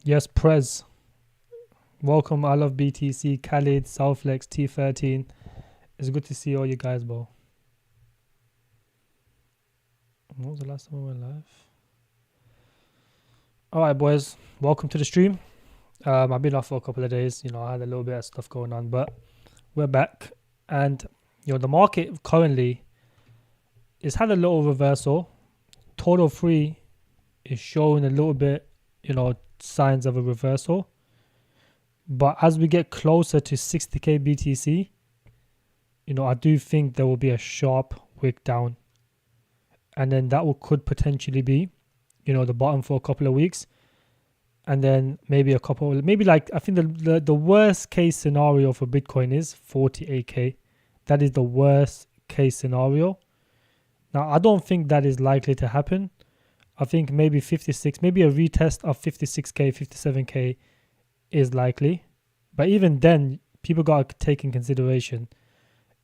Yes, Prez. Welcome. I love BTC, Khalid, Southflex, T13. It's good to see all you guys, bro. What was the last time I went live? All right, boys. Welcome to the stream. I've been off for a couple of days. I had a little bit of stuff going on, but we're back. And, the market currently has had a little reversal. Total free is showing a little bit, signs of a reversal. But as we get closer to 60k BTC, I do think there will be a sharp wick down. And then that could potentially be, the bottom for a couple of weeks. And then maybe I think the worst case scenario for Bitcoin is 48k. That is the worst case scenario. Now, I don't think that is likely to happen. I think maybe 56, maybe a retest of 56k, 57k is likely. But even then, people got to take in consideration,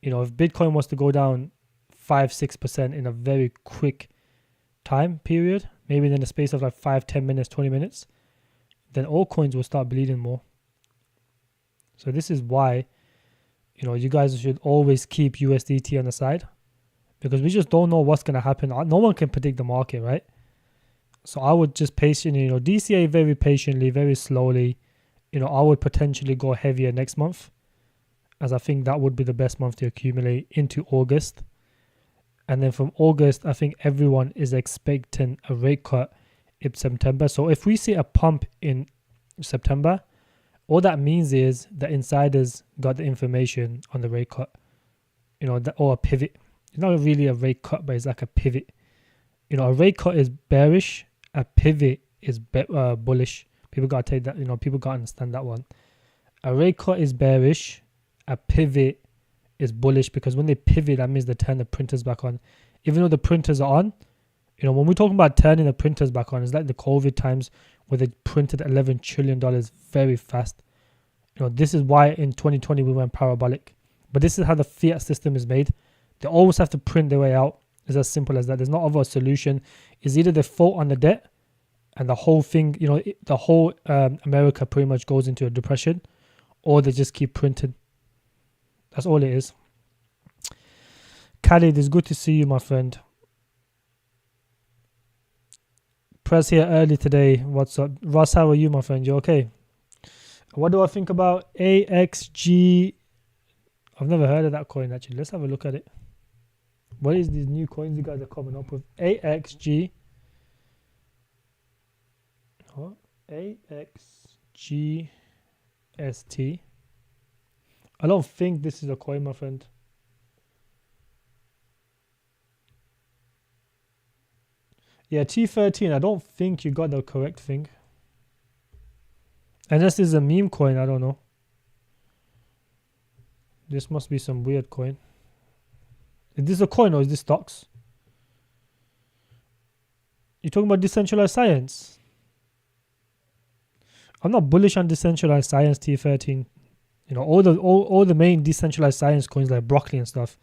if Bitcoin was to go down 5-6% in a very quick time period, maybe in the space of like 5-10 minutes, 20 minutes, then altcoins will start bleeding more. So this is why, you guys should always keep USDT on the side, because we just don't know what's going to happen. No one can predict the market, right? So I would just patiently, DCA very patiently, very slowly. I would potentially go heavier next month, as I think that would be the best month to accumulate into August. And then from August, I think everyone is expecting a rate cut in September. So if we see a pump in September, all that means is the insiders got the information on the rate cut, or a pivot. It's not really a rate cut, but it's like a pivot. A rate cut is bearish, a pivot is bullish. People got to take that, people got to understand that one. A rate cut is bearish, a pivot is bullish, because when they pivot, that means they turn the printers back on. Even though the printers are on, when we're talking about turning the printers back on, it's like the COVID times where they printed $11 trillion very fast. This is why in 2020 we went parabolic. But this is how the fiat system is made. They always have to print their way out. It's as simple as that. There's no other solution. It's either they fault on the debt and the whole thing, the whole America pretty much goes into a depression, or they just keep printing. That's all it is. Khalid, it's good to see you, my friend. Press here early today. What's up? Ross, how are you, my friend? You okay? What do I think about AXG? I've never heard of that coin, actually. Let's have a look at it. What is these new coins you guys are coming up with? AXG. What? AXGST. I don't think this is a coin, my friend. Yeah, T13. I don't think you got the correct thing. Unless this is a meme coin, I don't know. This must be some weird coin. Is this a coin or is this stocks? You're talking about decentralized science? I'm not bullish on decentralized science, T13. All the main decentralized science coins like Broccoli and stuff,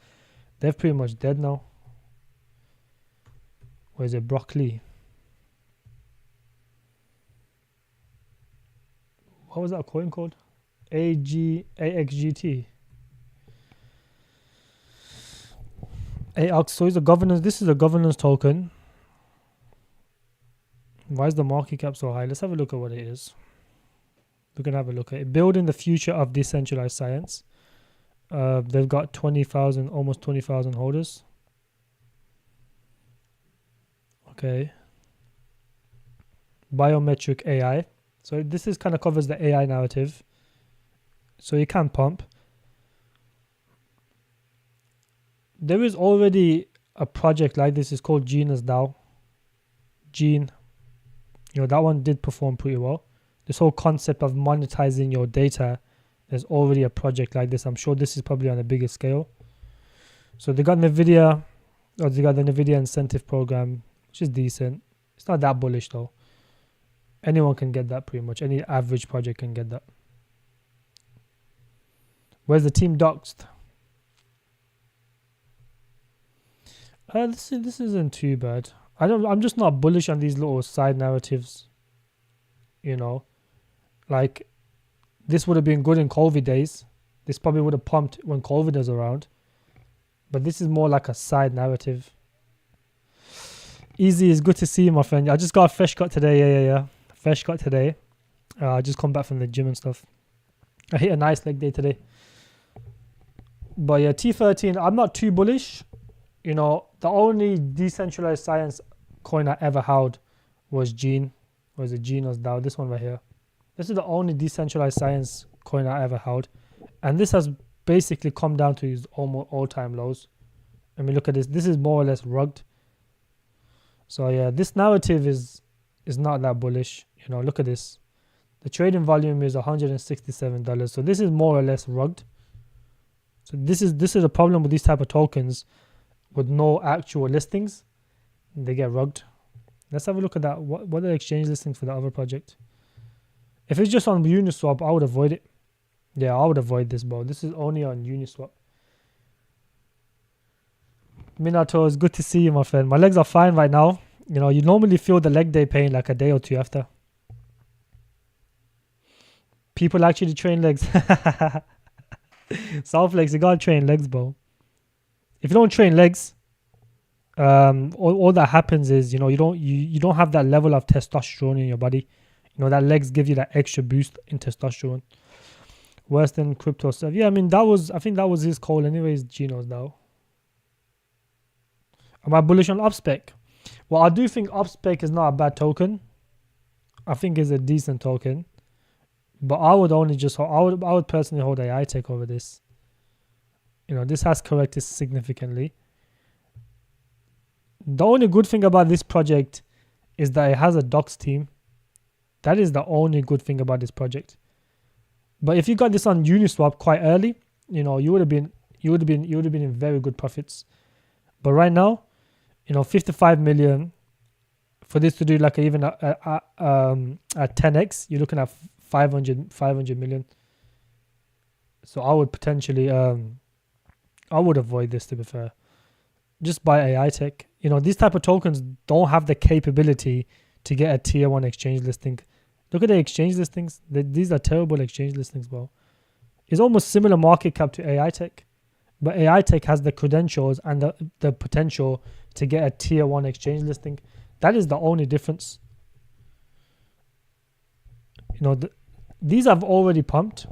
they're pretty much dead now. Or is it Broccoli? What was that coin called? AXGT. So is a governance. This is a governance token. Why is the market cap so high? Let's have a look at what it is. We can have a look at it. Building the future of decentralized science. They've got 20,000, almost 20,000 holders. Okay. Biometric AI. So this is kind of covers the AI narrative. So you can pump. There is already a project like this. It's called Genius DAO. Gene. That one did perform pretty well. This whole concept of monetizing your data, there's already a project like this. I'm sure this is probably on a bigger scale. So they got NVIDIA, or they got the NVIDIA incentive program, which is decent. It's not that bullish though. Anyone can get that pretty much. Any average project can get that. Where's the team doxed? This isn't too bad. I'm just not bullish on these little side narratives. Like, this would have been good in COVID days. This probably would have pumped when COVID was around. But this is more like a side narrative. Easy, is good to see you, my friend. I just got a fresh cut today. Yeah. Fresh cut today. I just come back from the gym and stuff. I hit a nice leg day today. But yeah, T13, I'm not too bullish. You know, the only decentralized science coin I ever held was Gene. Was it Gene or DAO? This one right here. This is the only decentralized science coin I ever held. And this has basically come down to its almost all-time lows. I mean, look at this. This is more or less rugged. So yeah, this narrative is not that bullish. You know, look at this. The trading volume is $167. So this is more or less rugged. So this is a problem with these type of tokens with no actual listings. They get rugged. Let's have a look at that. What are the exchange listings for the other project? If it's just on Uniswap, I would avoid it. Yeah, I would avoid this, bro. This is only on Uniswap. Minato, it's good to see you, my friend. My legs are fine right now. You know, you normally feel the leg day pain like a day or two after. People actually train legs. South legs, you gotta train legs, bro. If you don't train legs, all that happens is, you know, you don't have that level of testosterone in your body. You know, that legs give you that extra boost in testosterone. Worse than crypto stuff. Yeah, I mean, I think that was his call anyways, Geno's now. Am I bullish on Upspec? Well, I do think Upspec is not a bad token. I think it's a decent token. But I would only just, I would personally hold AI Tech over this. You know, this has corrected significantly. The only good thing about this project is that it has a docs team. That is the only good thing about this project. But if you got this on Uniswap quite early, you know, you would have been in very good profits. But right now, you know, 55 million for this to do like even a 10x, you're looking at 500 million. So I would potentially I would avoid this, to be fair. Just buy AI Tech. You know, these type of tokens don't have the capability to get a tier 1 exchange listing. Look at the exchange listings. These are terrible exchange listings, bro. It's almost similar market cap to AI Tech. But AI Tech has the credentials and the potential to get a tier 1 exchange listing. That is the only difference. You know, these have already pumped.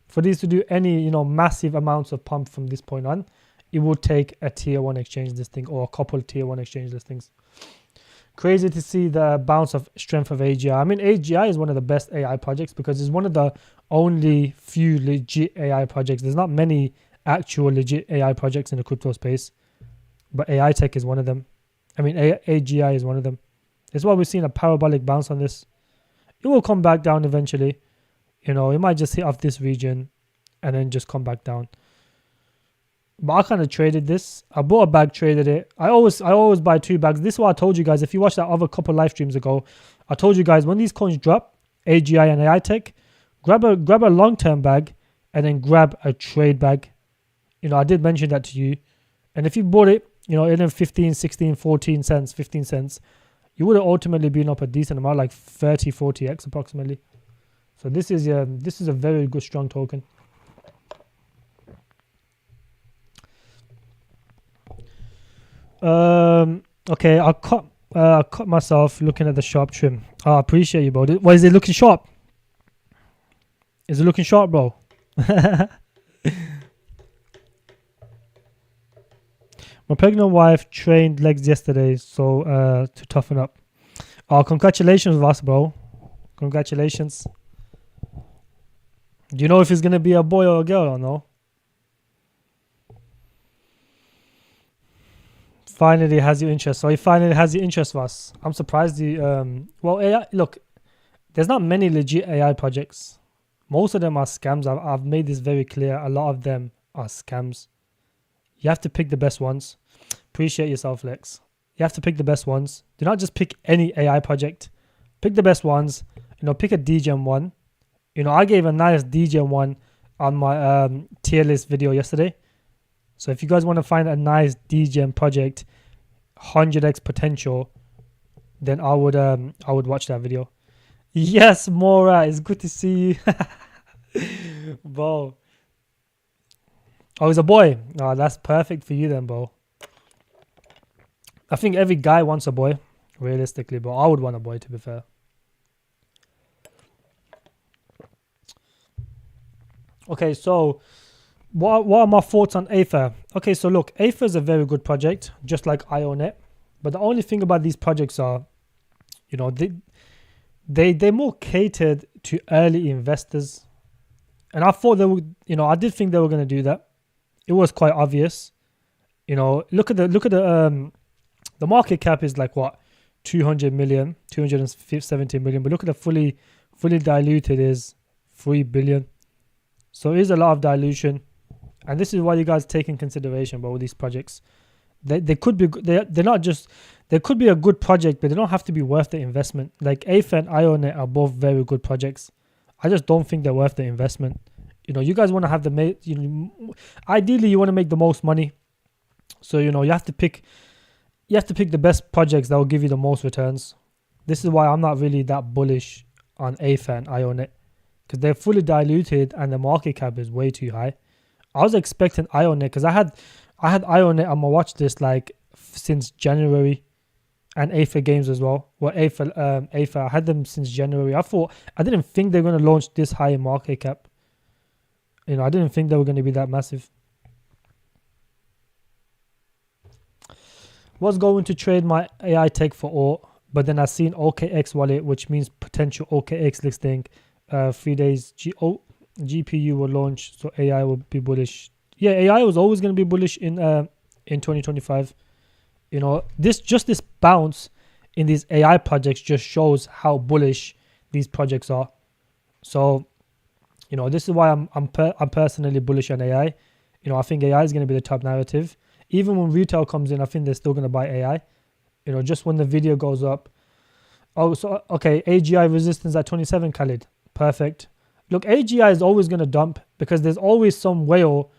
For these to do any, you know, massive amounts of pump from this point on, it would take a tier 1 exchange listing or a couple of tier 1 exchange listings. Crazy to see the bounce of strength of AGI. I mean, AGI is one of the best AI projects because it's one of the only few legit AI projects. There's not many actual legit AI projects in the crypto space, but AI Tech is one of them. I mean, AGI is one of them. That's why we've seen a parabolic bounce on this. It will come back down eventually. You know, it might just hit off this region and then just come back down. But I kind of traded this. I bought a bag, traded it. I always buy 2 bags. This is what I told you guys. If you watched that other couple live streams ago, I told you guys when these coins drop, AGI and AI Tech, grab a long-term bag and then grab a trade bag. You know, I did mention that to you. And if you bought it, you know, in 15, 16, 14 cents, 15 cents, you would have ultimately been up a decent amount, like 30, 40x approximately. So this is a very good, strong token. Okay, I cut myself looking at the sharp trim. I appreciate you, bro. What is it looking sharp? Is it looking sharp, bro? My pregnant wife trained legs yesterday, so to toughen up. Congratulations, Vas, bro. Congratulations. Do you know if it's gonna be a boy or a girl or no? Finally has your interest. So he finally has your interest, Vas. I'm surprised you. Well, AI. Look, there's not many legit AI projects. Most of them are scams. I've made this very clear. A lot of them are scams. You have to pick the best ones. Appreciate yourself, Lex. You have to pick the best ones. Do not just pick any AI project. Pick the best ones. You know, pick a DGEM one. You know, I gave a nice DGEM one on my tier list video yesterday. So if you guys want to find a nice DGEM project, 100x potential, then I would watch that video. Yes, Mora, it's good to see you. Bro. Oh, he's a boy. Oh, that's perfect for you then, bro. I think every guy wants a boy, realistically, but I would want a boy, to be fair. Okay, so what are my thoughts on Aether? Okay, so look, Aether is a very good project, just like IONET. But the only thing about these projects are, you know, they're more catered to early investors. And I thought they would, I did think they were going to do that. It was quite obvious. Look at the market cap is like what, 200 million, 270 million. But look at the fully diluted is 3 billion. So it is a lot of dilution. And this is why you guys take in consideration about all these projects. They could be, they're not just, they could be a good project, but they don't have to be worth the investment. Like Aether and Ionet are both very good projects. I just don't think they're worth the investment. You guys want to have ideally you want to make the most money. So, you have to pick the best projects that will give you the most returns. This is why I'm not really that bullish on Aether and Ionet, because they're fully diluted and the market cap is way too high. I was expecting Ionet, because I had Ionet on my watch list like since January, and Aether games as well. Well, Aether, I had them since January. I didn't think they were going to launch this high in market cap. I didn't think they were going to be that massive. Was going to trade my AI tech for OR, but then I seen OKX wallet, which means potential OKX listing. 3 days GPU will launch, so AI will be bullish. Yeah, AI was always going to be bullish in 2025. This bounce in these AI projects just shows how bullish these projects are. So, this is why I'm personally bullish on AI. I think AI is going to be the top narrative. Even when retail comes in, I think they're still going to buy AI. Just when the video goes up. Oh, so okay, AGI resistance at 27, Khalid. Perfect. Look, AGI is always going to dump because there's always some whale.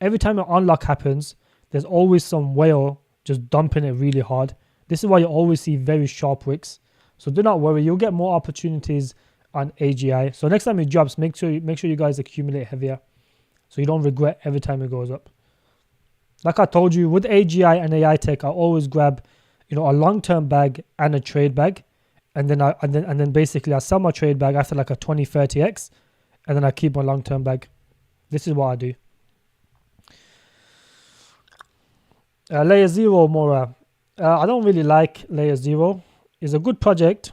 Every time an unlock happens, there's always some whale just dumping it really hard. This is why you always see very sharp wicks. So do not worry, you'll get more opportunities on AGI. So next time it drops, make sure you guys accumulate heavier, so you don't regret every time it goes up. Like I told you, with AGI and AI tech, I always grab, a long-term bag and a trade bag, and then basically I sell my trade bag after like a 20-30x, and then I keep my long-term bag. This is what I do. Layer Zero, Mora. I don't really like Layer Zero. It's a good project,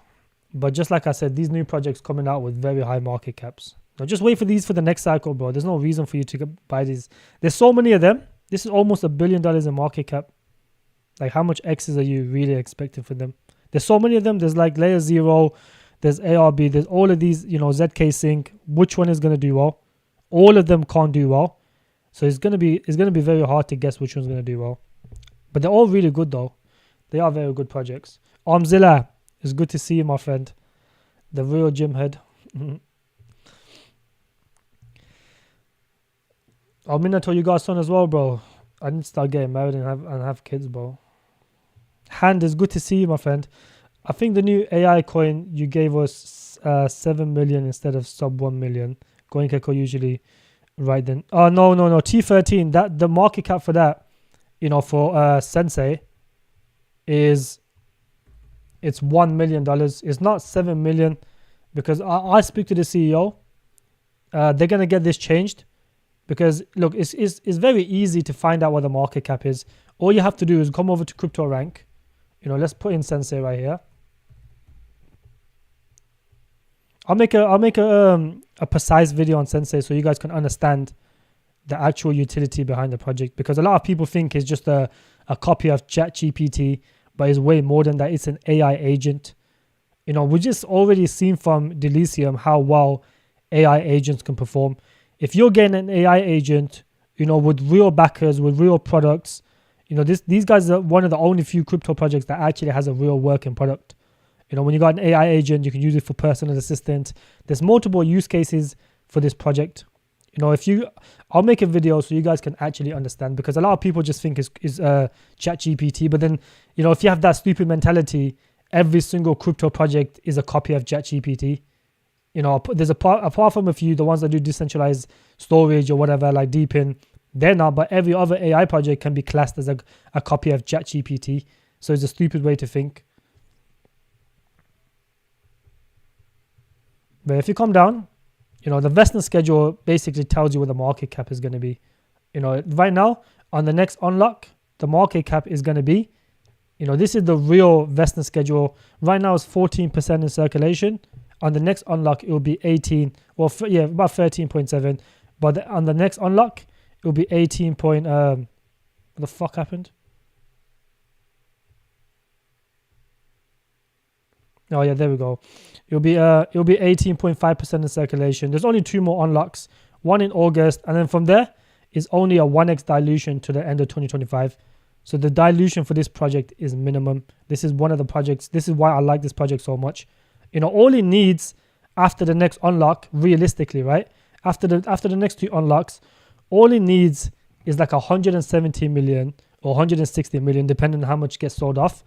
but just like I said, these new projects coming out with very high market caps. Now just wait for these for the next cycle, bro. There's no reason for you to buy these. There's so many of them. This is almost $1 billion in market cap. Like, how much X's are you really expecting for them? There's so many of them. There's like Layer Zero, there's ARB, there's all of these, ZK Sync. Which one is going to do well? All of them can't do well. So it's going to be very hard to guess which one's going to do well. But they're all really good though. They are very good projects. Armzilla, it's good to see you, my friend. The real gym head. Minato, you got a son as well, bro. I need to start getting married and have kids, bro. Hand, is good to see you, my friend. I think the new AI coin you gave us 7 million instead of sub 1 million. CoinGecko usually right then. Oh no, T13. That the market cap for that, for Sensei is it's $1 million. It's not 7 million, because I speak to the CEO. They're gonna get this changed. Because look, it's very easy to find out what the market cap is. All you have to do is come over to Crypto Rank. Let's put in Sensei right here. I'll make a precise video on Sensei so you guys can understand the actual utility behind the project. Because a lot of people think it's just a copy of ChatGPT, but it's way more than that. It's an AI agent. We just already seen from Delicium how well AI agents can perform. If you're getting an AI agent, with real backers, with real products, these guys are one of the only few crypto projects that actually has a real working product. When you got an AI agent, you can use it for personal assistant. There's multiple use cases for this project. I'll make a video so you guys can actually understand, because a lot of people just think is ChatGPT, but then, if you have that stupid mentality, every single crypto project is a copy of ChatGPT. You know, there's apart from a few, the ones that do decentralized storage or whatever, like Deepin, they're not. But every other AI project can be classed as a copy of ChatGPT. So it's a stupid way to think. But if you come down, you know, the vesting schedule basically tells you what the market cap is going to be. You know, right now on the next unlock, the market cap is going to be, you know, this is the real vesting schedule. Right now it's 14% in circulation. On the next unlock, it will be 18, well, about 13.7. But on the next unlock, it will be 18 point, what the fuck happened? Oh yeah, there we go. It'll be 18.5% in circulation. There's only 2 more unlocks, one in August, and then from there is only a 1x dilution to the end of 2025. So the dilution for this project is minimum. This is one of the projects. This is why I like this project so much. You know, all it needs after the next unlock, realistically, right? After the next 2 unlocks, all it needs is like 170 million or 160 million, depending on how much gets sold off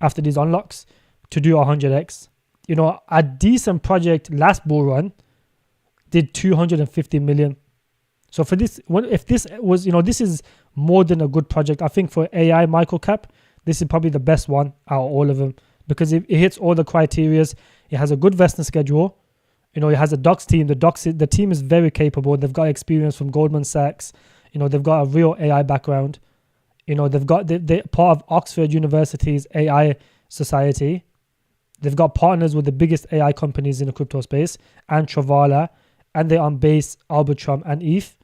after these unlocks, to do 100x. You know, a decent project last bull run did 250 million. So for this, if this was, you know, this is more than a good project. I think for AI microcap, this is probably the best one out of all of them, because it hits all the criterias. It has a good vesting schedule. You know, it has a docs team. The team is very capable. They've got experience from Goldman Sachs. You know, they've got a real AI background. You know, they're part of Oxford University's AI Society. They've got partners with the biggest AI companies in the crypto space and Travala, and they're on Base, Arbitrum, and ETH.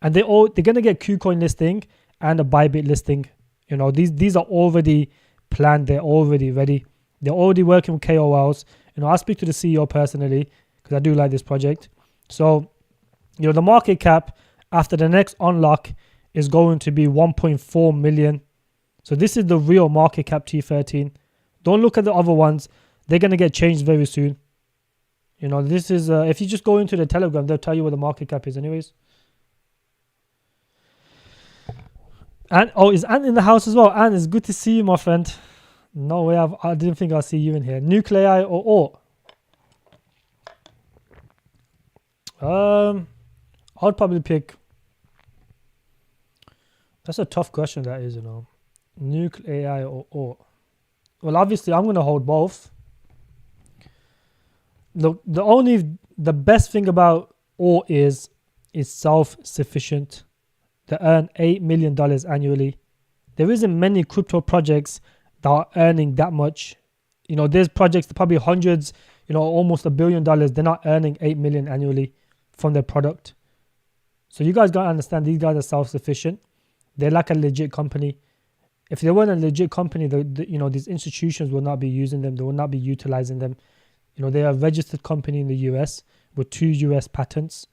And they're going to get KuCoin listing and a Bybit listing. You know, these are already planned. They're already ready. They're already working with KOLs. You know, I speak to the CEO personally because I do like this project. So, you know, the market cap after the next unlock is going to be 1.4 million. So this is the real market cap T13. Don't look at the other ones. They're going to get changed very soon. You know, this is, if you just go into the Telegram, they'll tell you what the market cap is anyways. And, is Ant in the house as well? Ant, it's good to see you, my friend. No way, I didn't think I'll see you in here. Nuclei or I'd probably pick, that's a tough question that is, you know. Nuclei or well, obviously I'm going to hold both. The best thing about OR is self-sufficient. They earn $8 million annually. There isn't many crypto projects that are earning that much. You know, there's projects that probably hundreds, you know, almost $1 billion. They're not earning 8 million annually from their product. So you guys got to understand, these guys are self-sufficient. They're like a legit company. If they weren't a legit company, you know, these institutions will not be using them. They will not be utilizing them. You know, they are a registered company in the US with 2 US patents.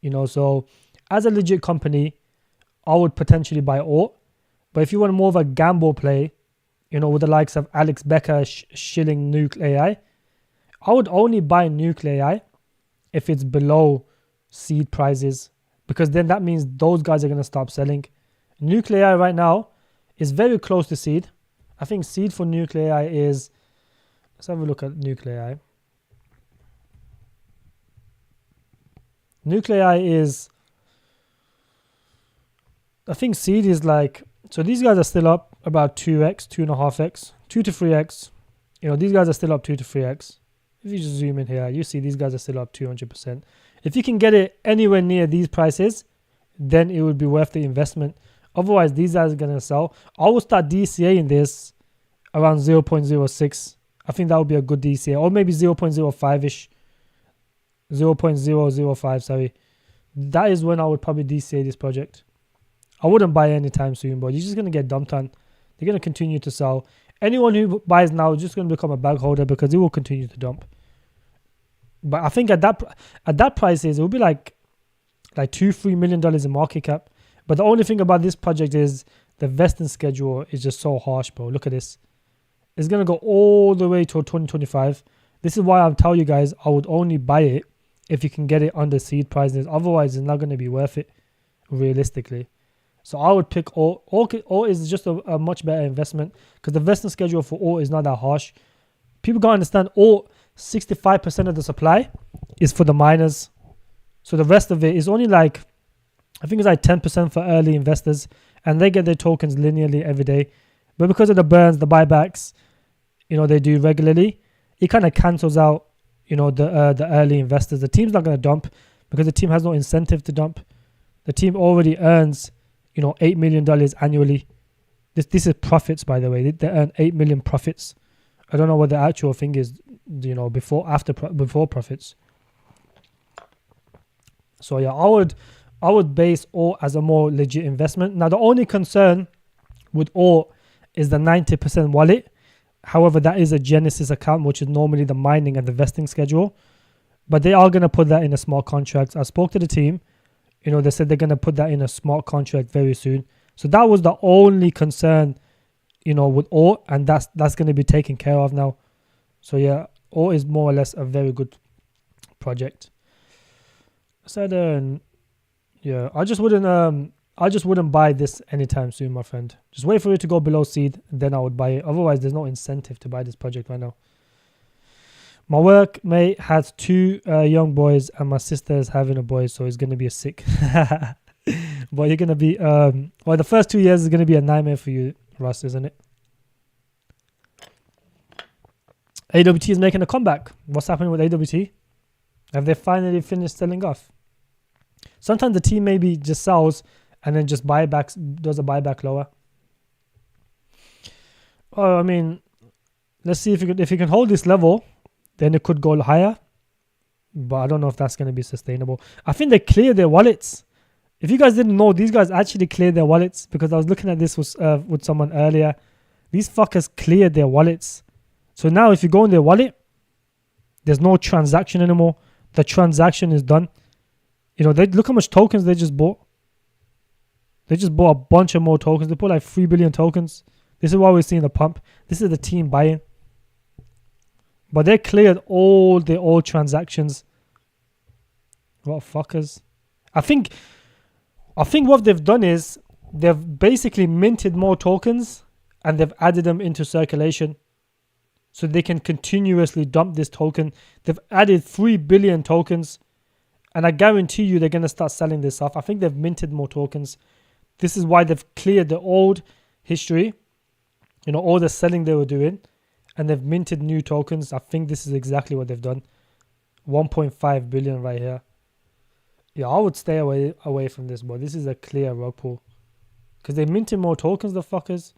You know, so as a legit company, I would potentially buy OR. But if you want more of a gamble play, you know, with the likes of Alex Becker shilling Nuclei, I would only buy Nuclei if it's below seed prices, because then that means those guys are going to stop selling. Nuclei right now is very close to seed. I think seed for Nuclei is, let's have a look at Nuclei. Nuclei is, I think seed is like, so these guys are still up about 2x, 2.5x, 2 to 3x. You know, these guys are still up 2 to 3x. If you just zoom in here, you see these guys are still up 200%. If you can get it anywhere near these prices, then it would be worth the investment. Otherwise, these guys are going to sell. I will start DCAing this around 0.06. I think that would be a good DCA, or maybe 0.05-ish. 0.005, sorry. That is when I would probably DCA this project. I wouldn't buy anytime soon, but you're just going to get dumped on. They're going to continue to sell. Anyone who buys now is just going to become a bag holder because it will continue to dump. But I think at that price, it will be like $2-3 million in market cap. But the only thing about this project is the vesting schedule is just so harsh, bro. Look at this. It's going to go all the way to 2025. This is why I'm telling you guys, I would only buy it if you can get it under seed prices. Otherwise, it's not going to be worth it, realistically. So I would pick OR. OR is just a much better investment because the vesting schedule for OR is not that harsh. People got to understand OR, 65% of the supply is for the miners. So the rest of it is only like, I think it's like 10% for early investors, and they get their tokens linearly every day. But because of the burns, the buybacks, they do regularly, it kind of cancels out, the early investors. The team's not going to dump because the team has no incentive to dump. The team already earns, $8 million annually. This is profits, by the way. They earn 8 million profits. I don't know what the actual thing is, before profits. So yeah, I would base OR as a more legit investment. Now the only concern with OR is the 90% wallet. However, that is a Genesis account, which is normally the mining and the vesting schedule. But they are going to put that in a smart contract. I spoke to the team. They said they're going to put that in a smart contract very soon. So that was the only concern, with OR, and that's going to be taken care of now. So yeah, OR is more or less a very good project. So yeah, I just wouldn't buy this anytime soon, my friend. Just wait for it to go below seed, then I would buy it. Otherwise, there's no incentive to buy this project right now. My workmate has 2 young boys, and my sister is having a boy, so it's going to be a sick. But you're going to be, the first 2 years is going to be a nightmare for you, Russ, isn't it? AWT is making a comeback. What's happening with AWT? Have they finally finished selling off? Sometimes the team maybe just sells and then just does a buyback lower. Oh, I mean, let's see if you can hold this level, then it could go higher. But I don't know if that's going to be sustainable. I think they cleared their wallets. If you guys didn't know, these guys actually cleared their wallets, because I was looking at this with someone earlier. These fuckers cleared their wallets. So now if you go in their wallet, there's no transaction anymore. The transaction is done. They look how much tokens they just bought. They just bought a bunch of more tokens. They bought like 3 billion tokens. This is why we're seeing the pump. This is the team buying. But they cleared all their old transactions. What fuckers. I think what they've done is they've basically minted more tokens and they've added them into circulation so they can continuously dump this token. They've added 3 billion tokens, and I guarantee you they're going to start selling this off. I think they've minted more tokens. This is why they've cleared the old history, all the selling they were doing, and they've minted new tokens. I think this is exactly what they've done. 1.5 billion right here. Yeah, I would stay away from this, but this is a clear rug pull. Because they minted more tokens, the fuckers.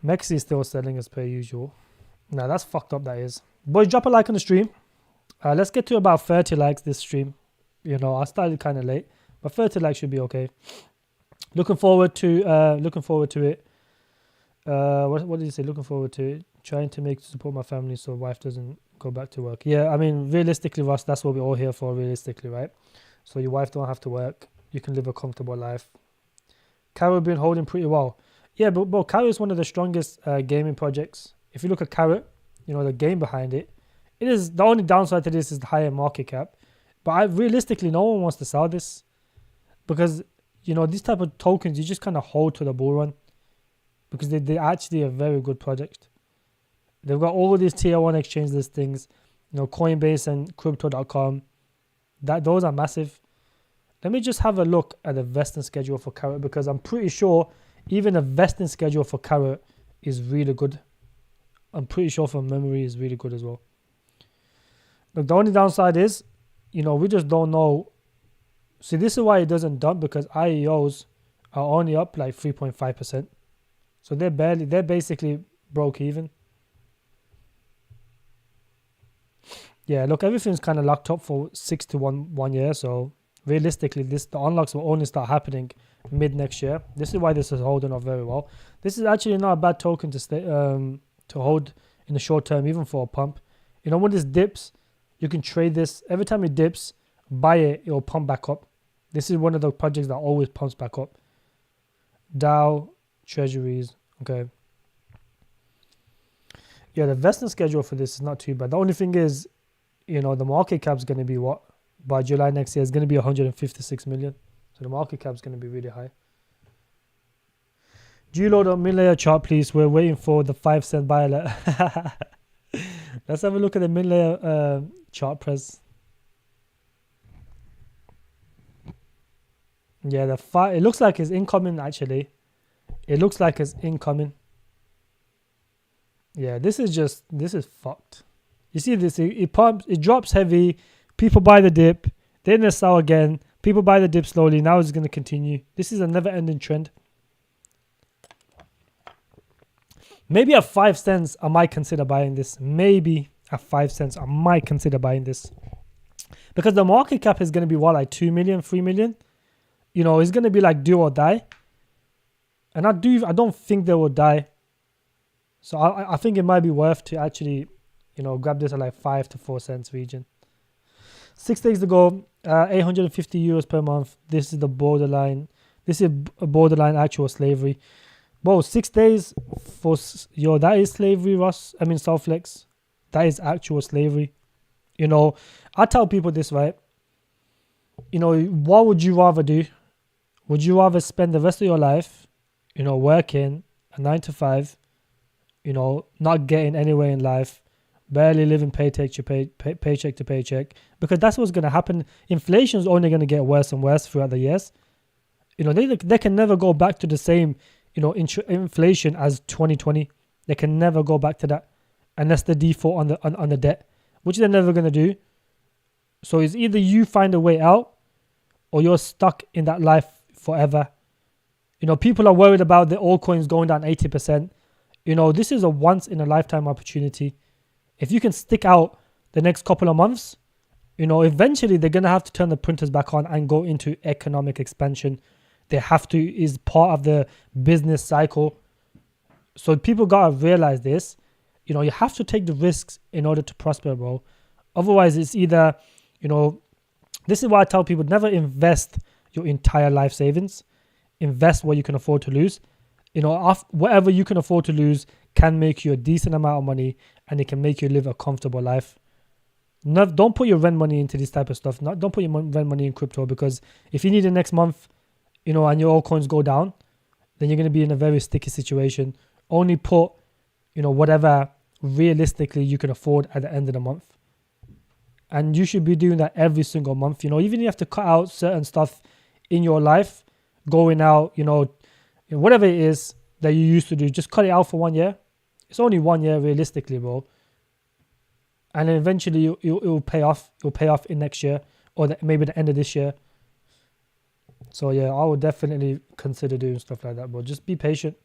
Mexi is still selling as per usual. Now that's fucked up, that is. Boys, drop a like on the stream. Let's get to about 30 likes this stream. I started kind of late, but 30 likes should be okay. Looking forward to it. What did you say? Looking forward to it. Trying to support my family so wife doesn't go back to work. Yeah, I mean, realistically, Russ, that's what we're all here for, realistically, right? So your wife don't have to work. You can live a comfortable life. Carrot been holding pretty well. Yeah, but Carrot is one of the strongest gaming projects. If you look at Carrot, the game behind it, it is the only downside to this is the higher market cap. But realistically, no one wants to sell this because, these type of tokens, you just kind of hold to the bull run because they're actually a very good project. They've got all of these tier 1 exchange listings, Coinbase and crypto.com. Those are massive. Let me just have a look at the vesting schedule for Carrot, because I'm pretty sure even the vesting schedule for Carrot is really good. I'm pretty sure from memory is really good as well. Look, the only downside is, we just don't know. See, this is why it doesn't dump, because IEOs are only up like 3.5%. So they're basically broke even. Yeah, look, everything's kind of locked up for 6 to 1 year. So realistically, the unlocks will only start happening mid next year. This is why this is holding up very well. This is actually not a bad token to stay to hold in the short term, even for a pump. When this dips, you can trade this. Every time it dips, buy it, it will pump back up. This is one of the projects that always pumps back up. DAO, treasuries, okay. Yeah, the vesting schedule for this is not too bad. The only thing is, the market cap is going to be what? By July next year, it's going to be 156 million. So the market cap is going to be really high. Do you load up min layer chart, please? We're waiting for the 5 cent buy alert. Let's have a look at the min layer chart press. Yeah, it looks like it's incoming actually. It looks like it's incoming. Yeah, this is fucked. You see this, it pumps, it drops heavy. People buy the dip, then they sell again. People buy the dip slowly. Now it's going to continue. This is a never-ending trend. Maybe at 5 cents, I might consider buying this. Maybe at 5 cents, I might consider buying this. Because the market cap is going to be what, like 2 million, 3 million? You know, it's going to be like do or die. And I don't think they will die. So I think it might be worth to actually, you know, grab this at like 5 to 4 cents region. 6 days to go, 850 euros per month. This is the borderline. This is a borderline actual slavery. Whoa, 6 days for, that is slavery, Ross. I mean, Southflex. That is actual slavery. You know, I tell people this, right? You know, what would you rather do? Would you rather spend the rest of your life, you know, working a 9 to 5, you know, not getting anywhere in life, barely living paycheck to paycheck, because that's what's going to happen. Inflation is only going to get worse and worse throughout the years. You know, they can never go back to the same, you know, inflation as 2020. They can never go back to that unless they default on the debt, which they're never going to do. So it's either you find a way out or you're stuck in that life forever. You know, people are worried about the altcoins going down 80%. You know, this is a once in a lifetime opportunity. If you can stick out the next couple of months, you know, eventually they're going to have to turn the printers back on and go into economic expansion. They have to, is part of the business cycle. So people got to realize this. You know, you have to take the risks in order to prosper, bro. Otherwise, it's either, you know, this is why I tell people never invest your entire life savings. Invest what you can afford to lose. You know, whatever you can afford to lose can make you a decent amount of money and it can make you live a comfortable life. Don't put your rent money into this type of stuff. Don't put your rent money in crypto, because if you need it next month, you know, and your altcoins go down, then you're going to be in a very sticky situation. Only put, you know, whatever realistically you can afford at the end of the month. And you should be doing that every single month. You know, even if you have to cut out certain stuff in your life, going out, you know, whatever it is that you used to do, just cut it out for 1 year. It's only 1 year realistically, bro. And then eventually it will pay off. It will pay off in next year or maybe the end of this year. So yeah, I would definitely consider doing stuff like that, bro. Just be patient.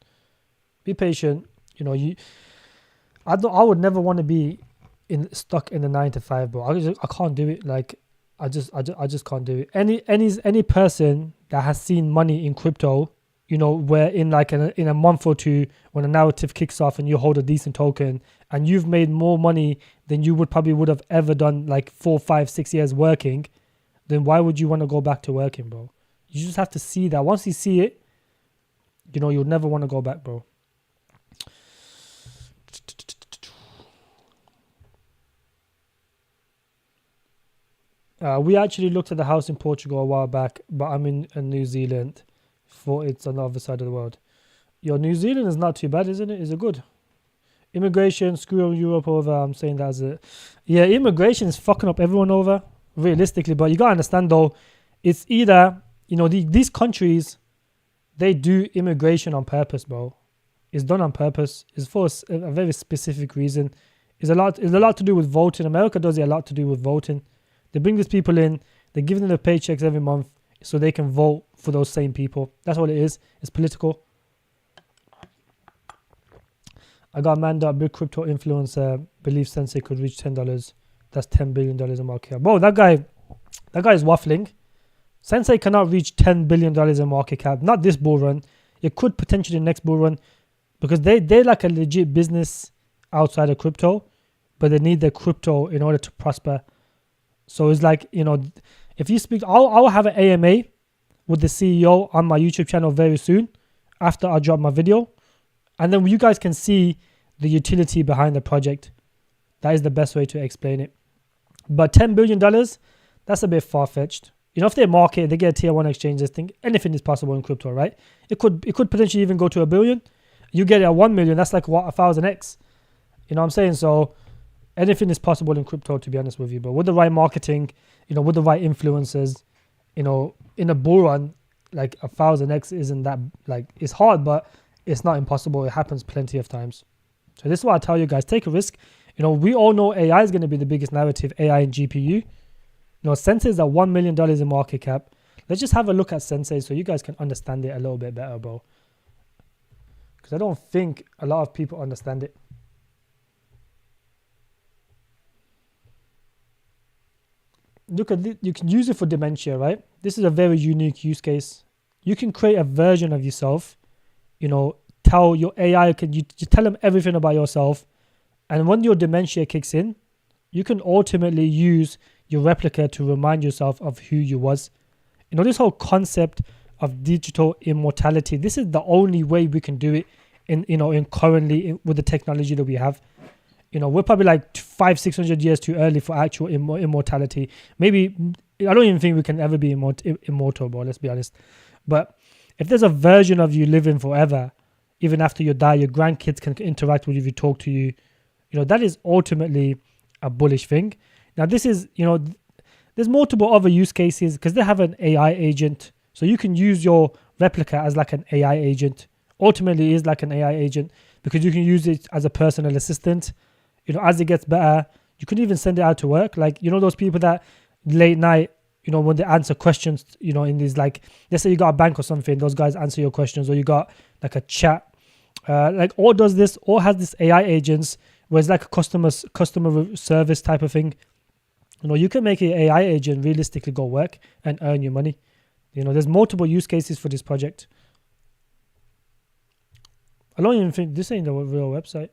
Be patient. You know, I would never want to be stuck in the 9 to 5, bro. I can't do it. Like I just can't do it. Any person that has seen money in crypto, you know, where in a month or two, when a narrative kicks off and you hold a decent token and you've made more money than you would have ever done like 4, 5, 6 years working, then why would you want to go back to working, bro? You just have to see that. Once you see it, you know, you'll never want to go back, bro. We actually looked at the house in Portugal a while back, but I'm in New Zealand. For it's on the other side of the world. Yo, New Zealand is not too bad, isn't it? Is it good? Immigration, screw Europe over. I'm saying that as a... Yeah, immigration is fucking up everyone over, realistically. But you got to understand, though, it's either... You know, these countries, they do immigration on purpose, bro. It's done on purpose. It's for a very specific reason. It's a lot to do with voting. America does it a lot to do with voting. They bring these people in. They give them the paychecks every month so they can vote for those same people. That's what it is. It's political. I got a man that big crypto influencer believes Sensei could reach $10. That's $10 billion in market cap. Bro, that guy is waffling. Sensei cannot reach $10 billion in market cap. Not this bull run. It could potentially next bull run, because they're like a legit business outside of crypto, but they need their crypto in order to prosper. So it's like, you know, if you speak, I'll have an AMA with the CEO on my YouTube channel very soon after I drop my video. And then you guys can see the utility behind the project. That is the best way to explain it. But $10 billion, that's a bit far-fetched. You know, if they market, they get a tier one exchange, they think anything is possible in crypto, right? It could potentially even go to 1 billion. You get it at 1 million, that's like what, 1,000x. You know what I'm saying? So anything is possible in crypto, to be honest with you. But with the right marketing, you know, with the right influencers, you know, in a bull run, like 1,000x isn't that, like, it's hard, but it's not impossible. It happens plenty of times. So this is what I tell you guys, take a risk. You know, we all know AI is going to be the biggest narrative, AI and GPU. You know, Sensei is at $1 million in market cap. Let's just have a look at Sensei so you guys can understand it a little bit better, bro. Because I don't think a lot of people understand it. Look at this. You can use it for dementia, right? This is a very unique use case. You can create a version of yourself, you know, tell your AI, you tell them everything about yourself. And when your dementia kicks in, you can ultimately use your replica to remind yourself of who you was. You know, this whole concept of digital immortality, this is the only way we can do it with the technology that we have. You know, we're probably like 500-600 years too early for actual immortality. Maybe, I don't even think we can ever be immortal, bro, let's be honest. But if there's a version of you living forever, even after you die, your grandkids can interact with you, talk to you, you know, that is ultimately a bullish thing. Now, this is, you know, there's multiple other use cases because they have an AI agent. So you can use your replica as like an AI agent. Ultimately, it is like an AI agent because you can use it as a personal assistant. You know, as it gets better, you can even send it out to work. Like, you know, those people that late night, you know, when they answer questions, you know, in these, like, let's say you got a bank or something, those guys answer your questions, or you got like a chat. Like, or does this, or has this AI agents where it's like a customer service type of thing. You know, you can make an AI agent realistically go work and earn your money. You know, there's multiple use cases for this project. I don't even think this ain't the real website.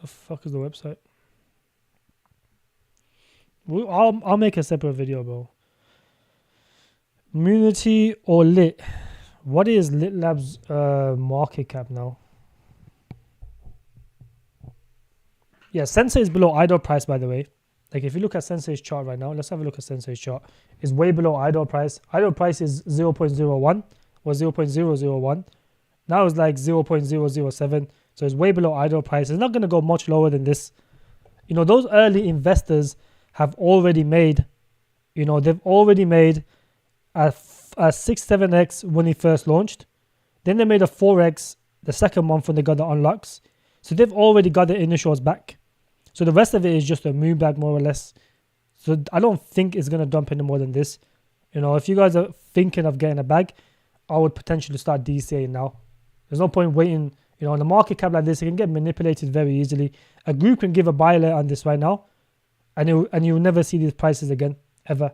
The fuck is the website? I'll make a separate video, bro. Community or Lit? What is Lit Labs market cap now? Yeah, Sensei is below idle price, by the way. Like, if you look at Sensei's chart right now, let's have a look at Sensei's chart. It's way below idle price. Idle price is 0.01 or 0.001. Now it's like 0.007. So it's way below idle price. It's not going to go much lower than this. You know, those early investors have already made, you know, they've already made a 6-7x when he first launched. Then they made a 4x the second month when they got the unlocks. So they've already got the initials back. So the rest of it is just a move back, more or less. So I don't think it's going to dump any more than this. You know, if you guys are thinking of getting a bag, I would potentially start DCAing now. There's no point waiting. You know, on a market cap like this, it can get manipulated very easily. A group can give a buy alert on this right now, and you'll never see these prices again, ever.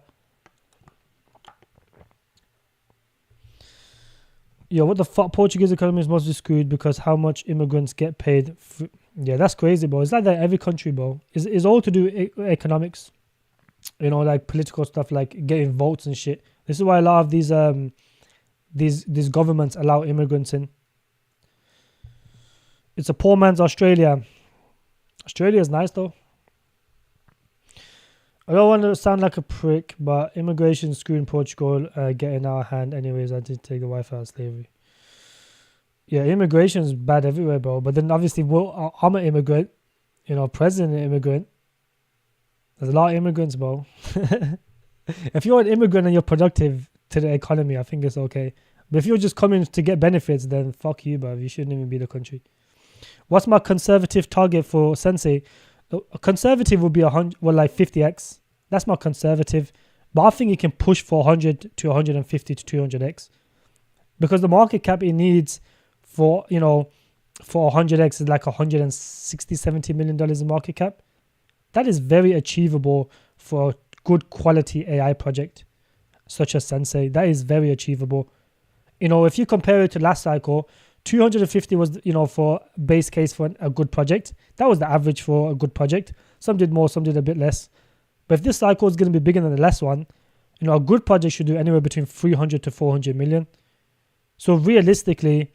Yo, what the fuck? Portuguese economy is mostly screwed because how much immigrants get paid. Yeah, that's crazy, bro. It's like that in every country, bro. It's all to do with economics. You know, like political stuff, like getting votes and shit. This is why a lot of these governments allow immigrants in. It's a poor man's Australia. Australia is nice though. I don't want to sound like a prick, but immigration screwing Portugal getting our hand. Anyways, I did take the wife out of slavery. Yeah, immigration is bad everywhere, bro. But then obviously, I'm an immigrant. You know, president immigrant. There's a lot of immigrants, bro. If you're an immigrant and you're productive to the economy, I think it's okay. But if you're just coming to get benefits, then fuck you, bro. You shouldn't even be the country. What's my conservative target for Sensei? A conservative would be 100, well, like 50x. That's my conservative. But I think it can push for 100 to 150 to 200x. Because the market cap it needs for, you know, for 100x is like 160, 70 million dollars in market cap. That is very achievable for a good quality AI project such as Sensei. That is very achievable. You know, if you compare it to last cycle, 250 was, you know, for base case for a good project. That was the average for a good project. Some did more, some did a bit less. But if this cycle is going to be bigger than the last one, you know, a good project should do anywhere between 300 to 400 million. So realistically,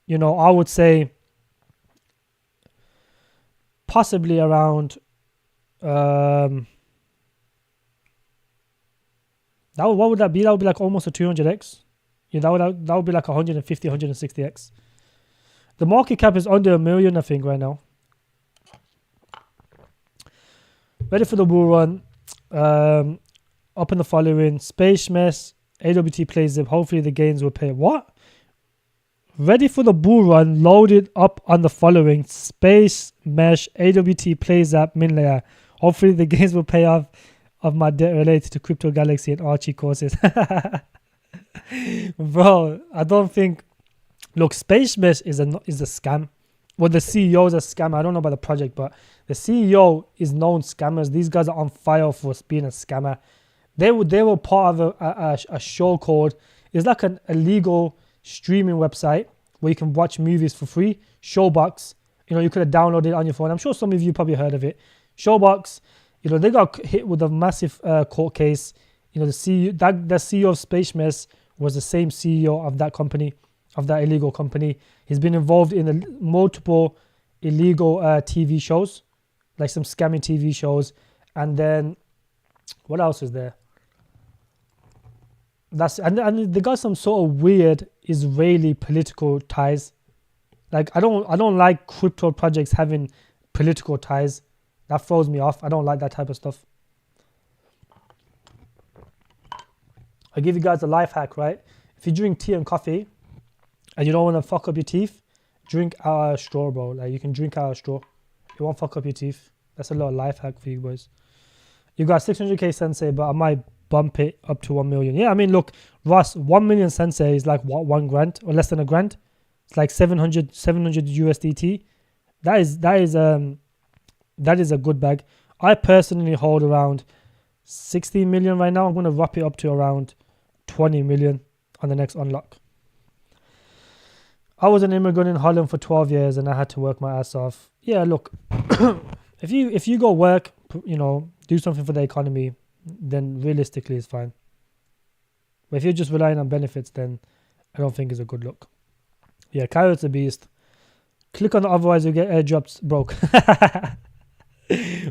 you know, I would say possibly around What would that be? That would be like almost a 200x. Yeah, that would be like 150, 160x. The market cap is under 1 million, I think, right now. Ready for the bull run. Up in the following. Space Mesh, AWT plays zip. Hopefully the gains will pay. What? Ready for the bull run. Loaded up on the following. Space Mesh, AWT plays app, min layer. Hopefully the gains will pay off of my debt related to Crypto Galaxy and Archie courses. Bro, I don't think... Look, Space Mesh is a scam. Well, the CEO is a scammer. I don't know about the project, but the CEO is known scammers. These guys are on fire for being a scammer. They were part of a show called... It's like an illegal streaming website where you can watch movies for free. Showbox. You know, you could have downloaded it on your phone. I'm sure some of you probably heard of it. Showbox. You know, they got hit with a massive court case. You know, the CEO of Space Mesh was the same CEO of that company, of that illegal company. He's been involved in multiple illegal TV shows, like some scammy TV shows. And then, what else is there? And they got some sort of weird Israeli political ties. Like I don't like crypto projects having political ties. That throws me off. I don't like that type of stuff. I'll give you guys a life hack, right? If you drink tea and coffee and you don't want to fuck up your teeth, drink out of a straw, bro. Like you can drink out of a straw. It won't fuck up your teeth. That's a little life hack for you boys. You got 600k Sensei, but I might bump it up to 1 million. Yeah, I mean, look, Ross, 1 million Sensei is like what, 1 grand or less than a grand? It's like 700 USDT. That is a good bag. I personally hold around 16 million right now. I'm going to wrap it up to around 20 million on the next unlock. I was an immigrant in Holland for 12 years and I had to work my ass off. Yeah, look, if you go work, you know, do something for the economy, then realistically it's fine. But if you're just relying on benefits, then I don't think it's a good look. Yeah, Carrot's a beast. Click on the otherwise you get airdrops broke.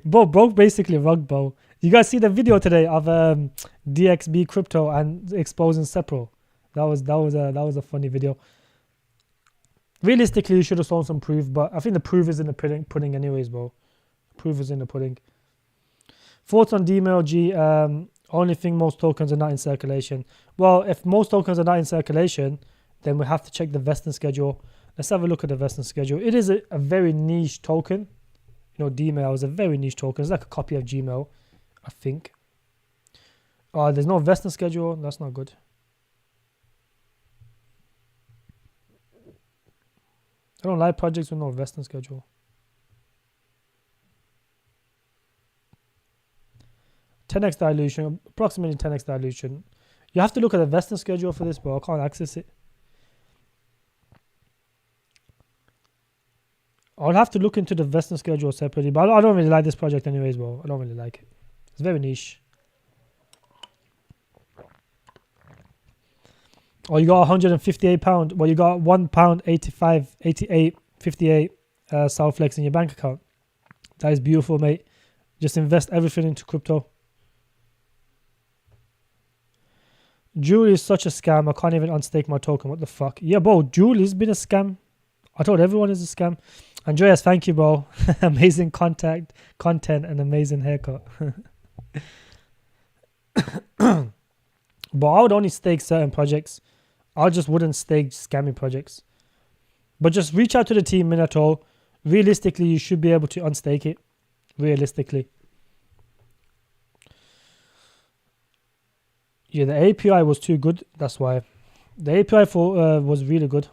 Bro, broke basically rug, bro. You guys see the video today of DXB crypto and exposing Sepro? That was a funny video. Realistically, you should have sold some proof, but I think the proof is in the pudding anyways, bro. Proof is in the pudding. Thoughts on DMLG? Only thing most tokens are not in circulation. Well, if most tokens are not in circulation, then we have to check the vesting schedule. Let's have a look at the vesting schedule. It is a very niche token. You know, DML is a very niche token. It's like a copy of Gmail, I think. There's no vesting schedule. That's not good. I don't like projects with no vesting schedule. 10x dilution, approximately 10x dilution. You have to look at the vesting schedule for this, bro. I can't access it. I'll have to look into the vesting schedule separately, but I don't really like this project anyways, bro. I don't really like it. It's very niche. Oh, you got £158. Well, you got £1, 85, 88, 58 Southflex in your bank account. That is beautiful, mate. Just invest everything into crypto. Jewel is such a scam. I can't even unstake my token. What the fuck? Yeah, bro, Jewel has been a scam. I told everyone it's a scam. Andreas, thank you, bro. Amazing content and amazing haircut. But I would only stake certain projects. I just wouldn't stake scammy projects. But just reach out to the team, Minato. Realistically, you should be able to unstake it. Realistically. Yeah, the API was too good. That's why. The API for was really good.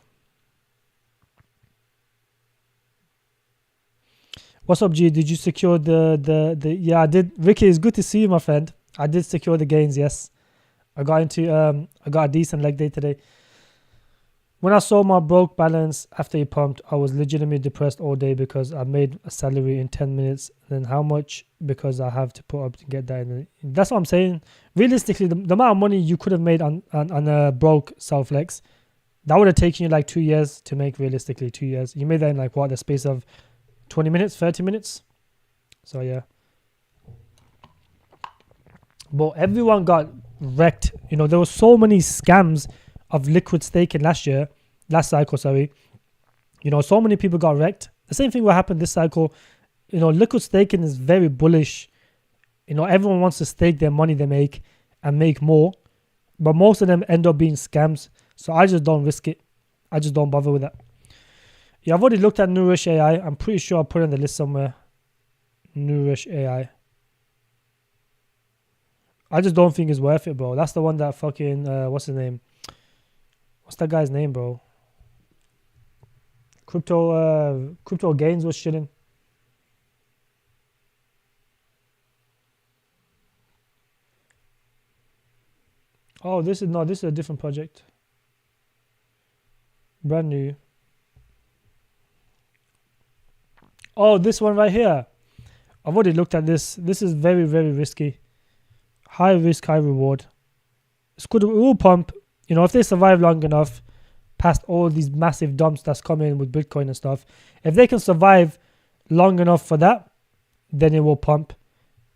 What's up, G? Did you secure the yeah, I did. Ricky, it's good to see you, my friend. I did secure the gains, yes. I got a decent leg day today. When I saw my broke balance after he pumped, I was legitimately depressed all day because I made a salary in 10 minutes. Then how much? Because I have to put up to get that. That's what I'm saying. Realistically, the amount of money you could have made on a broke Southflex, that would have taken you like 2 years to make. Realistically, 2 years. You made that in like what, the space of 20 minutes, 30 minutes. So yeah. But everyone got wrecked. You know, there were so many scams of liquid staking last cycle, sorry. You know, so many people got wrecked. The same thing will happen this cycle. You know, liquid staking is very bullish. You know, everyone wants to stake their money they make and make more, but most of them end up being scams. So I just don't risk it. I just don't bother with that. Yeah, I've already looked at Nourish AI. I'm pretty sure I'll put it on the list somewhere. Nourish AI. I just don't think it's worth it, bro. That's the one that fucking, what's his name? What's that guy's name, bro? Crypto Gains was shitting. Oh, this is a different project. Brand new. Oh, this one right here. I've already looked at this. This is very, very risky. High risk, high reward. It's good. It will pump. You know, if they survive long enough past all these massive dumps that's coming with Bitcoin and stuff, if they can survive long enough for that, then it will pump.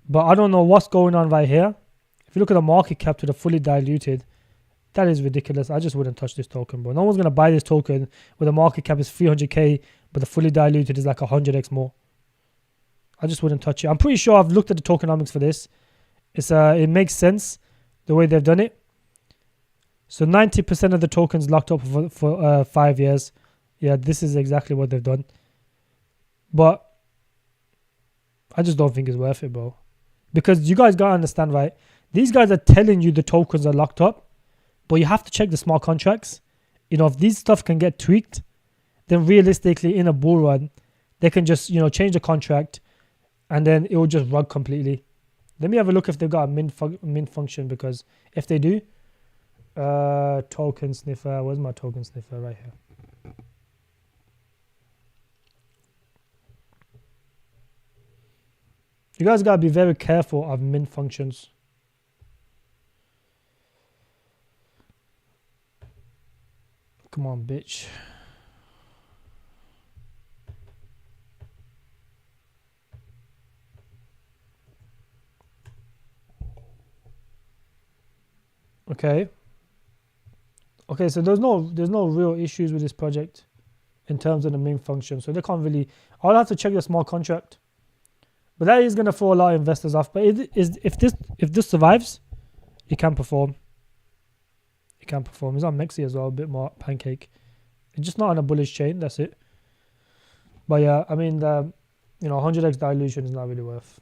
But I don't know what's going on right here. If you look at the market cap to the fully diluted, that is ridiculous. I just wouldn't touch this token, bro. No one's going to buy this token where the market cap is 300k, but the fully diluted is like 100x more. I just wouldn't touch it. I'm pretty sure I've looked at the tokenomics for this. It makes sense the way they've done it. So 90% of the tokens locked up for 5 years. Yeah, this is exactly what they've done. But I just don't think it's worth it, bro. Because you guys got to understand, right? These guys are telling you the tokens are locked up, but you have to check the smart contracts. You know, if these stuff can get tweaked, then realistically in a bull run, they can just, you know, change the contract and then it will just rug completely. Let me have a look if they've got a mint function, because if they do, token sniffer, where's my token sniffer? Right here. You guys gotta be very careful of mint functions. Come on, bitch. Okay, so there's no real issues with this project in terms of the main function. So they can't really. I'll have to check the smart contract, but that is gonna throw a lot of investors off. But if this survives, it can perform. It can perform. It's on Mexi as well, a bit more pancake. It's just not on a bullish chain. That's it. But yeah, I mean, 100x dilution is not really worth.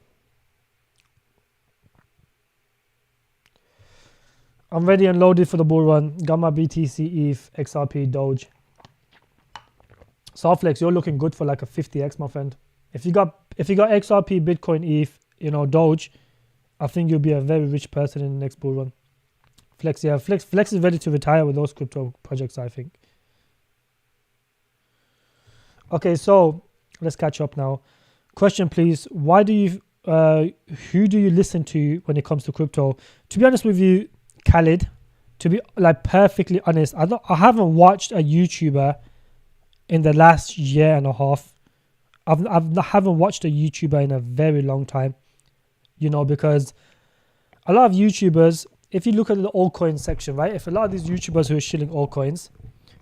I'm ready and loaded for the bull run. Got my BTC, ETH, XRP, Doge. Softflex, you're looking good for like a 50x, my friend. If you got XRP, Bitcoin, ETH, Doge, I think you'll be a very rich person in the next bull run. Flex is ready to retire with those crypto projects, I think. Okay, so let's catch up now. Question, please. Who do you listen to when it comes to crypto? To be honest with you, Khalid, to be like perfectly honest, I haven't watched a YouTuber in the last year and a half. I haven't watched a YouTuber in a very long time, because a lot of YouTubers, if you look at the altcoin section, right? If a lot of these YouTubers who are shilling altcoins,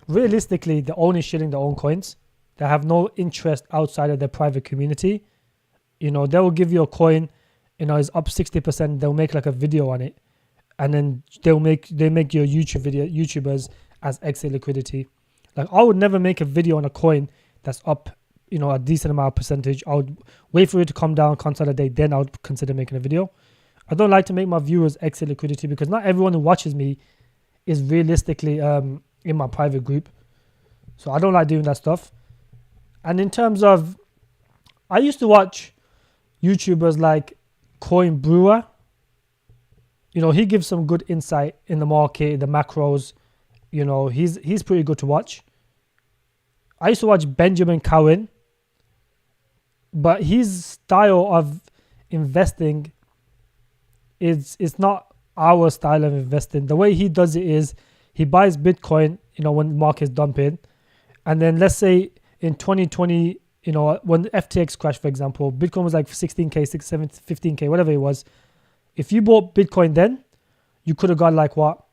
realistically, they're only shilling their own coins. They have no interest outside of their private community. They will give you a coin, it's up 60%. They'll make like a video on it, and then they make your YouTubers as exit liquidity. Like I would never make a video on a coin that's up, a decent amount of percentage. I would wait for it to come down, consolidate, then I would consider making a video. I don't like to make my viewers exit liquidity because not everyone who watches me is realistically in my private group. So I don't like doing that stuff. And in terms of, I used to watch YouTubers like Coin Brewer. He gives some good insight in the market, the macros. He's pretty good to watch. I used to watch Benjamin Cowen, but his style of investing it's not our style of investing. The way he does it is he buys Bitcoin, when the market's dumping, and then let's say in 2020, when the FTX crashed, for example, Bitcoin was like 16k, 15k, whatever it was. If you bought Bitcoin then, you could have got like what,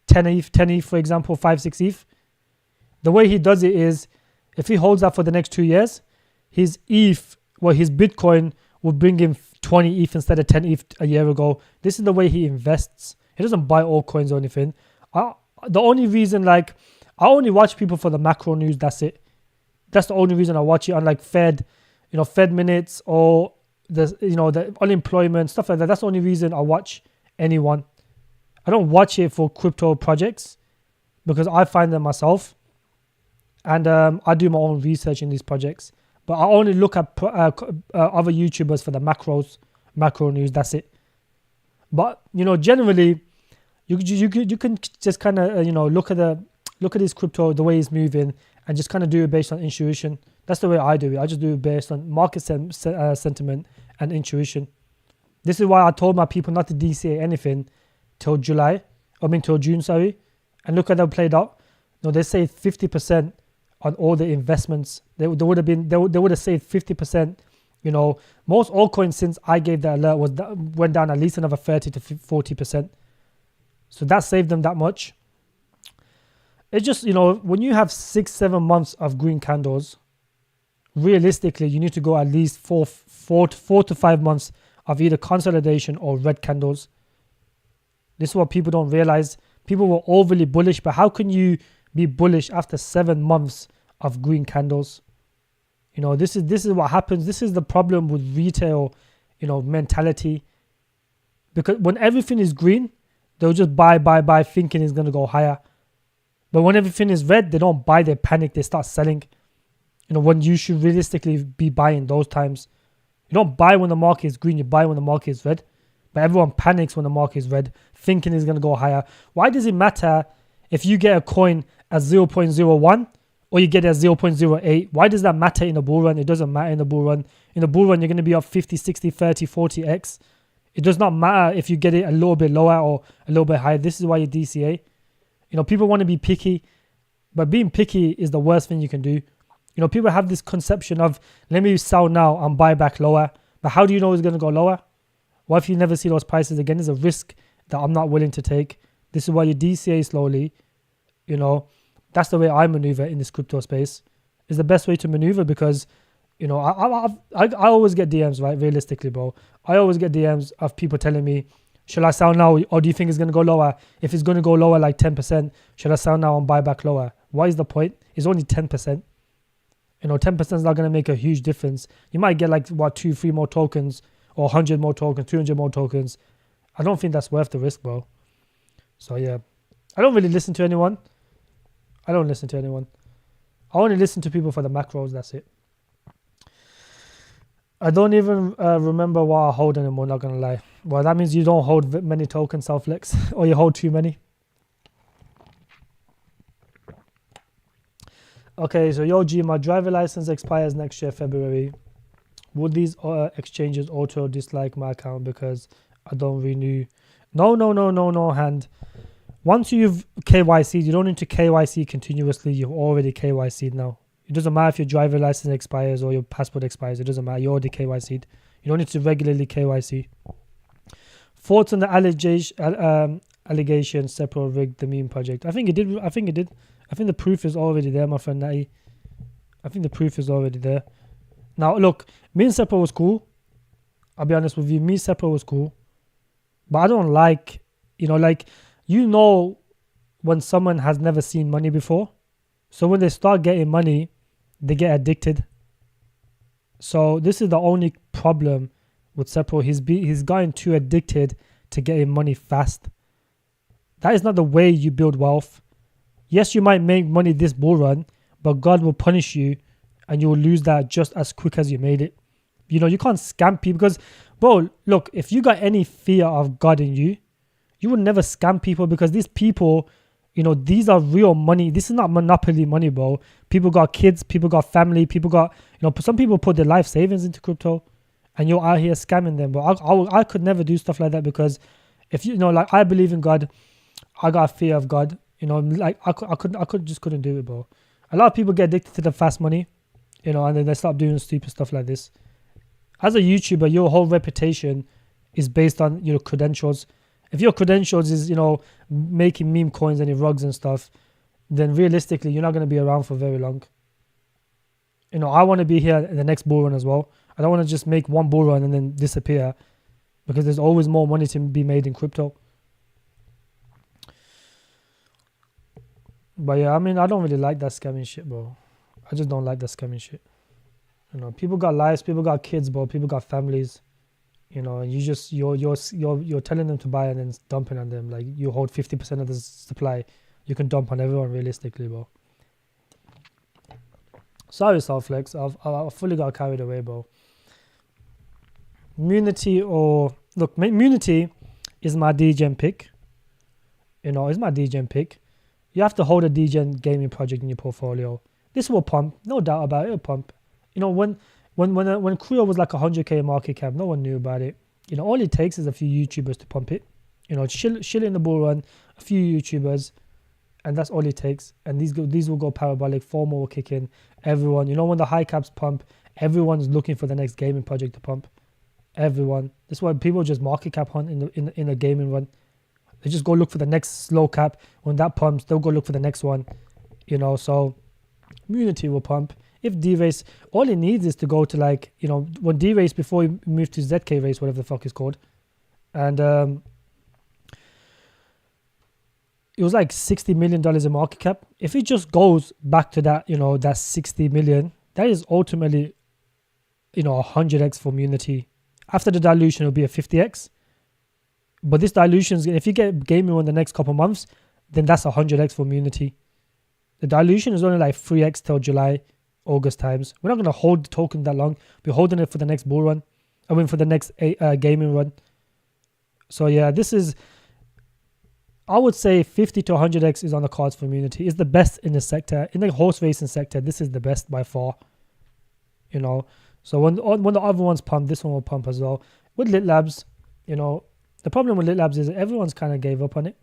10 ETH for example, 5, 6 ETH. The way he does it is, if he holds that for the next 2 years, his Bitcoin will bring him 20 ETH instead of 10 ETH a year ago. This is the way he invests. He doesn't buy altcoins or anything. The only reason, I only watch people for the macro news. That's it. That's the only reason I watch it on like Fed minutes or the unemployment, stuff like that. That's the only reason I watch anyone. I don't watch it for crypto projects because I find them myself. And I do my own research in these projects. But I only look at other YouTubers for the macro news. That's it. But generally, you can just kind of look at this crypto, the way it's moving, and just kind of do it based on intuition. That's the way I do it. I just do it based on market sentiment and intuition. This is why I told my people not to DCA anything till June, sorry. And look how that played out. They say 50% on all the investments. They would have saved 50%. Most altcoins since I gave that alert went down at least another 30 to 40%. So that saved them that much. It's just, when you have 6-7 months of green candles, realistically, you need to go at least 4 to 5 months of either consolidation or red candles. This is what people don't realize. People were overly bullish, but how can you be bullish after 7 months of green candles? This is what happens. This is the problem with retail, mentality. Because when everything is green, they'll just buy, thinking it's going to go higher. But when everything is red, they don't buy, they panic, they start selling. When you should realistically be buying those times. You don't buy when the market is green, you buy when the market is red. But everyone panics when the market is red, thinking it's going to go higher. Why does it matter if you get a coin at 0.01 or you get it at 0.08? Why does that matter in a bull run? It doesn't matter in a bull run. In a bull run, you're going to be up 50, 60, 30, 40x. It does not matter if you get it a little bit lower or a little bit higher. This is why you DCA. People want to be picky, but being picky is the worst thing you can do. People have this conception of, let me sell now and buy back lower. But how do you know it's going to go lower? What if you never see those prices again? It's a risk that I'm not willing to take. This is why you DCA slowly. That's the way I maneuver in this crypto space. It's the best way to maneuver because, I always get DMs, right? Realistically, bro. I always get DMs of people telling me, shall I sell now or do you think it's going to go lower? If it's going to go lower like 10%, should I sell now and buy back lower? What is the point? It's only 10%. 10% is not going to make a huge difference. You might get 2, 3 more tokens or 100 more tokens, 200 more tokens. I don't think that's worth the risk, bro. So yeah, I don't really listen to anyone. I don't listen to anyone. I only listen to people for the macros, that's it. I don't even remember what I hold anymore, not going to lie. Well, that means you don't hold many tokens, Selflex, or you hold too many. Okay, so yo G, my driver license expires next year, February. Would these exchanges auto dislike my account because I don't renew? No, hand. Once you've KYC'd, you don't need to KYC continuously. You've already KYC'd now. It doesn't matter if your driver license expires or your passport expires. It doesn't matter. You already KYC'd. You don't need to regularly KYC. Thoughts on the allegation Seppo rigged the meme project? I think it did. I think the proof is already there, my friend Natty. I think the proof is already there. Now, look, me and Seppo was cool. I'll be honest with you. Me and Seppo was cool. But I don't like, when someone has never seen money before. So when they start getting money, they get addicted. So this is the only problem with Seppo. He's gotten too addicted to getting money fast. That is not the way you build wealth. Yes, you might make money this bull run, but God will punish you and you will lose that just as quick as you made it. You can't scam people because, bro, look, if you got any fear of God in you, you would never scam people because these people, these are real money. This is not monopoly money, bro. People got kids, people got family, people got, some people put their life savings into crypto and you're out here scamming them. But I could never do stuff like that because if I believe in God, I got a fear of God. I couldn't do it, bro. A lot of people get addicted to the fast money, and then they stop doing stupid stuff like this. As a YouTuber, your whole reputation is based on your credentials. If your credentials is, making meme coins and rugs and stuff, then realistically, you're not going to be around for very long. I want to be here in the next bull run as well. I don't want to just make one bull run and then disappear, because there's always more money to be made in crypto. But yeah, I mean, I don't really like that scamming shit, bro. I just don't like that scamming shit. People got lives, people got kids, bro. People got families. And you're telling them to buy and then dumping on them. Like, you hold 50% of the supply, you can dump on everyone realistically, bro. Sorry, Southflex. I fully got carried away, bro. Munity is my DGen pick. It's my DGen pick. You have to hold a DGen gaming project in your portfolio. This will pump, no doubt about it. It'll pump. When Creo was like 100k market cap, no one knew about it. All it takes is a few YouTubers to pump it. Chill in the bull run, a few YouTubers, and that's all it takes. And these will go parabolic. FOMO will kick in. Everyone, when the high caps pump, everyone's looking for the next gaming project to pump. Everyone. That's why people just market cap hunt in a gaming run. They just go look for the next slow cap. When that pumps, they'll go look for the next one. So Munity will pump. If D-Race, all it needs is to go to when D-Race, before we move to ZK Race, whatever the fuck it's called. And it was like $60 million in market cap. If it just goes back to that, that 60 million, that is ultimately, 100x for Munity. After the dilution, it'll be a 50x. But this dilution, if you get gaming in the next couple months, then that's 100x for Munity. The dilution is only like 3x till July, August times. We're not going to hold the token that long. We're holding it for the next bull run. For the next gaming run. So yeah, this is, I would say 50 to 100x is on the cards for Munity. It's the best in the sector. In the horse racing sector, this is the best by far. So when the other ones pump, this one will pump as well. With Lit Labs, the problem with Lit Labs is everyone's kind of gave up on it.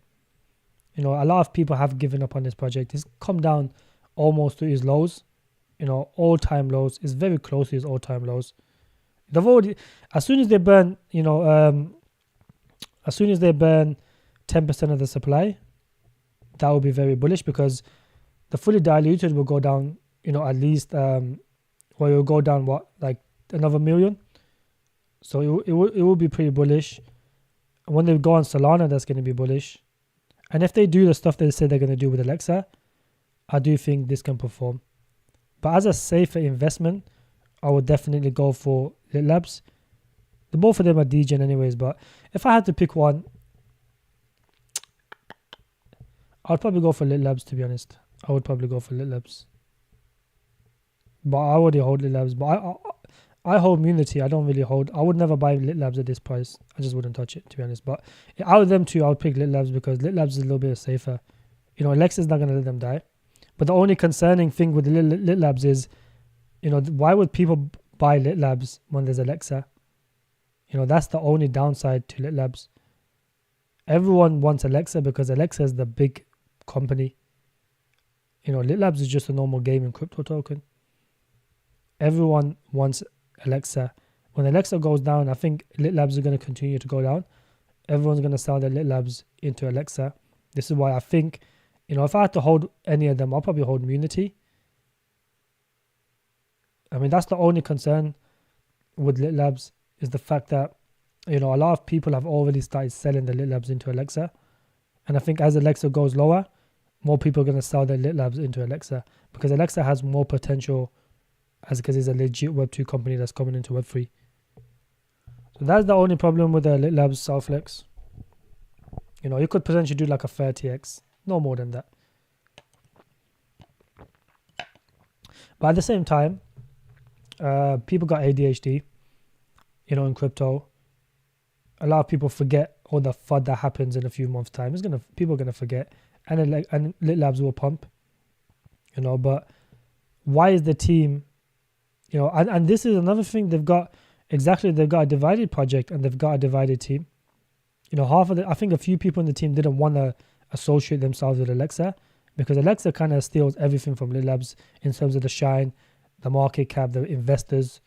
A lot of people have given up on this project. It's come down almost to its lows, all-time lows. It's very close to its all-time lows. They've already, as soon as they burn 10% of the supply, that will be very bullish, because the fully diluted will go down, at least, it will go down like another million. So it will be pretty bullish. When they go on Solana, that's going to be bullish. And if they do the stuff they say they're going to do with Alexa, I do think this can perform. But as a safer investment, I would definitely go for Lit Labs. The both of them are DGen anyways, but if I had to pick one, I'd probably go for Lit Labs, to be honest. I would probably go for Lit Labs. But I already hold Lit Labs. But I hold Munity. I don't really hold. I would never buy Lit Labs at this price. I just wouldn't touch it, to be honest. But out of them two, I would pick Lit Labs, because Lit Labs is a little bit safer. Alexa's not going to let them die. But the only concerning thing with Lit Labs is, why would people buy Lit Labs when there's Alexa? That's the only downside to Lit Labs. Everyone wants Alexa because Alexa is the big company. Lit Labs is just a normal gaming crypto token. Everyone wants Alexa. When Alexa goes down, I think Lit Labs are going to continue to go down. Everyone's going to sell their Lit Labs into Alexa. This is why I think, if I had to hold any of them, I'll probably hold Munity. I mean, that's the only concern with Lit Labs, is the fact that, a lot of people have already started selling the Lit Labs into Alexa. And I think as Alexa goes lower, more people are going to sell their Lit Labs into Alexa, because Alexa has more potential, because it's a legit Web2 company that's coming into Web3. So that's the only problem with the Lit Labs Southflex. You could potentially do like a 30x, no more than that. But at the same time, people got ADHD, in crypto. A lot of people forget all the FUD that happens in a few months' time. People are gonna forget, and Lit Labs will pump. But why is the team, and this is another thing they've got a divided project and they've got a divided team. I think a few people in the team didn't want to associate themselves with Alexa, because Alexa kind of steals everything from Lit Labs in terms of the shine, the market cap, the investors.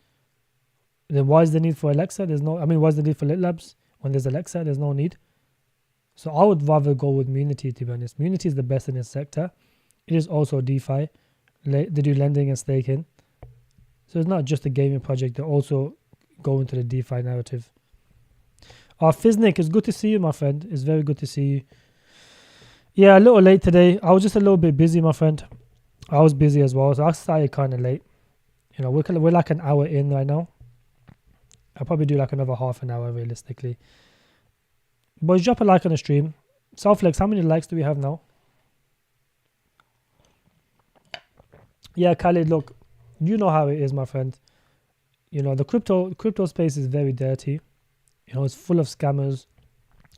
Then why is the need for Alexa? Why is the need for Lit Labs? When there's Alexa, there's no need. So I would rather go with Munity, to be honest. Munity is the best in its sector. It is also DeFi. They do lending and staking. So it's not just a gaming project. They also go into the DeFi narrative. Fiznik, it's good to see you, my friend. It's very good to see you. Yeah, a little late today. I was just a little bit busy, my friend. I was busy as well, so I started kind of late. You know, we're like an hour in right now. I'll probably do like another half an hour realistically. Boys, drop a like on the stream. Southflex, how many likes do we have now? Yeah, Khalid, look, you know how it is, my friend. You know, the crypto space is very dirty. You know, it's full of scammers.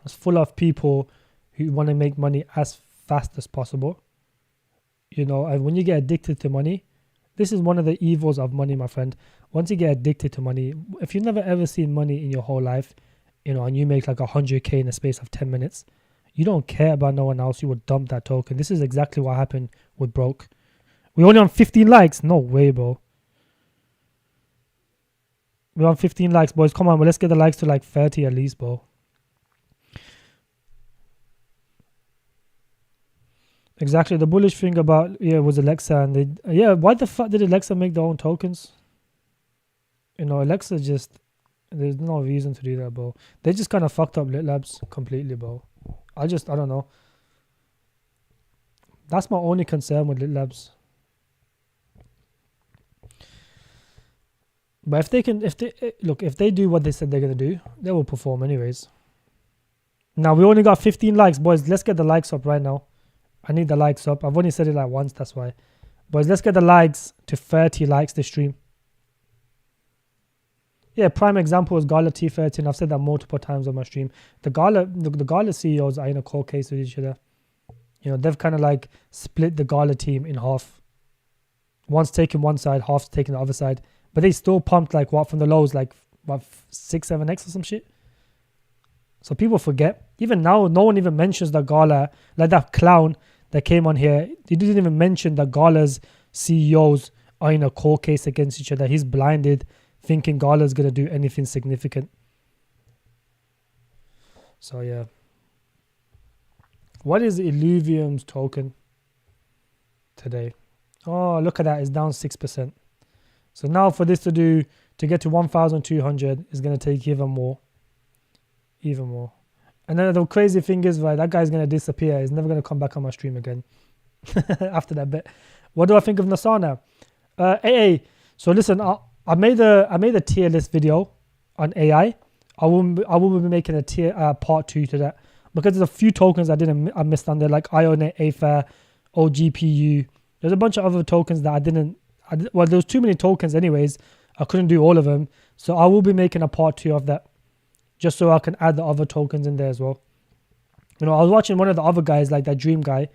It's full of people who want to make money as fast as possible. You know, and when you get addicted to money, this is one of the evils of money, my friend. Once you get addicted to money, if you've never ever seen money in your whole life, you know, and you make like 100K in a space of 10 minutes, you don't care about no one else. You would dump that token. This is exactly what happened with Broke. We only on 15 likes. No way, bro. We're on 15 likes, boys. Come on, well, let's get the likes to like 30 at least, bro. Exactly. The bullish thing about was Alexa, and why the fuck did Alexa make their own tokens? You know, Alexa just, there's no reason to do that, bro. They just kind of fucked up Lit Labs completely, bro. I don't know. That's my only concern with Lit Labs. But if they do what they said they're gonna do, they will perform anyways. Now we only got 15 likes, boys. Let's get the likes up right now. I need the likes up. I've only said it like once, that's why. Boys, let's get the likes to 30 likes this stream. Yeah, prime example is Gala T13. I've said that multiple times on my stream. The Gala CEOs are in a court case with each other. You know, they've kind of like split the Gala team in half. One's taking one side, half's taking the other side. But they still pumped like what from the lows, like what 6-7x or some shit. So people forget. Even now, no one even mentions the Gala, like that clown that came on here. He didn't even mention the Gala's CEOs are in a court case against each other. He's blinded, thinking Gala's gonna do anything significant. So yeah. What is Illuvium's token today? Oh, look at that. It's down 6%. So now for this to get to 1,200 is going to take even more. And then the crazy thing is, right, that guy's going to disappear. He's never going to come back on my stream again after that bit. What do I think of Nasana? AA. So listen, I made a tier list video on AI. I will be making a tier part 2 to that, because there's a few tokens I missed on there, like Ionet, Aether, OGPU. There's a bunch of other tokens that there was too many tokens anyways. I couldn't do all of them. So I will be making a part 2 of that, just so I can add the other tokens in there as well. You know, I was watching one of the other guys, like that Dream guy.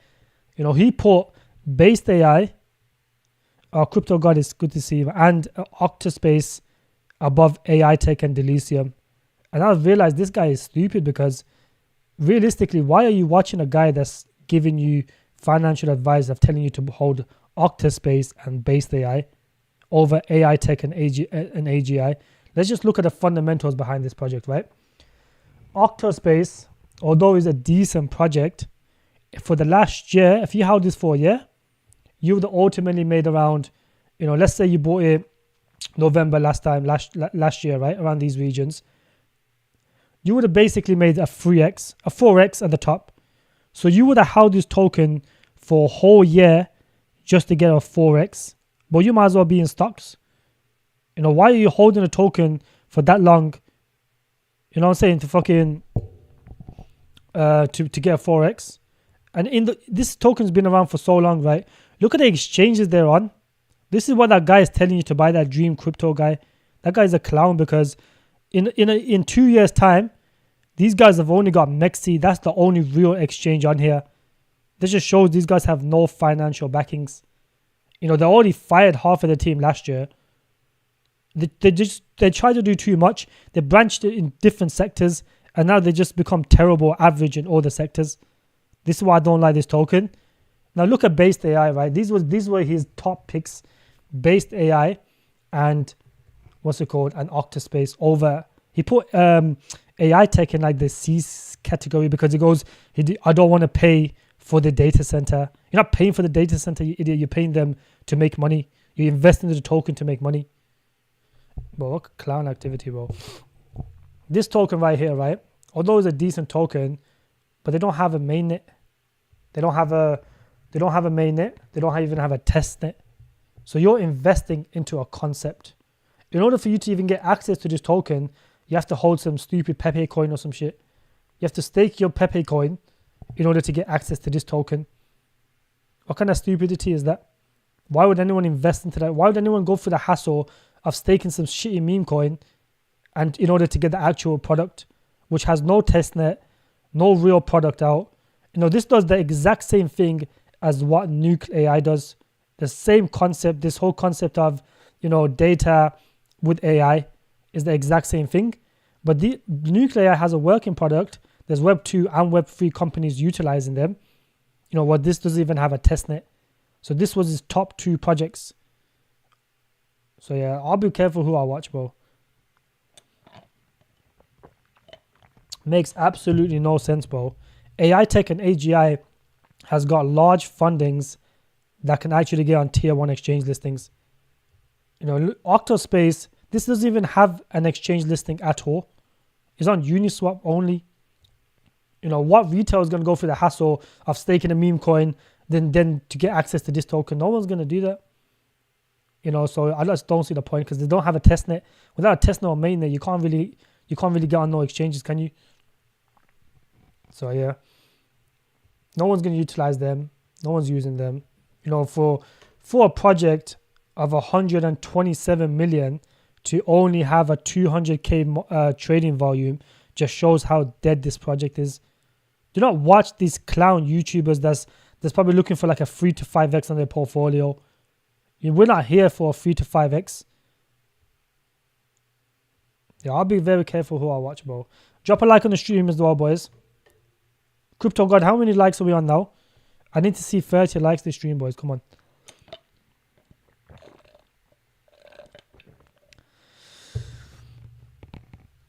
You know, he put Based AI, Crypto God is good to see him, and Octaspace above AI Tech and Delicium. And I realized this guy is stupid, because realistically, why are you watching a guy that's giving you financial advice of telling you to hold Octaspace and Based AI over AI Tech and AGI? Let's just look at the fundamentals behind this project, right? Octaspace, although it's a decent project, for the last year, if you held this for a year, you would have ultimately made around, you know, let's say you bought it November last year, right? Around these regions. You would have basically made a 3x, a 4x at the top. So you would have held this token for a whole year just to get a 4x. But you might as well be in stocks. You know, why are you holding a token for that long? You know what I'm saying? To fucking to get a 4x. And this token's been around for so long, right? Look at the exchanges they're on. This is what that guy is telling you to buy, that Dream Crypto guy. That guy's a clown, because in 2 years' time, these guys have only got Mexi. That's the only real exchange on here. This just shows these guys have no financial backings. You know, they already fired half of the team last year. They tried to do too much. They branched it in different sectors, and now they just become terrible average in all the sectors. This is why I don't like this token. Now look at Based AI, right? These were his top picks. Based AI and what's it called? And Octaspace over He put AI tech in like the C category because he goes, I don't want to pay for the data center. You're not paying for the data center, you idiot. You're paying them to make money. You invest into the token to make money. Bro, what clown activity, bro. This token right here, right? Although it's a decent token, but they don't have a mainnet. They don't have a mainnet. They don't even have a testnet. So you're investing into a concept. In order for you to even get access to this token, you have to hold some stupid Pepe coin or some shit. You have to stake your Pepe coin in order to get access to this token. What kind of stupidity is that? Why would anyone invest into that? Why would anyone go through the hassle of staking some shitty meme coin and in order to get the actual product, which has no testnet, no real product out? This does the exact same thing as what Nuke AI does. The same concept, this whole concept of, data with AI is the exact same thing. But the Nuke AI has a working product. There's Web 2 and Web 3 companies utilizing them. This doesn't even have a testnet. So this was his top 2 projects. So yeah, I'll be careful who I watch, bro. Makes absolutely no sense, bro. AI Tech and AGI has got large fundings that can actually get on tier 1 exchange listings. Octospace, this doesn't even have an exchange listing at all. It's on Uniswap only. What retail is going to go through the hassle of staking a meme coin then to get access to this token? No one's going to do that. So I just don't see the point because they don't have a testnet. Without a testnet or mainnet, you can't really get on no exchanges, can you? So yeah, no one's going to utilize them. No one's using them. For a project of 127 million to only have a 200k trading volume just shows how dead this project is. Do not watch these clown YouTubers that's probably looking for like a 3 to 5x on their portfolio. We're not here for a 3 to 5x. Yeah, I'll be very careful who I watch, bro. Drop a like on the stream as well, boys. Crypto God, how many likes are we on now? I need to see 30 likes this stream, boys. Come on.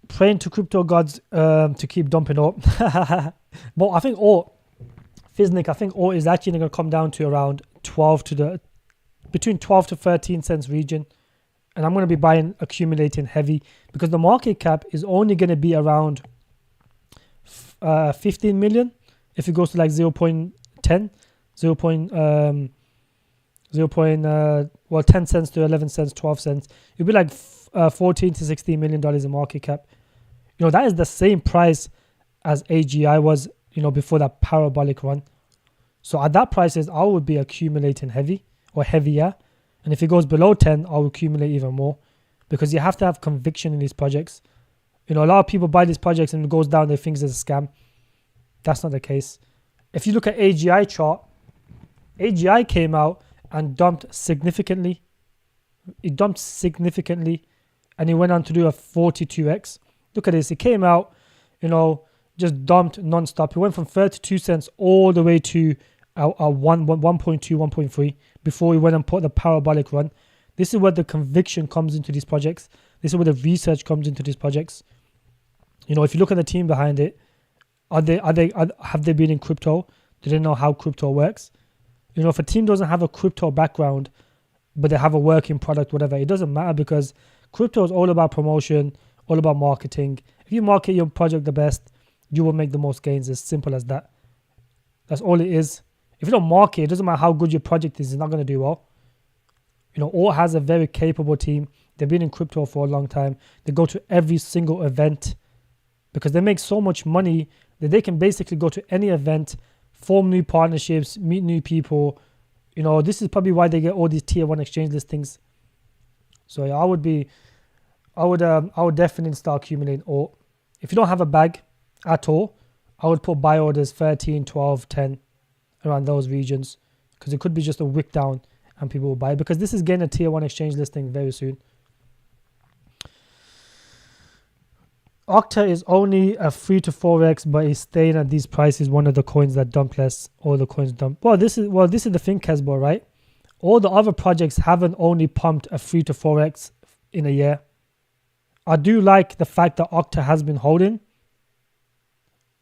Praying to crypto gods to keep dumping up. But I think Fiznik, I think is actually going to come down to around between 12 to 13 cents region. And I'm going to be buying accumulating heavy because the market cap is only going to be around 15 million. If it goes to like 0.10, 10 cents to 11 cents, 12 cents, it'll be like 14 to 16 million dollars in market cap. That is the same price as AGI was, before that parabolic run. So at that prices, I would be accumulating heavy or heavier. And if it goes below 10, I'll accumulate even more because you have to have conviction in these projects. A lot of people buy these projects and it goes down, they think it's a scam. That's not the case. If you look at AGI chart, AGI came out and dumped significantly. It dumped significantly and it went on to do a 42x. Look at this. It came out, just dumped non-stop. It went from 32 cents all the way to 1.2, 1.3 before we went and put the parabolic run. This is where the conviction comes into these projects. This is where the research comes into these projects. If you look at the team behind it, have they been in crypto? Do they know how crypto works? If a team doesn't have a crypto background, but they have a working product, whatever, it doesn't matter because crypto is all about promotion, all about marketing. If you market your project the best, you will make the most gains. As simple as that. That's all it is. If you don't market, it doesn't matter how good your project is, it's not going to do well. OR has a very capable team. They've been in crypto for a long time. They go to every single event because they make so much money that they can basically go to any event, form new partnerships, meet new people. This is probably why they get all these tier 1 exchange listings. So yeah, I would definitely start accumulating. Or if you don't have a bag at all, I would put buy orders 13, 12, 10 around those regions because it could be just a wick down and people will buy because this is getting a tier 1 exchange listing very soon. Octa is only a 3 to 4x, but is staying at these prices. One of the coins that dump less, all the coins dump. Well, this is the thing, Kesbo, right? All the other projects haven't only pumped a 3 to 4x in a year. I do like the fact that Octa has been holding,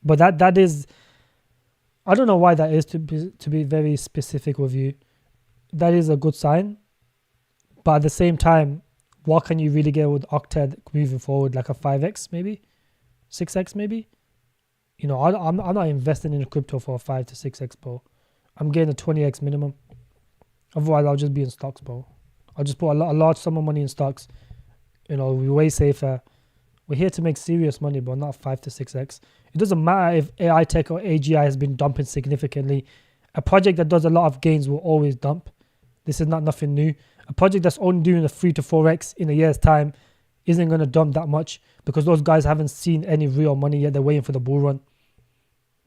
but that is, I don't know why that is, to be very specific with you. That is a good sign, but at the same time, what can you really get with Octa moving forward? Like a 5x maybe, 6x maybe. You know, I'm not investing in crypto for a 5 to 6x, bro. I'm getting a 20x minimum. Otherwise, I'll just be in stocks, bro. I'll just put a large sum of money in stocks. You know, we're way safer. We're here to make serious money, bro, not 5 to 6x. It doesn't matter if AI tech or AGI has been dumping significantly. A project that does a lot of gains will always dump. This is not nothing new. A project that's only doing a 3 to 4x in a year's time isn't going to dump that much because those guys haven't seen any real money yet. They're waiting for the bull run.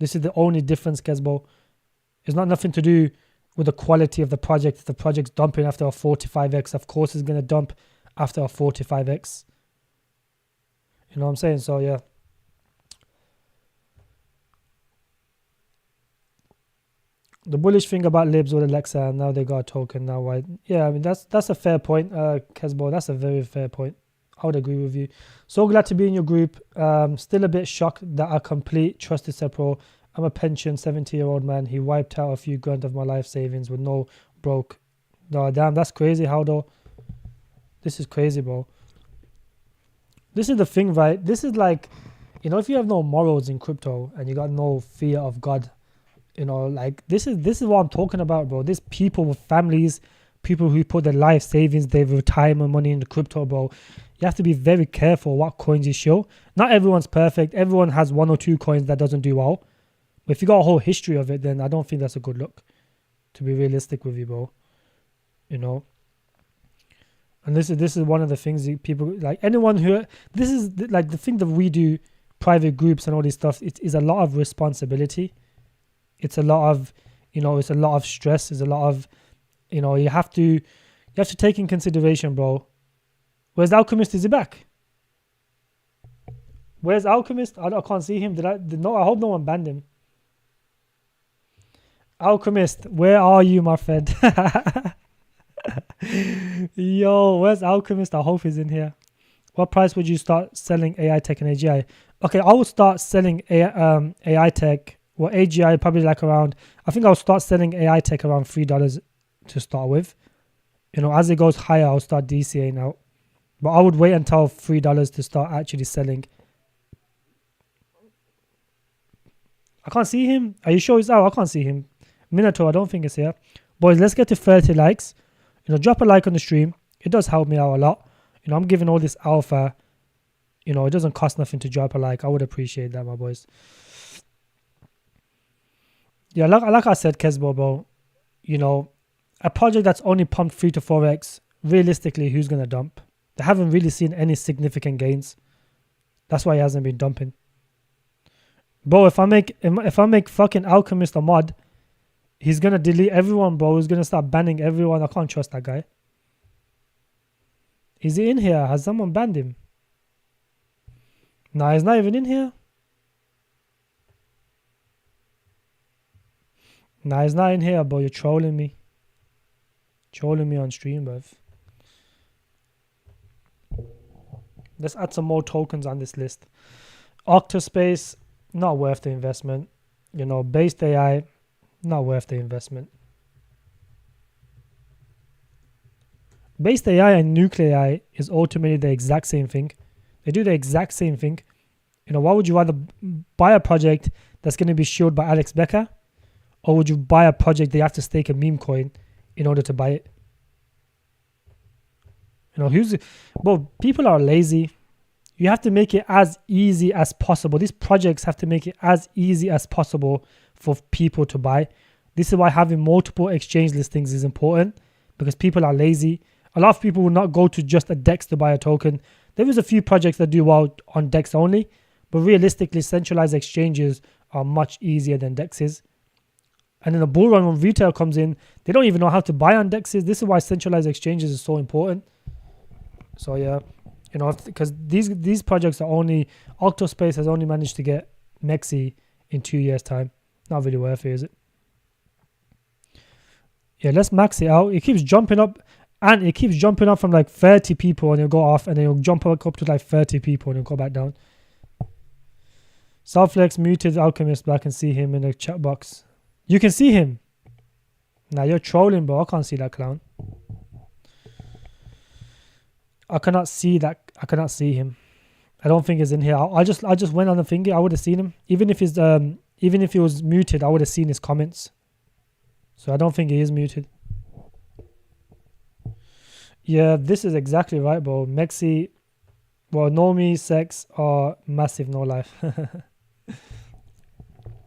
This is the only difference, Kesbo. It's not nothing to do with the quality of the project. If the project's dumping after a 45x, of course it's going to dump after a 45x. You know what I'm saying? So, yeah. The bullish thing about Libs with Alexa, now they got a token. Now, why? Yeah, I mean, that's a fair point, Kesbo. That's a very fair point. I would agree with you. So glad to be in your group. Still a bit shocked that I complete trusted Sepro. I'm a pension 70-year-old man. He wiped out a few grand of my life savings with no broke. No, damn, that's crazy. How though? This is crazy, bro. This is the thing, right? This is like, you know, if you have no morals in crypto and you got no fear of God, you know, like this is what I'm talking about, bro. There's people with families, people who put their life savings, their retirement money in the crypto, bro. You have to be very careful what coins you show. Not everyone's perfect. Everyone has one or two coins that doesn't do well. But if you got a whole history of it, then I don't think that's a good look. To be realistic with you, bro. You know. And this is one of the things that people, like anyone who, this is like the thing that we do, private groups and all this stuff, it is a lot of responsibility. It's a lot of, you know, it's a lot of stress. It's a lot of, you know, you have to take in consideration, bro. Where's Alchemist? Is he back? Where's Alchemist? I can't see him. I hope no one banned him. Alchemist, where are you, my friend? Yo, where's Alchemist? I hope he's in here. What price would you start selling AI tech and AGI? Okay, I will start selling AI tech. Well, AGI probably like around, I think I'll start selling AI tech around $3 to start with. You know, as it goes higher, I'll start DCAing out. But I would wait until $3 to start actually selling. I can't see him. Are you sure he's out? I can't see him. Minato, I don't think it's here. Boys, let's get to 30 likes. You know, drop a like on the stream. It does help me out a lot. You know, I'm giving all this alpha. You know, it doesn't cost nothing to drop a like. I would appreciate that, my boys. Yeah, like I said, Kesbo, bro. You know, a project that's only pumped 3 to 4x, realistically, who's going to dump? They haven't really seen any significant gains. That's why he hasn't been dumping. Bro, if I make fucking Alchemist a mod, he's going to delete everyone, bro. He's going to start banning everyone. I can't trust that guy. Is he in here? Has someone banned him? Nah, he's not even in here. Nah, he's not in here, bro. You're trolling me. Trolling me on stream, bruv. Let's add some more tokens on this list. Octaspace, not worth the investment. You know, based AI, not worth the investment. Based AI and nuclear AI is ultimately the exact same thing. They do the exact same thing. You know, why would you rather buy a project that's going to be shielded by Alex Becker? Or would you buy a project that you have to stake a meme coin in order to buy it? You know, people are lazy. You have to make it as easy as possible. These projects have to make it as easy as possible for people to buy. This is why having multiple exchange listings is important, because people are lazy. A lot of people will not go to just a DEX to buy a token. There is a few projects that do well on DEX only, but realistically, centralized exchanges are much easier than DEXs. And in the bull run, when retail comes in, they don't even know how to buy on DEXs. This is why centralized exchanges is so important. So yeah, you know, because these projects are only, Octospace has only managed to get Mexi in 2 years' time. Not really worth it, is it? Yeah, let's max it out. It keeps jumping up. And it keeps jumping up from like 30 people and it'll go off, and then it'll jump back up to like 30 people and it'll go back down. Southflex muted Alchemist, but I can see him in the chat box. You can see him. Nah, you're trolling, bro. I can't see that clown. I cannot see that. I cannot see him. I don't think he's in here. I just went on the finger. I would have seen him. Even if he was muted, I would have seen his comments. So I don't think he is muted. Yeah, this is exactly right, bro. Mexi, well, Normie, Sex are massive no life.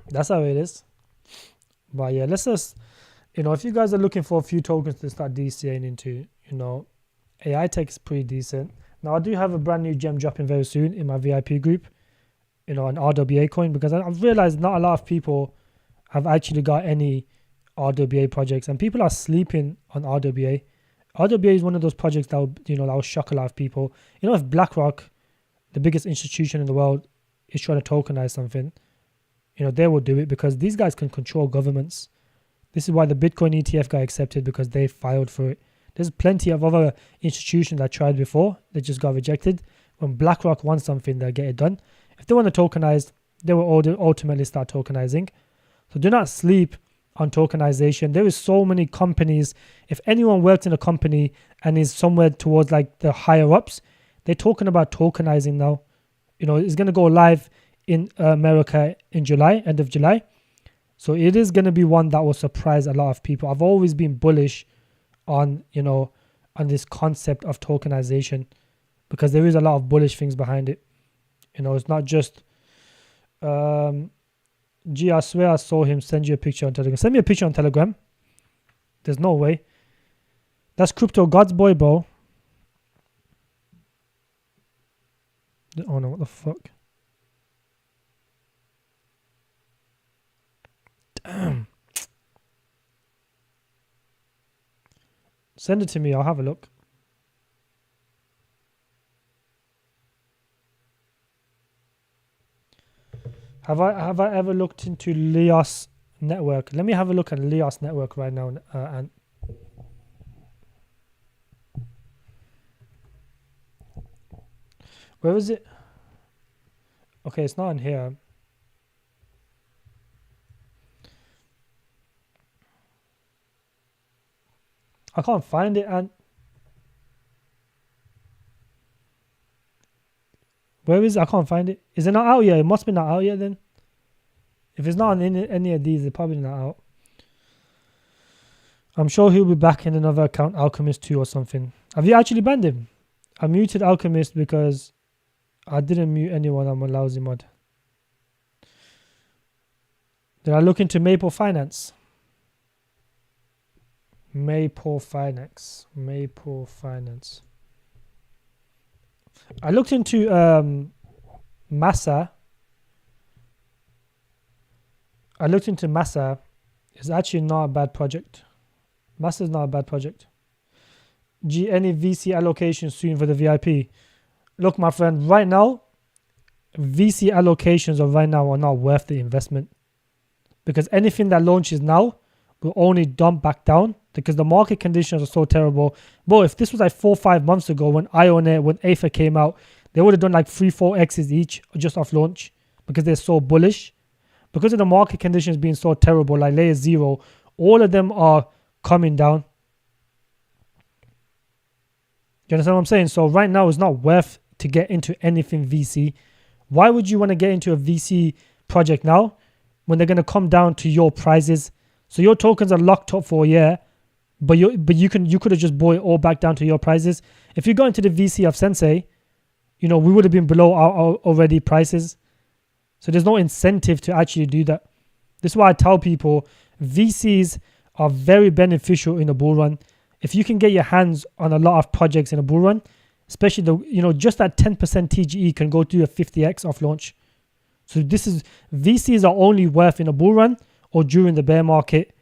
That's how it is. But yeah, let's just, if you guys are looking for a few tokens to start DCAing into, AI Tech is pretty decent. Now, I do have a brand new gem dropping very soon in my VIP group, an RWA coin, because I've realized not a lot of people have actually got any RWA projects, and people are sleeping on RWA. RWA is one of those projects that will shock a lot of people. If BlackRock, the biggest institution in the world, is trying to tokenize something, they will do it because these guys can control governments. This is why the Bitcoin ETF got accepted, because they filed for it. There's plenty of other institutions that tried before. They just got rejected. When BlackRock wants something, they'll get it done. If they want to tokenize, they will ultimately start tokenizing. So do not sleep on tokenization. There is so many companies. If anyone works in a company and is somewhere towards like the higher ups, they're talking about tokenizing now. It's going to go live in America in July, end of July. So it is going to be one that will surprise a lot of people. I've always been bullish on this concept of tokenization, because there is a lot of bullish things behind it. It's not just gee, I swear I saw him send you a picture on Telegram. Send me a picture on Telegram. There's no way. That's Crypto God's boy, bro. Oh no, what the fuck? Damn. Send it to me, I'll have a look. Have I ever looked into Leos Network? Let me have a look at Leos Network right now. And where is it? Okay, it's not in here. I can't find it. And where is it? I can't find it. Is it not out yet? It must be not out yet then. If it's not on any of these, it's probably not out. I'm sure he'll be back in another account, Alchemist 2 or something. Have you actually banned him? I muted Alchemist because I didn't mute anyone. I'm a lousy mod. Did I look into Maple Finance? Maple Finance. I looked into Massa. It's actually not a bad project. Massa is not a bad project. Any VC allocations soon for the VIP? Look, my friend, right now, VC allocations are not worth the investment, because anything that launches now will only dump back down because the market conditions are so terrible. But if this was like 4 or 5 months ago when Ionet, when Aether came out, they would have done like 3-4 X's each just off launch, because they're so bullish. Because of the market conditions being so terrible, like layer 0, all of them are coming down. You understand what I'm saying? So right now it's not worth to get into anything VC. Why would you want to get into a VC project now when they're going to come down to your prices? So your tokens are locked up for a year, but you could have just bought it all back down to your prices. If you go into the VC of Sensei, we would have been below our already prices. So there's no incentive to actually do that. This is why I tell people VCs are very beneficial in a bull run. If you can get your hands on a lot of projects in a bull run, especially just that 10% TGE can go to a 50x off launch. So VCs are only worth in a bull run or during the bear market.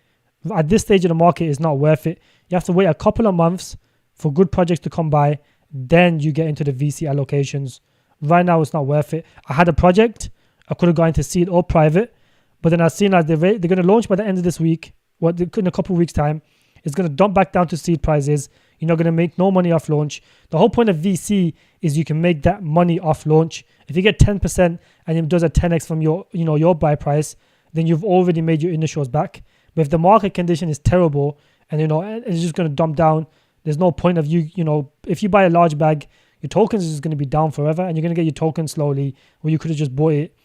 At this stage of the market, it's not worth it. You have to wait a couple of months for good projects to come by. Then you get into the VC allocations. Right now, it's not worth it. I had a project. I could have gone into seed or private. But then I've seen like they're going to launch by the end of this week. In a couple of weeks' time. It's going to dump back down to seed prices. You're not going to make no money off launch. The whole point of VC is you can make that money off launch. If you get 10% and it does a 10x from your buy price, then you've already made your initials back. But if the market condition is terrible and it's just going to dump down, there's no point of if you buy a large bag, your tokens is just going to be down forever, and you're going to get your tokens slowly, or you could have just bought it,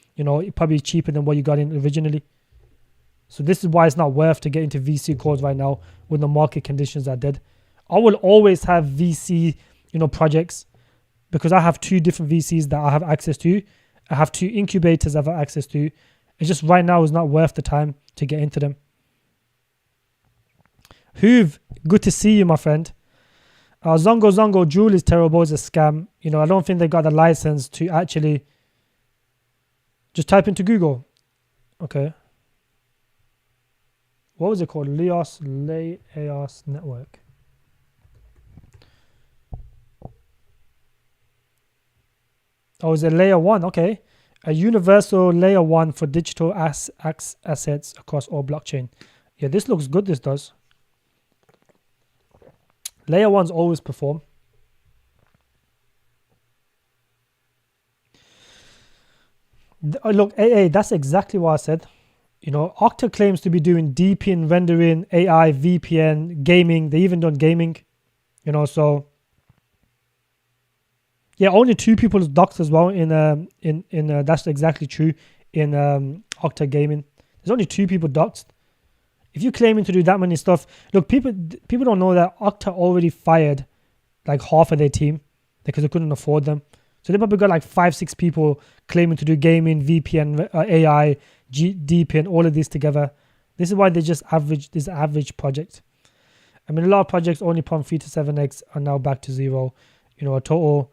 probably cheaper than what you got in originally. So this is why it's not worth to get into VC calls right now when the market conditions are dead. I will always have VC, projects, because I have 2 different VCs that I have access to. I have 2 incubators I have access to. It's just right now is not worth the time to get into them. Hoove, good to see you, my friend. Zongo Jewel is terrible. It's a scam. I don't think they got the license to actually just type into Google. Okay. What was it called? Leos Network. Oh, is it layer 1? Okay. A universal layer 1 for digital assets across all blockchain. Yeah, this looks good. This does. Layer 1s always perform. Look, AA, that's exactly what I said. Okta claims to be doing DeepIn, rendering, AI, VPN, gaming. They even done gaming. So yeah, only 2 people doxed as well in that's exactly true in Okta gaming. There's only 2 people doxed. If you're claiming to do that many stuff, look, people don't know that Okta already fired like half of their team because they couldn't afford them. So they probably got like 5-6 people claiming to do gaming, VPN, AI, DeepIn, all of these together. This is why they just average project. I mean, a lot of projects only pump 3 to 7x are now back to 0. A total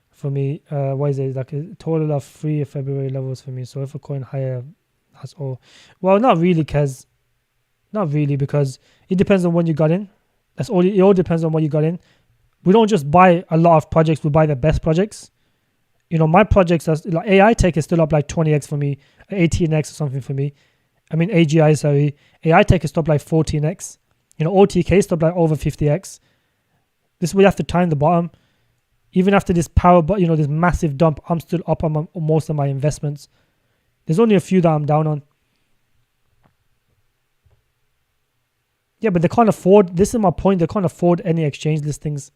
for me, what is it? Like a total of 3 February levels for me. So if a coin higher, that's all. Well, not really, because it depends on when you got in. It all depends on what you got in. We don't just buy a lot of projects, we buy the best projects. My projects are like AI Tech is still up like 20x for me, 18x or something for me. I mean AGI, sorry. AI Tech is still up like 14x. OTK is still up like over 50x. This is where you have to time the bottom. Even after this power, this massive dump, I'm still up on most of my investments. There's only a few that I'm down on. Yeah, but they can't afford, this is my point, they can't afford any exchange listings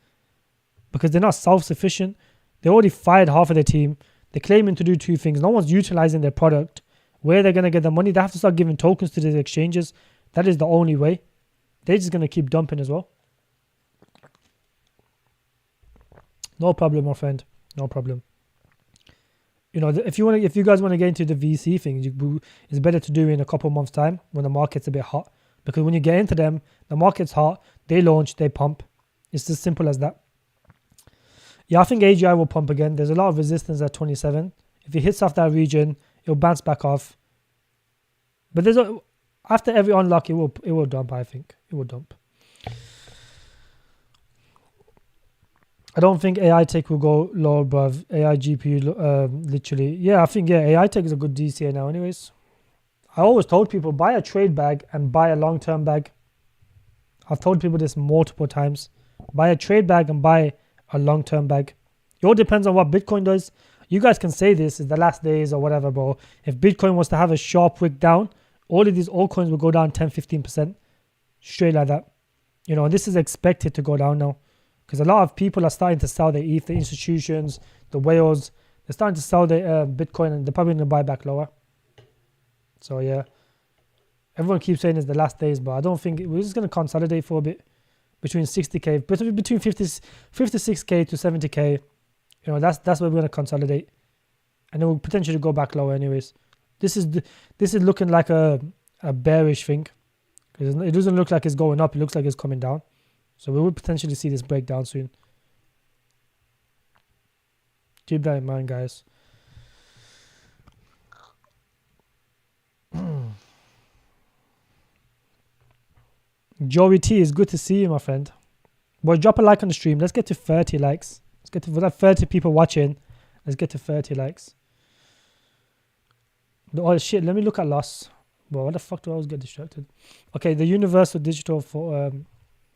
because they're not self-sufficient. They already fired half of their team. They're claiming to do 2 things. No one's utilizing their product. Where they're going to get the money, they have to start giving tokens to these exchanges. That is the only way. They're just going to keep dumping as well. No problem, my friend. No problem. If you guys want to get into the VC thing, it's better to do in a couple months' time when the market's a bit hot. Because when you get into them, the market's hot, they launch, they pump. It's as simple as that. Yeah, I think AGI will pump again. There's a lot of resistance at 27. If it hits off that region, it'll bounce back off. But after every unlock, it will dump, I think. It will dump. I don't think AI Tech will go low above AI GPU, literally. Yeah, I think, AI Tech is a good DCA now anyways. I always told people, buy a trade bag and buy a long-term bag. I've told people this multiple times. Buy a trade bag and buy a long-term bag. It all depends on what Bitcoin does. You guys can say this is the last days or whatever, but if Bitcoin was to have a sharp wick down, all of these altcoins will go down 10-15%. Straight like that. This is expected to go down now. Because a lot of people are starting to sell their ETH, the institutions, the whales. They're starting to sell their Bitcoin and they're probably going to buy back lower. So yeah, everyone keeps saying it's the last days, but I don't think we're just going to consolidate for a bit between 60k, between 56k to 70k. That's where we're going to consolidate, and it will potentially go back lower anyways. This is looking like a bearish thing because it doesn't look like it's going up. It looks like it's coming down. So we will potentially see this break down soon. Keep that in mind, guys. Joey T, is good to see you, my friend. Boy, drop a like on the stream. Let's get to 30 likes. We have 30 people watching. Let's get to 30 likes. Oh shit, let me look at loss. Well, what the fuck do I always get distracted? Okay, the universal digital for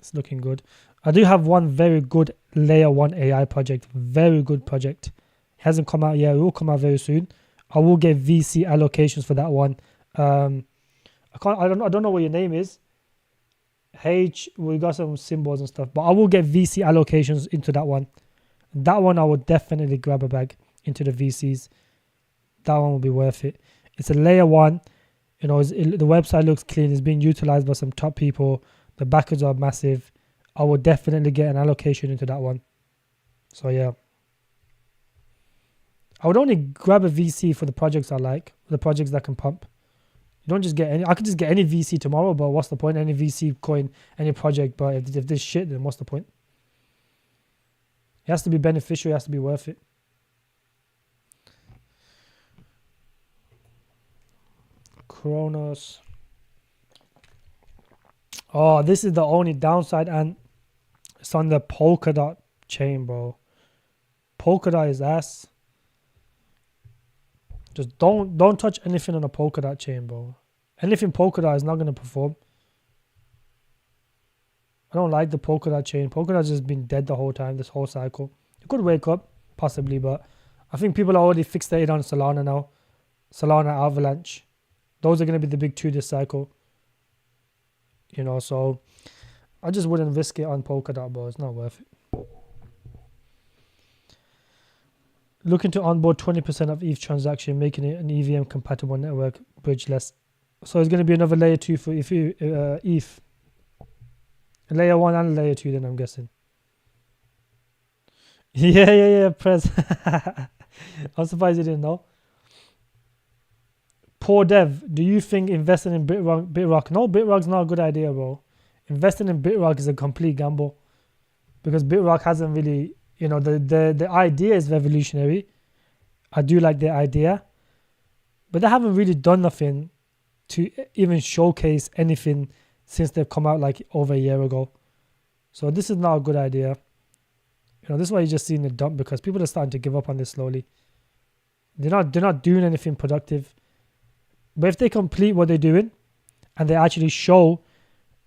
It's looking good. I do have one very good layer 1 AI project. Very good project. It hasn't come out yet. It will come out very soon. I will get VC allocations for that one. I don't know what your name is. We got some symbols and stuff, but I will get VC allocations into that one. That one I would definitely grab a bag into the VCs. That one will be worth it. It's a layer 1. The website looks clean. It's being utilized by some top people. The backers are massive. I will definitely get an allocation into that one. So yeah, I would only grab a VC for the projects I like, the projects that can pump. You don't just get any. I could just get any VC tomorrow, but what's the point? Any VC coin, any project, but if this shit, then what's the point? It has to be beneficial. It has to be worth it. Kronos. Oh, this is the only downside, and it's on the Polkadot chain, bro. Polkadot is ass. Just don't touch anything on a Polkadot chain, bro. Anything Polkadot is not gonna perform. I don't like the Polkadot chain. Polkadot's just been dead the whole time, this whole cycle. It could wake up, possibly, but I think people are already fixated on Solana now. Solana, Avalanche. Those are going to be the big two this cycle. So I just wouldn't risk it on Polkadot, bro. It's not worth it. Looking to onboard 20% of ETH transaction, making it an EVM compatible network, bridgeless. So it's going to be another layer 2 for ETH. Layer 1 and layer 2 then, I'm guessing. Yeah, Prez. I'm surprised you didn't know. Poor Dev, do you think investing in BitRock? No, BitRock's not a good idea, bro. Investing in BitRock is a complete gamble. Because BitRock hasn't really, the idea is revolutionary. I do like the idea. But they haven't really done nothing to even showcase anything since they've come out like over a year ago. So this is not a good idea. This is why you're just seeing the dump, because people are starting to give up on this slowly. They're not doing anything productive. But if they complete what they're doing and they actually show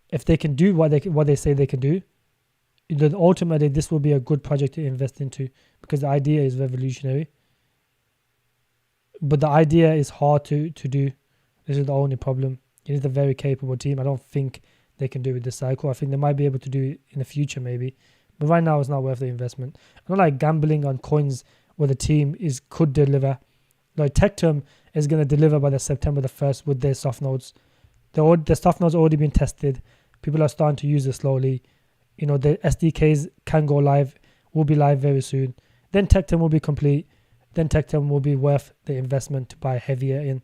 if they can do what they say they can do, then ultimately this will be a good project to invest into, because the idea is revolutionary. But the idea is hard to do. This is the only problem. It is a very capable team. I don't think they can do it with this cycle. I think they might be able to do it in the future maybe. But right now it's not worth the investment. I don't like gambling on coins where the team could deliver. Like Tectum is going to deliver by the September the 1st with their soft nodes. The soft nodes already been tested. People are starting to use it slowly. The SDKs can go live, will be live very soon. Then Tectum will be complete. Then Tectum will be worth the investment to buy heavier in.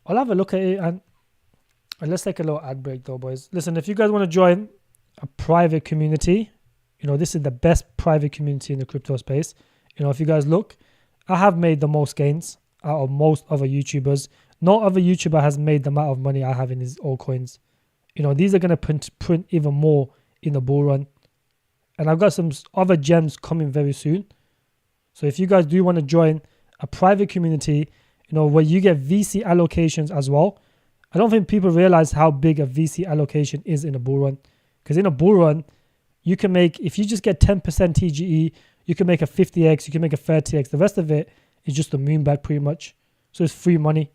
I'll have a look at it, and let's take a little ad break though, boys. Listen, if you guys want to join a private community, this is the best private community in the crypto space. If you guys look, I have made the most gains out of most other YouTubers. No other YouTuber has made the amount of money I have in his altcoins. These are going to print even more in the bull run. And I've got some other gems coming very soon. So if you guys do want to join a private community, where you get VC allocations as well. I don't think people realize how big a VC allocation is in a bull run. Because in a bull run, you can make, if you just get 10% TGE, you can make a 50x, you can make a 30x. The rest of it is just a moon bag pretty much. So it's free money.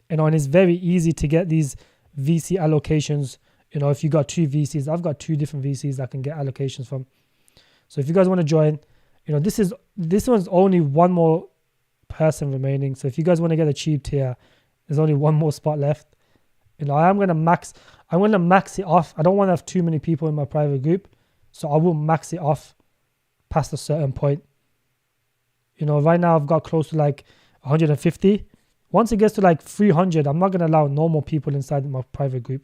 And it's very easy to get these VC allocations. If you got 2 VCs, I've got 2 different VCs I can get allocations from. So if you guys want to join, this one's only one more person remaining. So if you guys want to get a cheap tier, there's only one more spot left. I'm going to max it off. I don't want to have too many people in my private group. So I will max it off past a certain point. Right now I've got close to like 150. Once it gets to like 300, I'm not going to allow normal people inside my private group.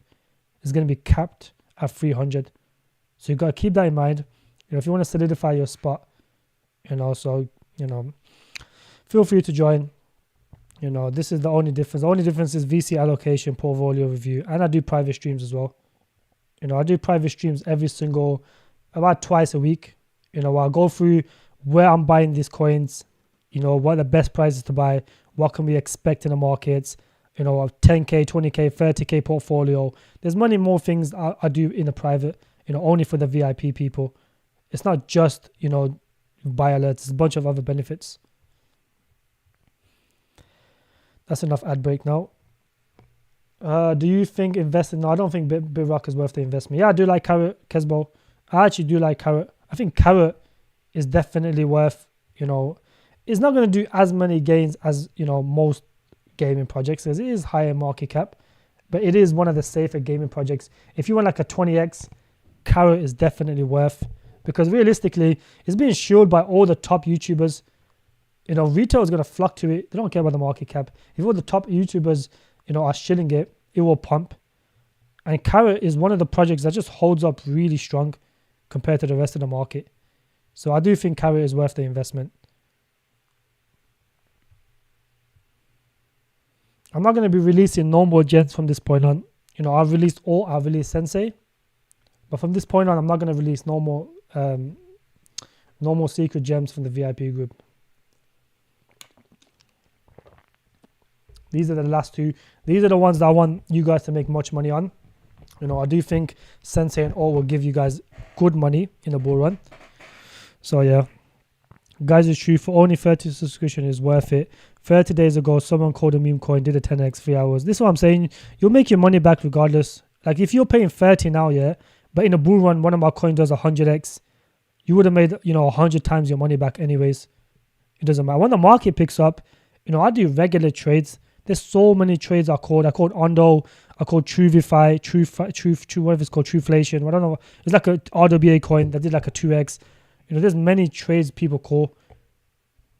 It's going to be capped at 300. So you got to keep that in mind. If you want to solidify your spot, feel free to join. This is the only difference. The only difference is VC allocation, portfolio review, and I do private streams as well. I do private streams about twice a week. I'll go through where I'm buying these coins, what are the best prices to buy, what can we expect in the markets, you know, a 10k, 20k, 30k portfolio. There's many more things I do in a private, you know, only for the VIP people. It's not just, you know, buy alerts. There's a bunch of other benefits. That's enough ad break now. Do you think investing? No, I don't think BitRock is worth the investment. Yeah, I do like Carrot, Kesbo. I actually do like Carrot. I think Carrot is definitely worth, you know, it's not going to do as many gains as, you know, most gaming projects, as it is higher market cap, but it is one of the safer gaming projects. If you want like a 20x, Carrot is definitely worth, because realistically, it's being shielded by all the top YouTubers. You know, retail is going to fluctuate. They don't care about the market cap. If all the top YouTubers, you know, are shilling it, it will pump. And Carrot is one of the projects that just holds up really strong compared to the rest of the market. So I do think Carrot is worth the investment. I'm not going to be releasing no more gems from this point on. You know, I've released Sensei, but from this point on, I'm not going to release no more secret gems from the VIP group. These are the last two. These are the ones that I want you guys to make much money on. You know, I do think Sensei and OR will give you guys good money in the bull run. So yeah, guys, it's true. For only 30 subscription is worth it. 30 days ago, someone called a meme coin, did a 10x 3 hours. This is what I'm saying. You'll make your money back regardless. Like if you're paying 30 now, yeah, but in a bull run, one of my coins does 100x, you would have made, you know, 100 times your money back anyways. It doesn't matter. When the market picks up, you know, I do regular trades. There's so many trades I called Ondo, I called Truvify, whatever it's called, Truflation. I don't know. It's like a RWA coin that did like a 2x. You know, there's many trades people call.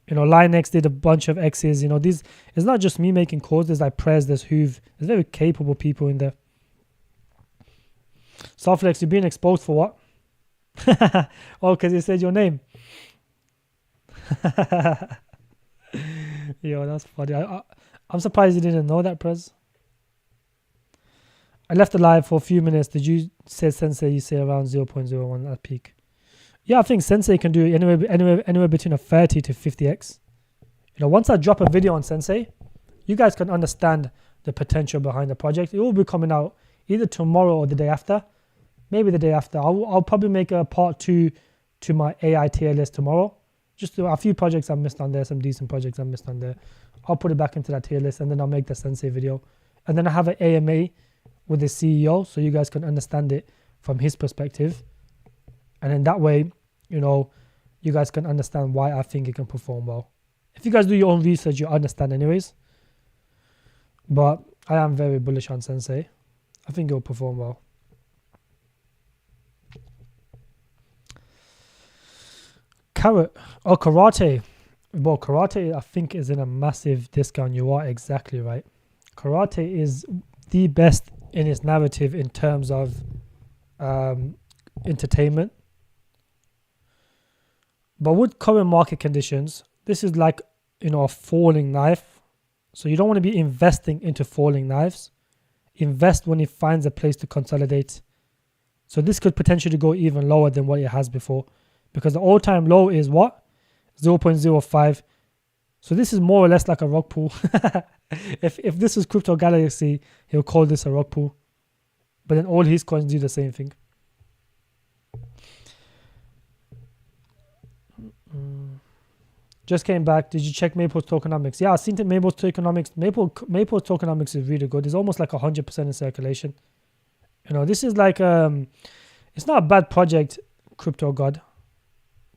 You know, Linex did a bunch of X's. You know, it's not just me making calls. There's like Prez, there's Hoove. There's very capable people in there. Softlex, you're being exposed for what? Oh, because you said your name. Yo, that's funny. I'm surprised you didn't know that, Prez. I left the live for a few minutes. Did you say Sensei? You say around 0.01 at peak. Yeah, I think Sensei can do anywhere between a 30 to 50x. You know, once I drop a video on Sensei, you guys can understand the potential behind the project. It will be coming out either tomorrow or the day after. Maybe the day after. I'll probably make a part 2 to my AI tier list tomorrow. Just a few projects I missed on there, some decent projects I missed on there. I'll put it back into that tier list, and then I'll make the Sensei video. And then I have an AMA with the CEO, so you guys can understand it from his perspective. And then that way, you know, you guys can understand why I think it can perform well. If you guys do your own research, you understand anyways. But I am very bullish on Sensei. I think it will perform well. Carrot or Karate. Well, Karate, I think, is in a massive discount. You are exactly right. Karate is the best in its narrative in terms of entertainment. But with current market conditions, this is like, you know, a falling knife. So you don't want to be investing into falling knives. Invest when it finds a place to consolidate. So this could potentially go even lower than what it has before, because the all-time low is what? 0.05. So this is more or less like a rug pull. If this is Crypto Galaxy, he'll call this a rug pull. But then all his coins do the same thing. Just came back. Did you check Maple's tokenomics? Yeah, I've seen Maple's tokenomics. Maple's tokenomics is really good. It's almost like 100% in circulation. You know, this is like it's not a bad project, Crypto God.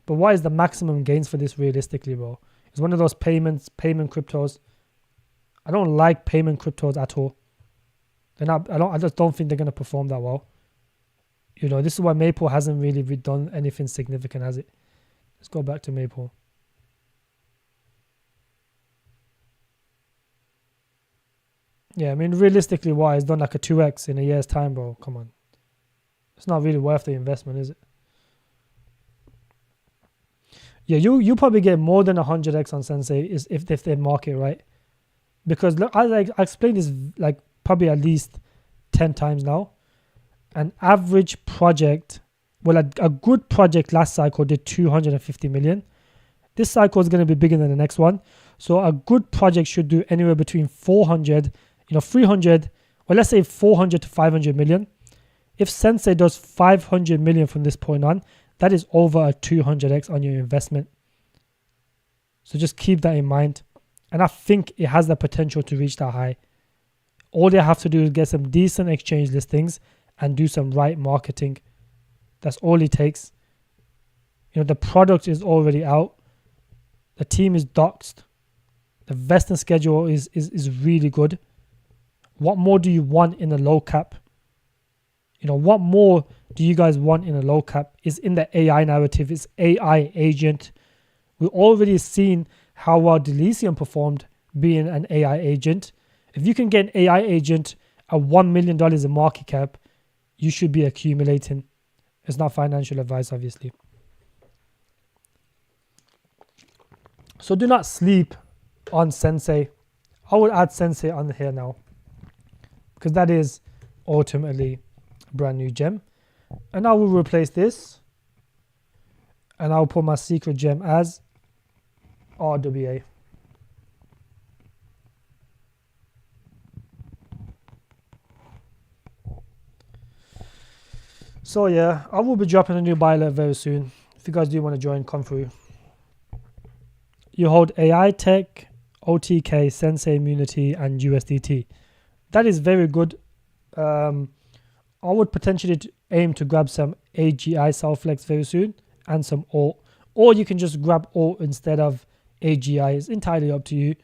But what is the maximum gains for this realistically, bro? It's one of those payment cryptos. I don't like payment cryptos at all. I just don't think they're gonna perform that well. You know, this is why Maple hasn't really done anything significant, has it? Let's go back to Maple. Yeah, I mean, realistically, why it's done like a 2x in a year's time, bro? Come on. It's not really worth the investment, is it? Yeah, you probably get more than 100x on Sensei if they market right. Because look, I explained this like probably at least 10 times now. An average project, well, a good project last cycle did 250 million. This cycle is going to be bigger than the next one. So a good project should do anywhere between 400, 300, or let's say 400 to 500 million. If Sensei does 500 million from this point on, that is over a 200x on your investment. So just keep that in mind. And I think it has the potential to reach that high. All they have to do is get some decent exchange listings and do some right marketing. That's all it takes. The product is already out. The team is doxed. The vesting schedule is really good. What more do you want in a low cap? What more do you guys want in a low cap? Is in the AI narrative. It's AI agent. We've already seen how well Delicium performed being an AI agent. If you can get an AI agent at $1 million in market cap, you should be accumulating. It's not financial advice, obviously. So do not sleep on Sensei. I will add Sensei on here now, because that is ultimately a brand new gem. And I will replace this, and I'll put my secret gem as RWA. So yeah, I will be dropping a new buy alert very soon. If you guys do want to join, come through. You hold AI Tech, OTK, Sensei Immunity, and USDT. That is very good. I would potentially aim to grab some AGI Selflex very soon and some alt. Or you can just grab alt instead of AGI. It's entirely up to you.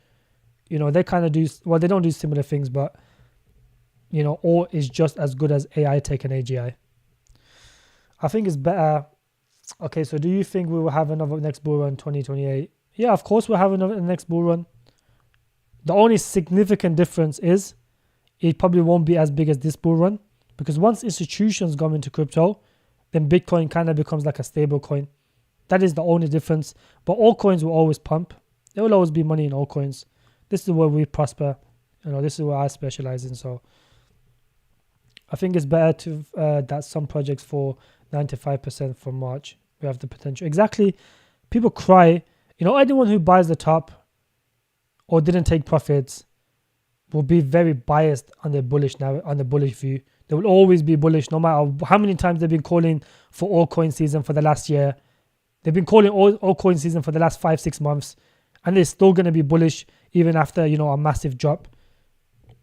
They kind of do, well, they don't do similar things, but, alt is just as good as AI Tech and AGI. I think it's better. Okay, so do you think we will have another next bull run 2028? Yeah, of course we'll have another next bull run. The only significant difference is it probably won't be as big as this bull run, because once institutions come into crypto, then Bitcoin kind of becomes like a stable coin. That is the only difference. But altcoins will always pump. There will always be money in altcoins. This is where we prosper. This is where I specialize in. So I think it's better to that some projects for 95% from March. We have the potential. Exactly. People cry. Anyone who buys the top or didn't take profits will be very biased on their bullish view. They will always be bullish, no matter how many times they've been calling for altcoin season for the last year. They've been calling altcoin season for the last 5-6 months, and they're still going to be bullish even after a massive drop.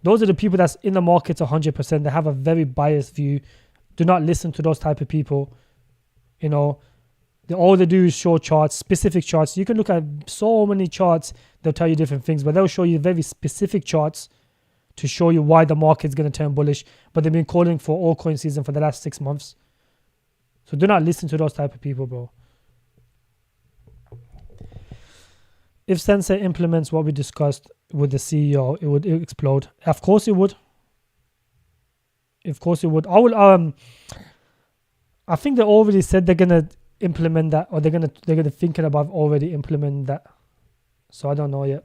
Those are the people that's in the markets 100%. They have a very biased view. Do not listen to those type of people. All they do is show charts, specific charts. You can look at so many charts. They'll tell you different things, but they'll show you very specific charts to show you why the market's going to turn bullish. But they've been calling for altcoin season for the last 6 months. So do not listen to those type of people, bro. If Sensei implements what we discussed with the CEO, it would explode. Of course it would. Of course it would. I think they already said they're gonna implement that, or they're gonna thinking about already implementing that. So I don't know yet.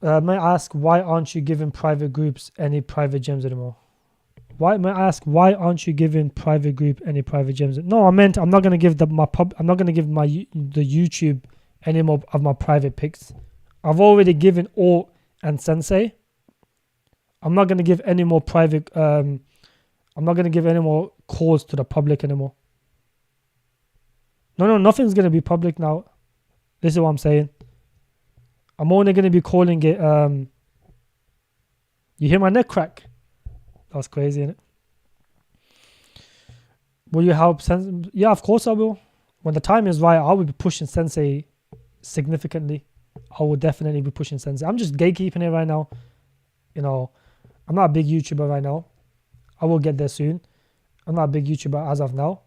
May I ask, why aren't you giving private groups any private gems anymore? Why aren't you giving private group any private gems? No, I meant I'm not gonna give the YouTube any more of my private picks. I've already given alt and Sensei. I'm not gonna give any more private. I'm not gonna give any more calls to the public anymore. No, nothing's gonna be public now. This is what I'm saying. I'm only gonna be calling it. You hear my neck crack? That was crazy, innit? Will you help Sensei? Yeah, of course I will. When the time is right, I will be pushing Sensei significantly. I will definitely be pushing Sensei. I'm just gatekeeping it right now. I'm not a big YouTuber right now. I will get there soon. I'm not a big YouTuber as of now.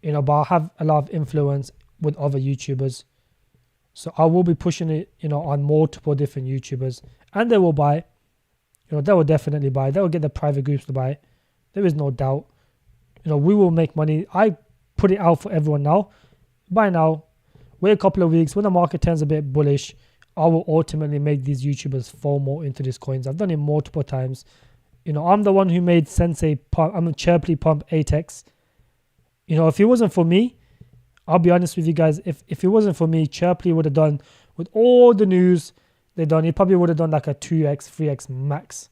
But I have a lot of influence with other YouTubers. So I will be pushing it, on multiple different YouTubers. And they will buy. They will definitely buy. They will get the private groups to buy. There is no doubt. We will make money. I put it out for everyone now. By now, wait a couple of weeks. When the market turns a bit bullish, I will ultimately make these YouTubers fall more into these coins. I've done it multiple times. I'm the one who made Sensei pump. I'm a Chirply pump ATEX. If it wasn't for me, I'll be honest with you guys. If it wasn't for me, Chirply would have done with all the news they done, he probably would have done like a 2x, 3x max.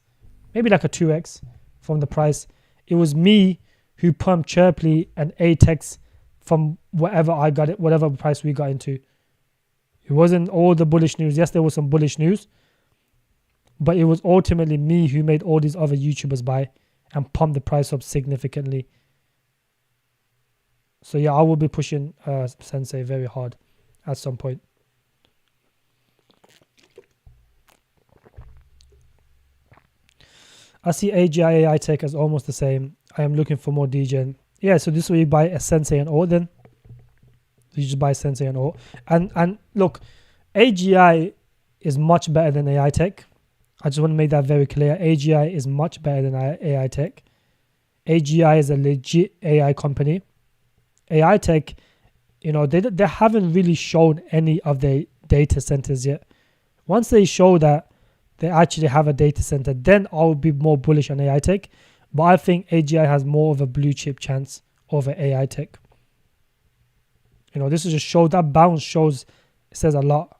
Maybe like a 2x from the price. It was me who pumped Chirply and ATEX from whatever I got it, whatever price we got into. It wasn't all the bullish news. Yes, there was some bullish news, but it was ultimately me who made all these other YouTubers buy and pumped the price up significantly. So yeah, I will be pushing Sensei very hard at some point. I see AGI AI Tech as almost the same. I am looking for more degen. Yeah, so this is where you buy a Sensei and OR then. You just buy Sensei and OR. And look, AGI is much better than AI Tech. I just want to make that very clear. AGI is much better than AI Tech. AGI is a legit AI company. AI Tech, you know, they haven't really shown any of their data centers yet. Once they show that they actually have a data center, then I'll be more bullish on AI Tech. But I think AGI has more of a blue chip chance over AI Tech. You know, this is just show that bounce shows, it says a lot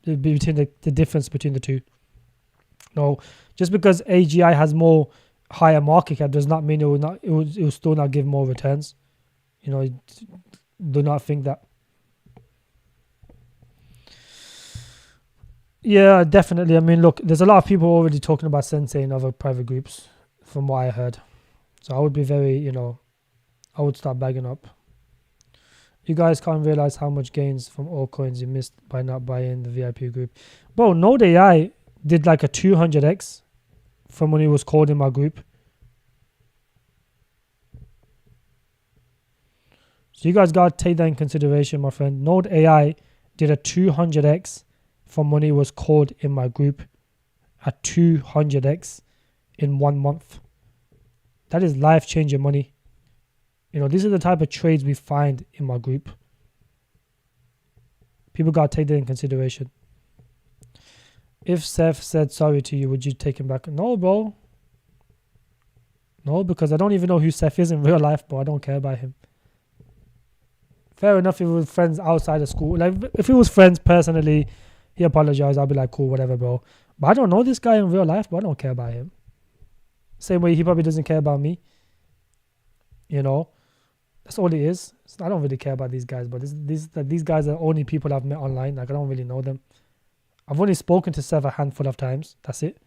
between the difference between the two. No, just because AGI has more higher market cap does not mean it will still not give more returns. You know, do not think that. Yeah, definitely. I mean, look, there's a lot of people already talking about Sensei in other private groups, from what I heard. So I would be very, you know, I would start bagging up. You guys can't realize how much gains from altcoins you missed by not buying the VIP group. Bro, Node AI did like a 200x from when he was called in my group. So you guys got to take that in consideration, my friend. Node AI did a 200x from when he was called in my group. A 200x in 1 month. That is life-changing money. You know, these are the type of trades we find in my group. People got to take that in consideration. If Seth said sorry to you, would you take him back? No, bro. No, because I don't even know who Seth is in real life, bro. I don't care about him. Fair enough if it was friends outside of school. Like, if it was friends personally, he apologized. I'll be like, cool, whatever, bro. But I don't know this guy in real life, but I don't care about him. Same way he probably doesn't care about me. You know, that's all it is. I don't really care about these guys, but these guys are only people I've met online. Like, I don't really know them. I've only spoken to Seth a handful of times. That's it.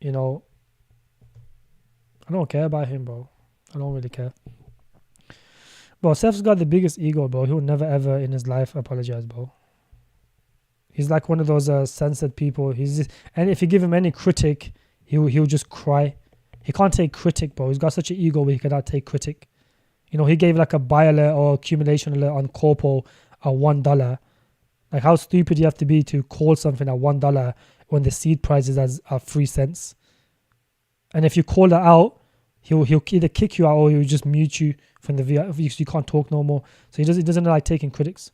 You know, I don't care about him, bro. I don't really care. Bro, Seth's got the biggest ego, bro. He'll never ever in his life apologize, bro. He's like one of those censored people. And if you give him any critic, he'll just cry. He can't take critic, bro. He's got such an ego where he cannot take critic. You know, he gave like a buy alert or accumulation alert on Corpo at $1. Like, how stupid you have to be to call something at $1 when the seed price is at 3 cents. And if you call that out, he'll either kick you out or he'll just mute you from the VR. You can't talk no more. So he doesn't like taking critics.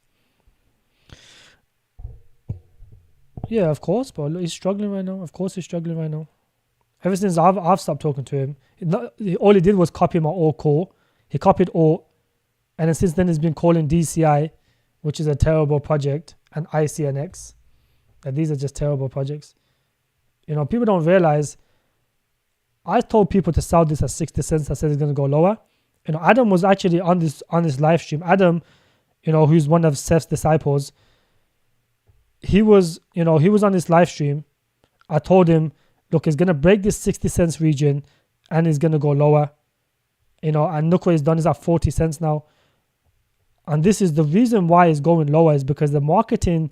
Yeah, of course, bro. He's struggling right now. Of course he's struggling right now. Ever since I've stopped talking to him, all he did was copy my alt call. He copied alt, and then since then he's been calling DCI, which is a terrible project, and ICNX. And these are just terrible projects. You know, people don't realize. I told people to sell this at 60 cents. I said it's going to go lower. You know, Adam was actually on this live stream. Adam, you know, who's one of Seth's disciples. He was on this live stream. I told him, look, it's going to break this 60 cents region and it's going to go lower. You know, and look what he's done. Is at 40 cents now. And this is the reason why it's going lower is because the marketing,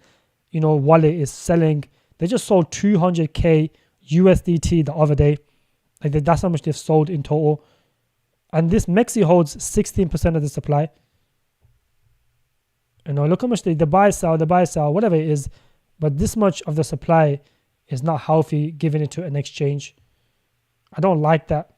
you know, wallet is selling. They just sold 200K USDT the other day. Like, that's how much they've sold in total. And this Mexi holds 16% of the supply. You know, look how much they buy, sell, whatever it is. But this much of the supply is not healthy, giving it to an exchange. I don't like that.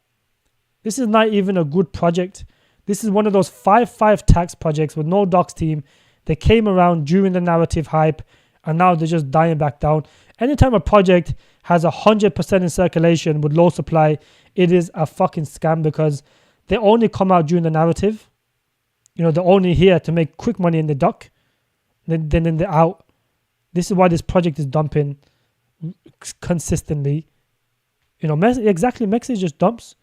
This is not even a good project. This is one of those 5-5 tax projects with no docs team. They came around during the narrative hype, and now they're just dying back down. Anytime a project has 100% in circulation with low supply, it is a fucking scam because they only come out during the narrative. You know, they're only here to make quick money in the dock. then they're out. This is why this project is dumping consistently. Exactly, Mexi just dumps.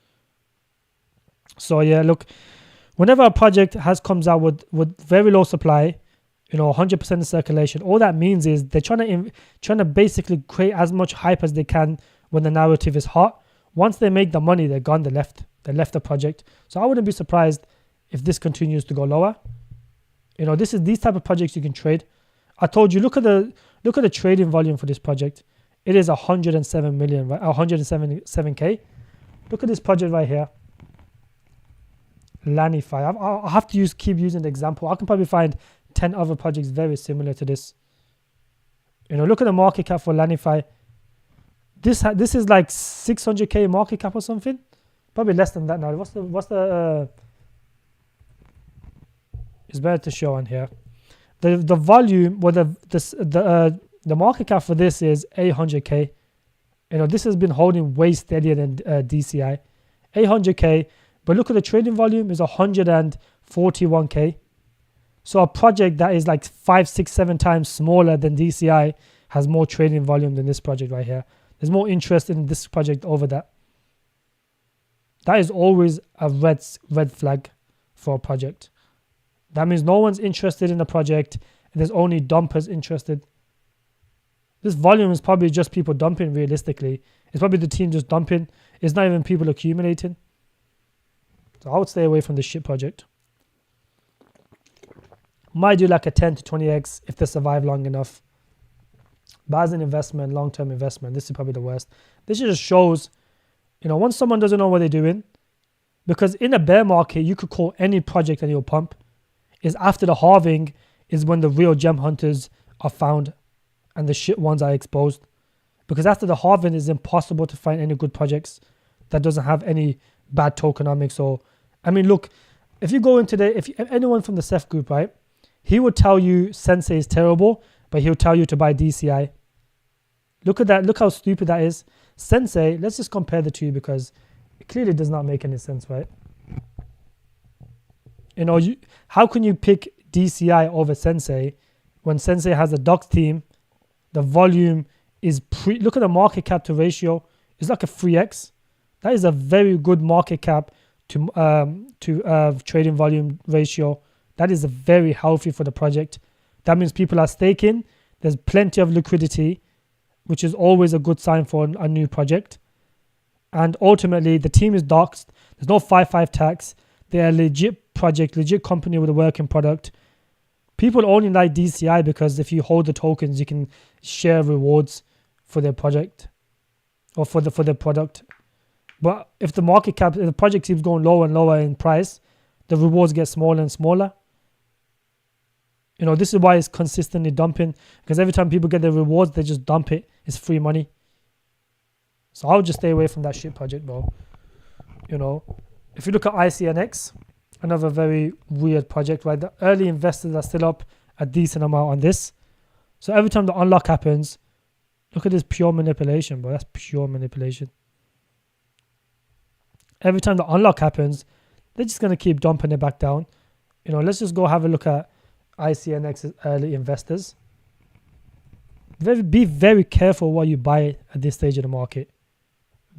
So yeah, look, whenever a project comes out with very low supply, 100% in circulation, all that means is they're trying to basically create as much hype as they can when the narrative is hot. Once they make the money, they're gone. They left the project. So I wouldn't be surprised if this continues to go lower. These type of projects you can trade. I told you, look at the trading volume for this project. It is 107 million, right? 177k. Look at this project right here. Lanify. I'll have to keep using the example. I can probably find 10 other projects very similar to this. Look at the market cap for Lanify. This is like 600k market cap or something. Probably less than that now. What's the it's better to show on here. The volume, or the market cap for this is 800k. This has been holding way steadier than DCI. 800k, but look at the trading volume is 141k. So a project that is like 5, 6, 7 times smaller than DCI has more trading volume than this project right here. There's more interest in this project over that. That is always a red flag for a project. That means no one's interested in a project and there's only dumpers interested. This volume is probably just people dumping realistically. It's probably the team just dumping. It's not even people accumulating. So I would stay away from this shit project. Might do like a 10 to 20x if they survive long enough. But as an investment, long-term investment, this is probably the worst. This just shows, once someone doesn't know what they're doing, because in a bear market, you could call any project and you'll pump. Is after the halving is when the real gem hunters are found and the shit ones are exposed. Because after the halving, it's impossible to find any good projects that doesn't have any bad tokenomics. Look, if you go into if anyone from the Ceph group, right, he would tell you Sensei is terrible, but he'll tell you to buy DCI. Look at that. Look how stupid that is. Sensei, let's just compare the two because it clearly does not make any sense, right? How can you pick DCI over Sensei when Sensei has a docs team? The volume is look at the market cap to ratio. It's like a 3x. That is a very good market cap to trading volume ratio. That is very healthy for the project. That means people are staking. There's plenty of liquidity, which is always a good sign for a new project. And ultimately, the team is doxed. There's no 5/5 tax. They're a legit project, legit company with a working product. People only like DCI because if you hold the tokens, you can share rewards for their project or for their product. But if the market cap, if the project keeps going lower and lower in price, the rewards get smaller and smaller. This is why it's consistently dumping, because every time people get their rewards, they just dump it. It's free money. So I would just stay away from that shit project, bro. If you look at ICNX, another very weird project, right? The early investors are still up a decent amount on this. So every time the unlock happens, look at this pure manipulation, bro. That's pure manipulation. Every time the unlock happens, they're just going to keep dumping it back down. Let's just go have a look at ICNX's early investors. Be very careful what you buy at this stage of the market.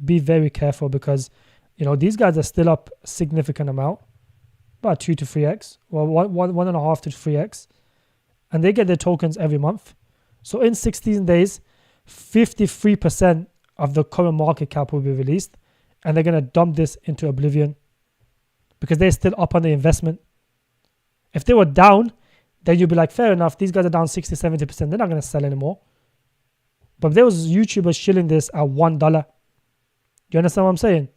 Be very careful because, these guys are still up a significant amount, about 2 to 3x, well, 1.5 to 3x, and they get their tokens every month. So in 16 days, 53% of the current market cap will be released, and they're going to dump this into oblivion because they're still up on the investment. If they were down, then you'd be like, fair enough, these guys are down 60, 70%, they're not going to sell anymore. But if there was YouTubers shilling this at $1, you understand what I'm saying?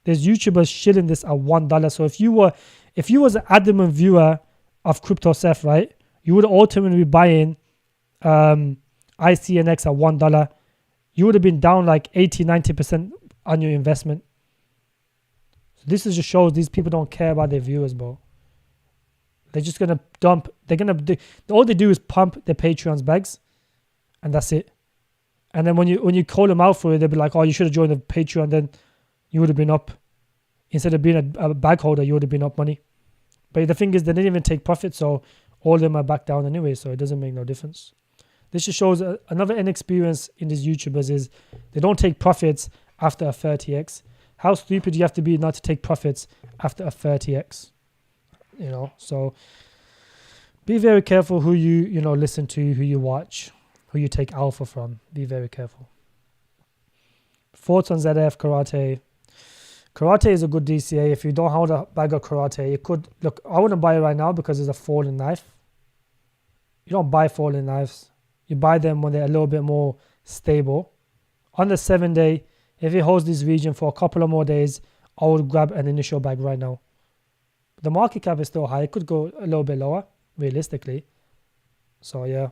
There's YouTubers shilling this at $1. So if you was an adamant viewer of Crypto Ceph, right, you would ultimately be buying ICNX at $1. You would have been down like 80, 90% on your investment. So this just shows these people don't care about their viewers, bro. They're just going to dump. All they do is pump their Patreon's bags, and that's it. And then when you call them out for it, they'll be like, oh, you should have joined the Patreon, then you would have been up. Instead of being a bag holder, you would have been up money. But the thing is, they didn't even take profit, so all of them are back down anyway, so it doesn't make no difference. This just shows another inexperience in these YouTubers is they don't take profits after a 30x. How stupid do you have to be not to take profits after a 30x? You know, so be very careful who you listen to, who you watch, who you take alpha from. Be very careful. Thoughts on ZF Karate. Karate is a good DCA. If you don't hold a bag of Karate, it could look. I wouldn't buy it right now because it's a falling knife. You don't buy falling knives. You buy them when they're a little bit more stable. On the 7-day, if it holds this region for a couple of more days, I would grab an initial bag right now. The market cap is still high. It could go a little bit lower, realistically. So yeah.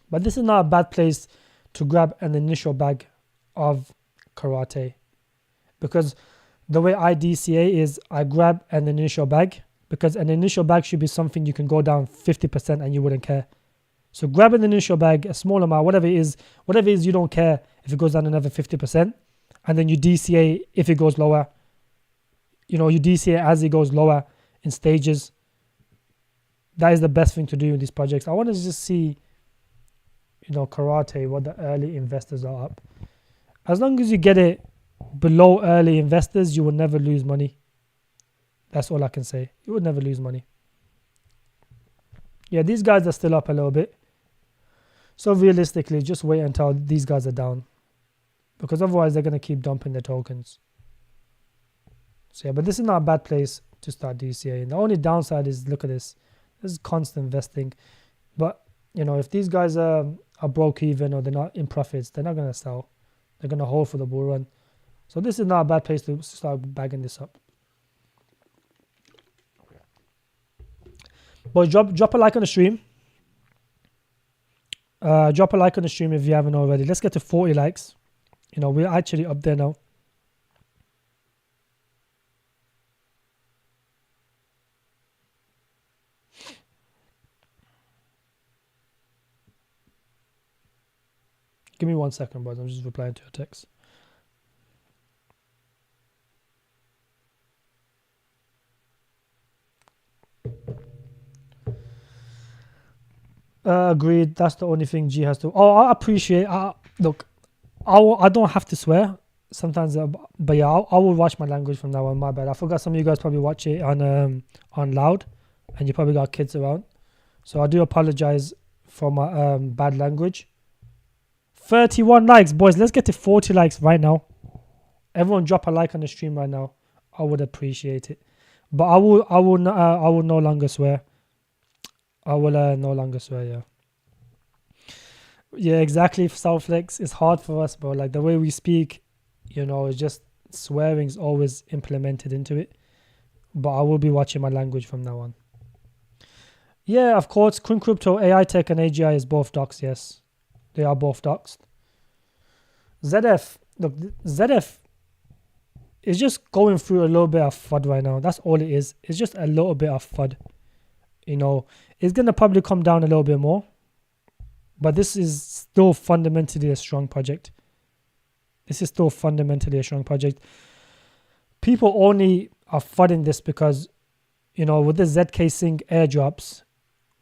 But this is not a bad place to grab an initial bag of Karate. Because the way I DCA is I grab an initial bag, because an initial bag should be something you can go down 50% and you wouldn't care. So grab an initial bag, a small amount, whatever it is you don't care if it goes down another 50%, and then you DCA if it goes lower. You DCA as it goes lower in stages. That is the best thing to do in these projects. I want to just see, Karate, what the early investors are up. As long as you get it below early investors, you will never lose money. That's all I can say. You would never lose money. Yeah, these guys are still up a little bit. So realistically, just wait until these guys are down, because otherwise they're going to keep dumping their tokens. So yeah, but this is not a bad place to start DCA. And the only downside is, look at this. This is constant investing. But, if these guys are broke even or they're not in profits, they're not going to sell. They're going to hold for the bull run. So this is not a bad place to start bagging this up. But drop a like on the stream. Drop a like on the stream if you haven't already. Let's get to 40 likes. We're actually up there now. Give me 1 second, boys. I'm just replying to your text. Agreed. That's the only thing G has to. Oh, I appreciate. Look, I don't have to swear sometimes, but yeah, I will watch my language from now on. My bad. I forgot some of you guys probably watch it on loud, and you probably got kids around. So I do apologize for my bad language. 31 likes, boys. Let's get to 40 likes right now. Everyone, drop a like on the stream right now. I would appreciate it. But I will no longer swear. I will no longer swear, yeah. Yeah, exactly. Southflex, it's hard for us, bro. Like the way we speak, it's just swearing's always implemented into it. But I will be watching my language from now on. Yeah, of course. Quinn Crypto, AI Tech, and AGI is both docs, yes. They are both doxed. ZF, look, ZF is just going through a little bit of FUD right now. That's all it is. It's just a little bit of FUD. It's going to probably come down a little bit more. But this is still fundamentally a strong project. This is still fundamentally a strong project. People only are FUDding this because, with the ZK Sync airdrops,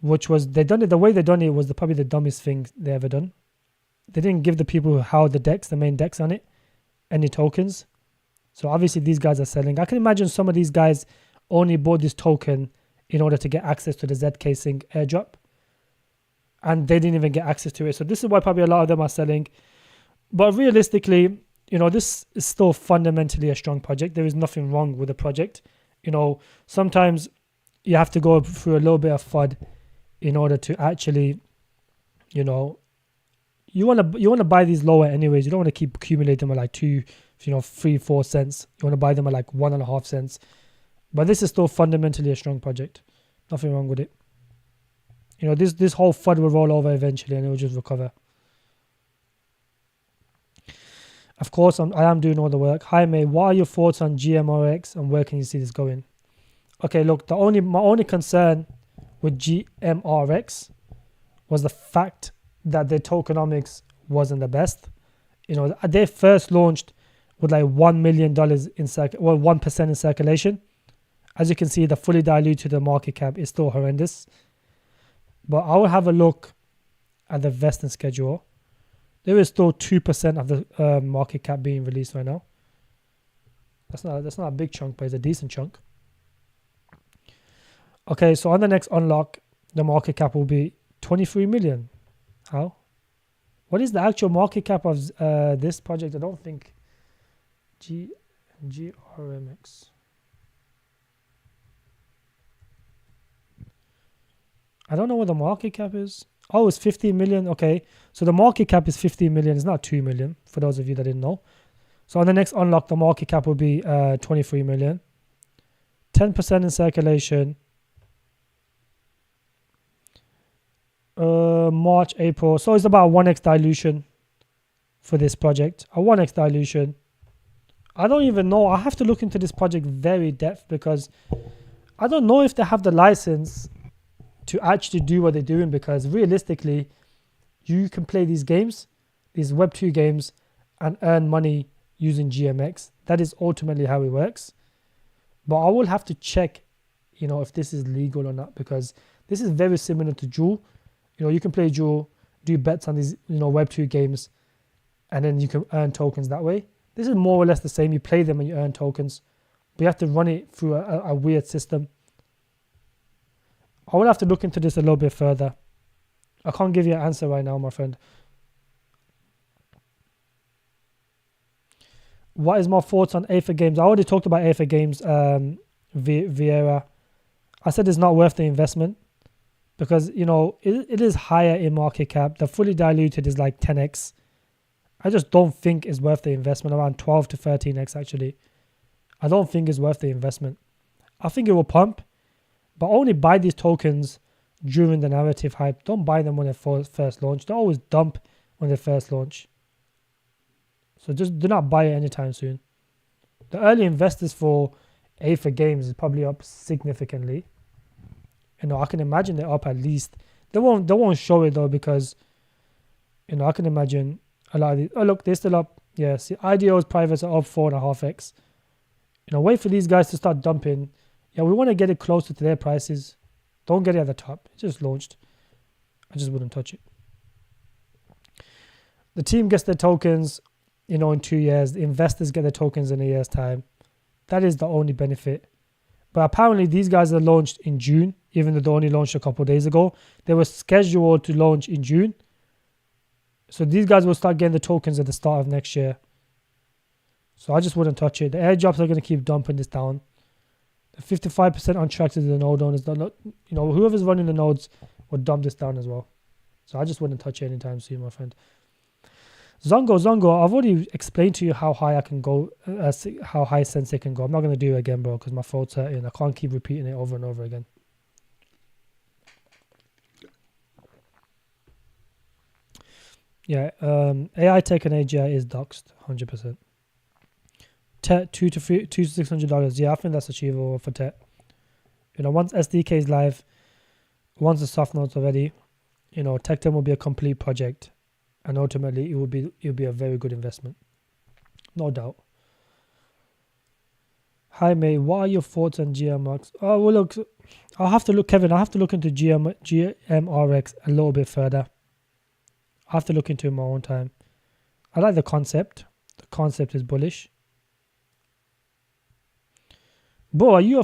which was, the way they done it was probably the dumbest thing they ever done. They didn't give the people the main decks on it, any tokens. So obviously these guys are selling. I can imagine some of these guys only bought this token in order to get access to the ZK Sync airdrop. And they didn't even get access to it. So this is why probably a lot of them are selling. But realistically, this is still fundamentally a strong project. There is nothing wrong with the project. Sometimes you have to go through a little bit of FUD in order to actually, you want to buy these lower anyways. You don't want to keep accumulating them at like 2, 3, 4 cents. You want to buy them at like 1.5 cents. But this is still fundamentally a strong project. Nothing wrong with it. This whole FUD will roll over eventually and it will just recover. Of course, I am doing all the work. Hi, mate. What are your thoughts on GMRX and where can you see this going? Okay, look, my only concern with GMRX was the fact that their tokenomics wasn't the best. They first launched with like $1 million in 1% in circulation. As you can see, the fully diluted market cap is still horrendous. But I will have a look at the vesting schedule. There is still 2% of the market cap being released right now. That's not a big chunk, but it's a decent chunk. Okay, so on the next unlock, the market cap will be 23 million. How? What is the actual market cap of this project? I don't think GRMX. I don't know what the market cap is. Oh, it's 15 million. Okay, so the market cap is 15 million. It's not 2 million, for those of you that didn't know. So on the next unlock, the market cap will be 23 million. 10% in circulation. March, April. So it's about 1x dilution for this project. A 1x dilution. I don't even know. I have to look into this project very depth because I don't know if they have the license to actually do what they're doing, because realistically, you can play these games, these Web2 games, and earn money using GMX. That is ultimately how it works. But I will have to check, if this is legal or not, because this is very similar to Jewel. You can play Jewel, do bets on these, Web2 games, and then you can earn tokens that way. This is more or less the same. You play them and you earn tokens, but you have to run it through a weird system. I will have to look into this a little bit further. I can't give you an answer right now, my friend. What is my thoughts on Aether Games? I already talked about Aether Games, Vieira. I said it's not worth the investment because, it is higher in market cap. The fully diluted is like 10x. I just don't think it's worth the investment, around 12 to 13x actually. I don't think it's worth the investment. I think it will pump, but only buy these tokens during the narrative hype. Don't buy them when they first launch. They always dump when they first launch. So just do not buy it anytime soon. The early investors for Aether Games is probably up significantly. I can imagine they're up at least. They won't show it though because, I can imagine a lot of these. Oh look, they're still up. Yeah, see, IDO's privates are up 4.5x. Wait for these guys to start dumping. Yeah, we want to get it closer to their prices. Don't get it at the top. It just launched. I just wouldn't touch it. The team gets their tokens, in 2 years. The investors get their tokens in a year's time. That is the only benefit. But apparently these guys are launched in June, even though they only launched a couple of days ago. They were scheduled to launch in June. So these guys will start getting the tokens at the start of next year. So I just wouldn't touch it. The airdrops are going to keep dumping this down. 55% on track to the node owners. Whoever's running the nodes will dump this down as well. So I just wouldn't touch it anytime soon, my friend. Zongo, I've already explained to you how high I can go, how high Sensei can go. I'm not going to do it again, bro, because my throat's hurting. I can't keep repeating it over and over again. Yeah, AI Tech and AGI is doxed, 100%. TET, $200 to $600. Yeah, I think that's achievable for TET. Once SDK is live, once the soft nodes are ready, Tecton will be a complete project, and ultimately it will be a very good investment, no doubt. Hi mate, what are your thoughts on GMX? Oh well, look, Kevin. I'll have to look into GMRX a little bit further. I have to look into it in my own time. I like the concept. The concept is bullish. Bro, are you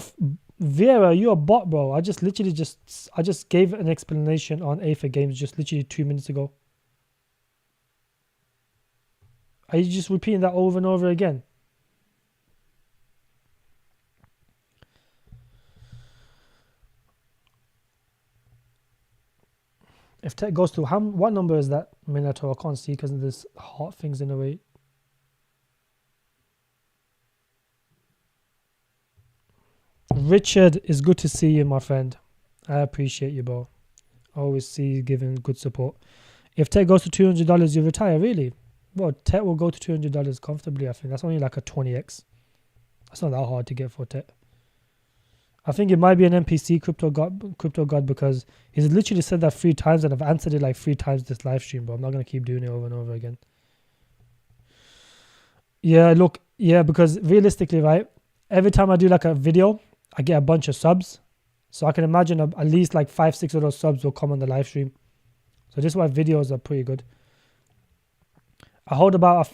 Vera, are you a bot, bro? I just gave an explanation on Aether Games just literally 2 minutes ago. Are you just repeating that over and over again? If tech goes to what number is that, Minato? I can't see because there's hot things in the way. Richard, it's good to see you, my friend. I appreciate you, bro. I always see you giving good support. If tech goes to $200, you retire, really? Well, tech will go to $200 comfortably, I think. That's only like a 20x. That's not that hard to get for tech. I think it might be an NPC, Crypto God, because he's literally said that 3 times and I've answered it like 3 times this live stream, but I'm not going to keep doing it over and over again. Yeah, look, yeah, because realistically, right, every time I do like a video, I get a bunch of subs. So I can imagine at least like 5-6 of those subs will come on the live stream. So this is why videos are pretty good. I hold about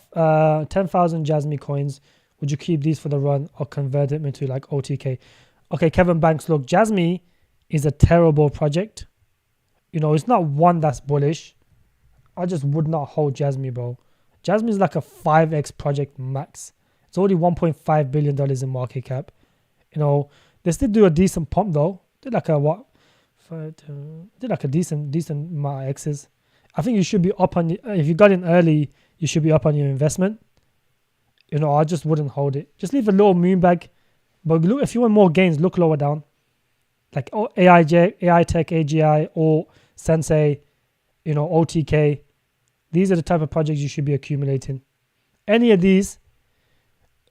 10,000 Jasmy coins. Would you keep these for the run or convert them into like OTK? Okay, Kevin Banks, look, Jasmy is a terrible project. It's not one that's bullish. I just would not hold Jasmy, bro. Jasmy is like a 5x project max. It's already $1.5 billion in market cap. They still do a decent pump though. Did like a what? Did like a decent amount of X's. I think you should be up on, if you got in early, you should be up on your investment. I just wouldn't hold it. Just leave a little moon bag. But look, if you want more gains, look lower down. Like AI Tech, AGI, or Sensei, OTK. These are the type of projects you should be accumulating. Any of these,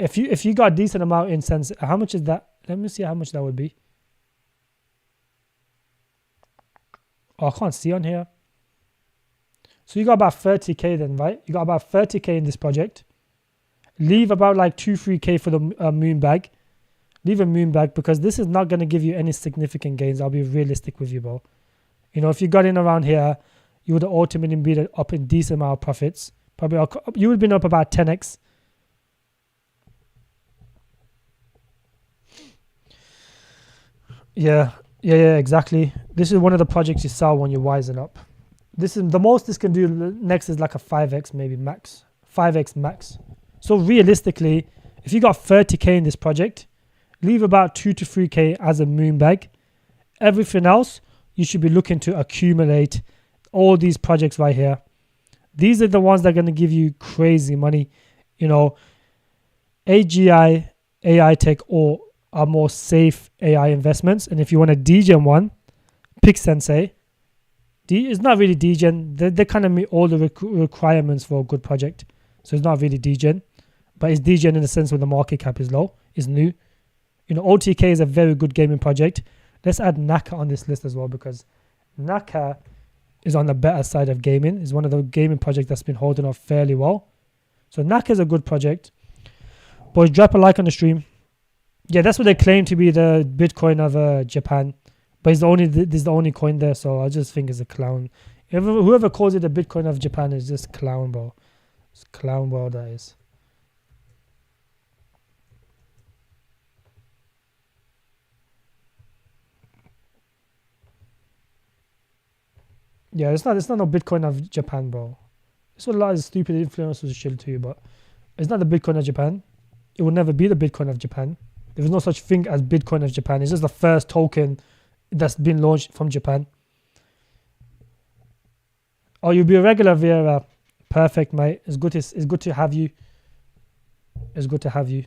if you got a decent amount in Sensei, how much is that? Let me see how much that would be. Oh, I can't see on here. So you got about 30k then, right? You got about 30k in this project. Leave about like 2-3k for the moon bag. Leave a moon bag because this is not going to give you any significant gains. I'll be realistic with you, bro. If you got in around here, you would have ultimately been up in decent amount of profits. Probably you would have been up about 10x. Yeah, exactly. This is one of the projects you sell when you're wising up. This is the most this can do next is like a 5x maybe max. 5x max. So realistically, if you got 30k in this project, leave about 2 to 3k as a moon bag. Everything else, you should be looking to accumulate all these projects right here. These are the ones that are going to give you crazy money. AGI, AI Tech, or are more safe AI investments. And if you want a degen one, pick Sensei. It's not really degen. They kind of meet all the requirements for a good project. So it's not really degen. But it's degen in the sense where the market cap is low, is new. OTK is a very good gaming project. Let's add Naka on this list as well because Naka is on the better side of gaming. It's one of the gaming projects that's been holding up fairly well. So Naka is a good project. Boys, drop a like on the stream. Yeah, that's what they claim to be the Bitcoin of Japan. But this is the only coin there, so I just think it's a clown. Whoever calls it the Bitcoin of Japan is just clown, bro. It's clown, bro, that is. Yeah, it's not no Bitcoin of Japan, bro. It's what a lot of stupid influencers shit to you, but it's not the Bitcoin of Japan. It will never be the Bitcoin of Japan. There is no such thing as Bitcoin of Japan. It's just the first token that's been launched from Japan. Oh, you'll be a regular Vieira. Perfect, mate. It's good to have you. It's good to have you.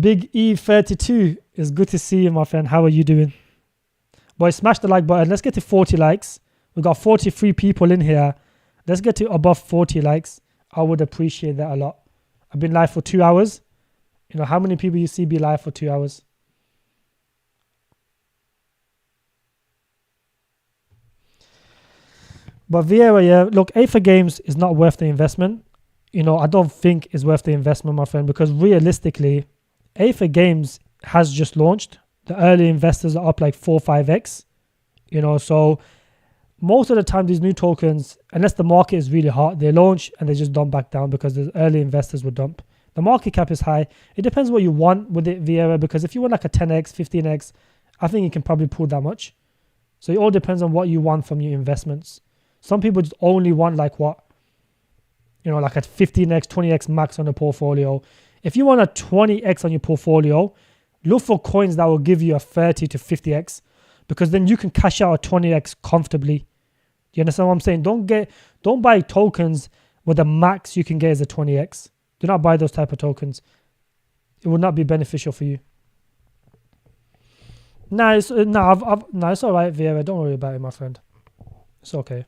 Big E32. It's good to see you, my friend. How are you doing? Boys, smash the like button. Let's get to 40 likes. We've got 43 people in here. Let's get to above 40 likes. I would appreciate that a lot. I've been live for 2 hours. How many people you see be live for 2 hours? But Vieira, yeah, look, Aether Games is not worth the investment. I don't think it's worth the investment, my friend, because realistically, Aether Games has just launched. The early investors are up like 4-5x. So most of the time these new tokens, unless the market is really hot, they launch and they just dump back down because the early investors will dump. The market cap is high. It depends what you want with it, Vieira, because if you want like a 10x, 15x, I think you can probably pull that much. So it all depends on what you want from your investments. Some people just only want like what? Like a 15x, 20x max on the portfolio. If you want a 20x on your portfolio, look for coins that will give you a 30 to 50x because then you can cash out a 20x comfortably. You understand what I'm saying? Don't buy tokens where the max you can get is a 20x. Do not buy those type of tokens. It will not be beneficial for you. It's all right, Vieira. Don't worry about it, my friend. It's okay.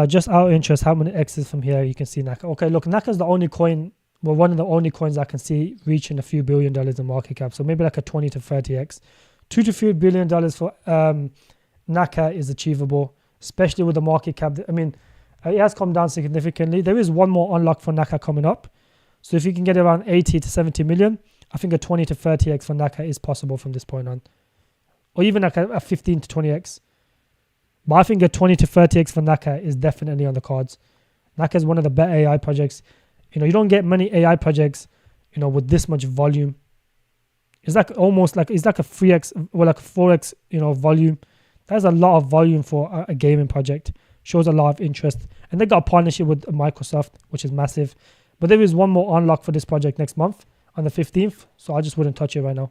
Just out of interest, how many X's from here you can see Naka? Okay, look, Naka's the only coin, one of the only coins I can see reaching a few $1 billion in market cap. So maybe like a 20 to 30x. $2 to $3 billion for Naka is achievable, especially with the market cap. I mean, it has come down significantly. There is one more unlock for Naka coming up. So if you can get around 80 to 70 million, I think a 20 to 30x for Naka is possible from this point on, or even like a 15 to 20x. But I think a 20 to 30x for Naka is definitely on the cards. Naka is one of the better AI projects. You don't get many AI projects, with this much volume. It's like almost like it's like a 3x or like a 4x, volume. That's a lot of volume for a gaming project. Shows a lot of interest, and they got a partnership with Microsoft, which is massive. But there is one more unlock for this project next month on the 15th, so I just wouldn't touch it right now.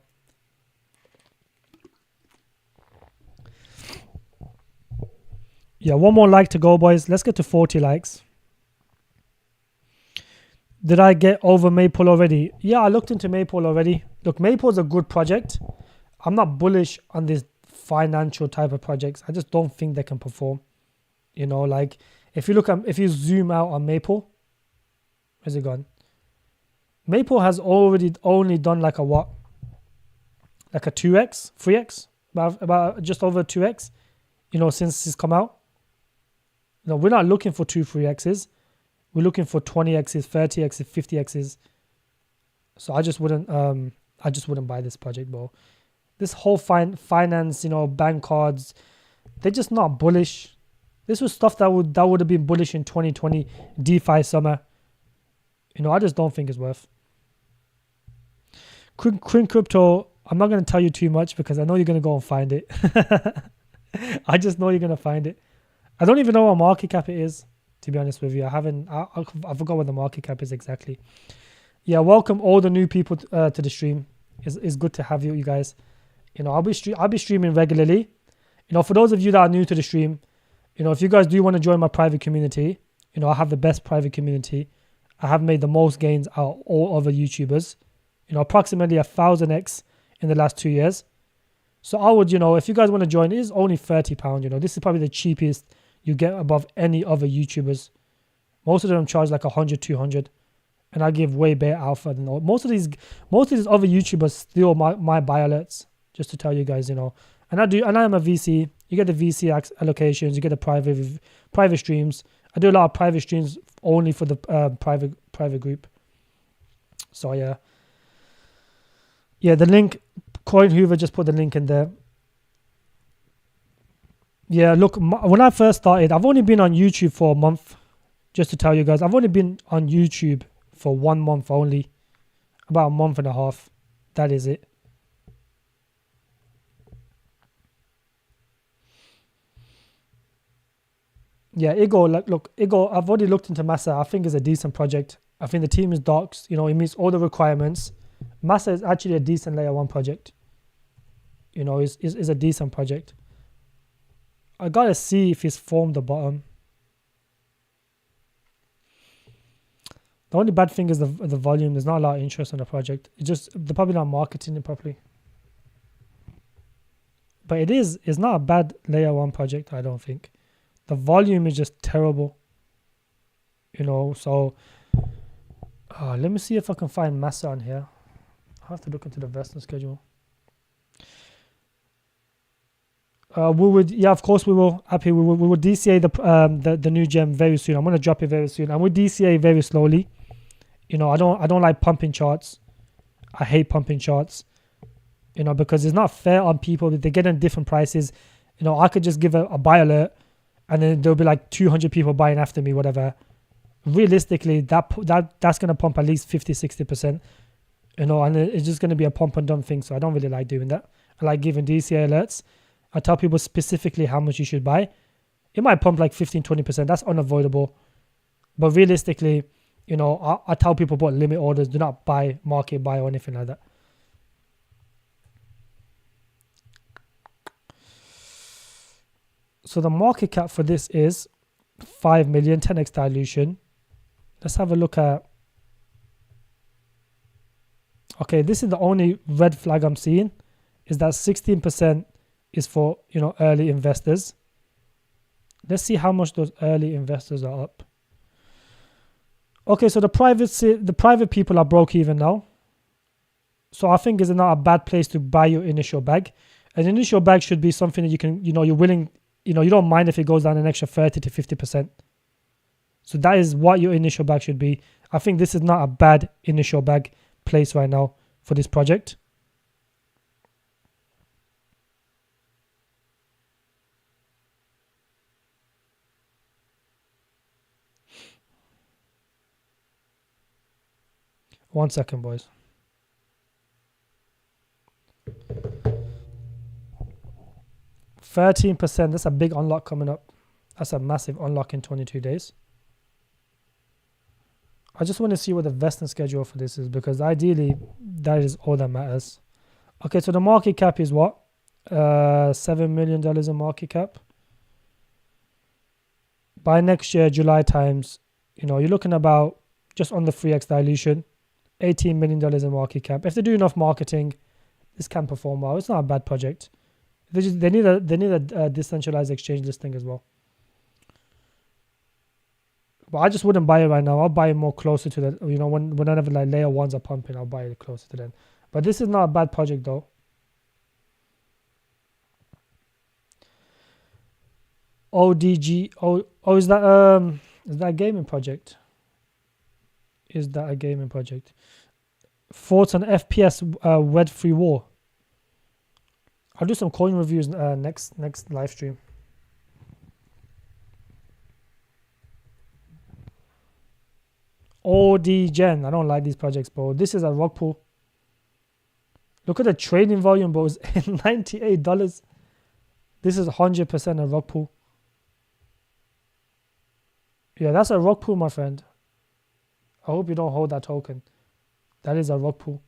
Yeah, one more like to go, boys. Let's get to 40 likes. Did I get over Maple already? Yeah, I looked into Maple already. Look, Maple's a good project. I'm not bullish on these financial type of projects. I just don't think they can perform. Like if you zoom out on Maple, where's it gone? Maple has already only done like a what? Like a 2x, 3x, about just over 2x, since it's come out. We're not looking for 2-3x's. We're looking for 20x's, 30x's, 50x's. So I just wouldn't buy this project, bro. This whole finance, bank cards, they're just not bullish. This was stuff that would have been bullish in 2020 DeFi summer. I just don't think it's worth. Quinn Crypto, I'm not going to tell you too much because I know you're going to go and find it. I just know you're going to find it. I don't even know what market cap it is, to be honest with you. I forgot what the market cap is exactly. Yeah, welcome all the new people to the stream. It's good to have you guys. I'll be streaming regularly. For those of you that are new to the stream, if you guys do want to join my private community, I have the best private community. I have made the most gains out of all other YouTubers. Approximately 1,000x in the last 2 years. So I would, if you guys want to join, it is only £30. This is probably the cheapest you get above any other YouTubers. Most of them charge like 100, 200, and I give way better alpha than most of these other YouTubers steal my buy alerts. Just to tell you guys, and I am a VC. You get the VC allocations, you get the private streams. I do a lot of private streams only for the private group. So yeah, the link, Coin Hoover just put the link in there. Yeah, look, when I first started, I've only been on YouTube for a month. Just to tell you guys, I've only been on YouTube for 1 month only. About a month and a half. That is it. Yeah, Igor, I've already looked into Massa. I think it's a decent project. I think the team is docs. It meets all the requirements. Massa is actually a decent layer 1 project. Is a decent project. I gotta see if it's formed the bottom. The only bad thing is the volume. There's not a lot of interest on the project. It's just they're probably not marketing it properly. But it's not a bad layer 1 project, I don't think. The volume is just terrible. So let me see if I can find Massa on here. I have to look into the vesting schedule. Of course we will. Happy, we will DCA the new gem very soon. I'm gonna drop it very soon, and we DCA very slowly. I don't like pumping charts. I hate pumping charts. Because it's not fair on people. They get in different prices. I could just give a buy alert, and then there'll be like 200 people buying after me, whatever. Realistically, that's gonna pump at least 50-60%. And it's just gonna be a pump and dump thing. So I don't really like doing that. I like giving DCA alerts. I tell people specifically how much you should buy. It might pump like 15-20%. That's unavoidable. But realistically, I tell people about limit orders. Do not buy, market buy, or anything like that. So the market cap for this is 5 million, 10x dilution. Let's have a look at... Okay, this is the only red flag I'm seeing. Is that 16% is for early investors. Let's see how much those early investors are up. Okay, so the private people are broke even now. So I think it's not a bad place to buy your initial bag. An initial bag should be something that you can, you're willing, you don't mind if it goes down an extra 30 to 50%. So that is what your initial bag should be. I think this is not a bad initial bag place right now for this project. One second, boys. 13%. That's a big unlock coming up. That's a massive unlock in 22 days. I just want to see what the vesting schedule for this is, because ideally that is all that matters. Okay, so the market cap is what? $7 million in market cap. By next year, July times, you're looking about just under 3x dilution, $18 million in market cap. If they do enough marketing, this can perform well. It's not a bad project. They need a decentralized exchange listing as well. But I just wouldn't buy it right now. I'll buy it more closer to the, whenever like layer ones are pumping, I'll buy it closer to them. But this is not a bad project though. ODG, is that a gaming project? Is that a gaming project? Thoughts on FPS Web3 War? I'll do some coin reviews next live stream. ODGen, I don't like these projects, bro. This is a rug pull. Look at the trading volume, bro. It's $98. This is 100% a rug pull. Yeah, that's a rug pull, my friend. I hope you don't hold that token. That is a rug pull.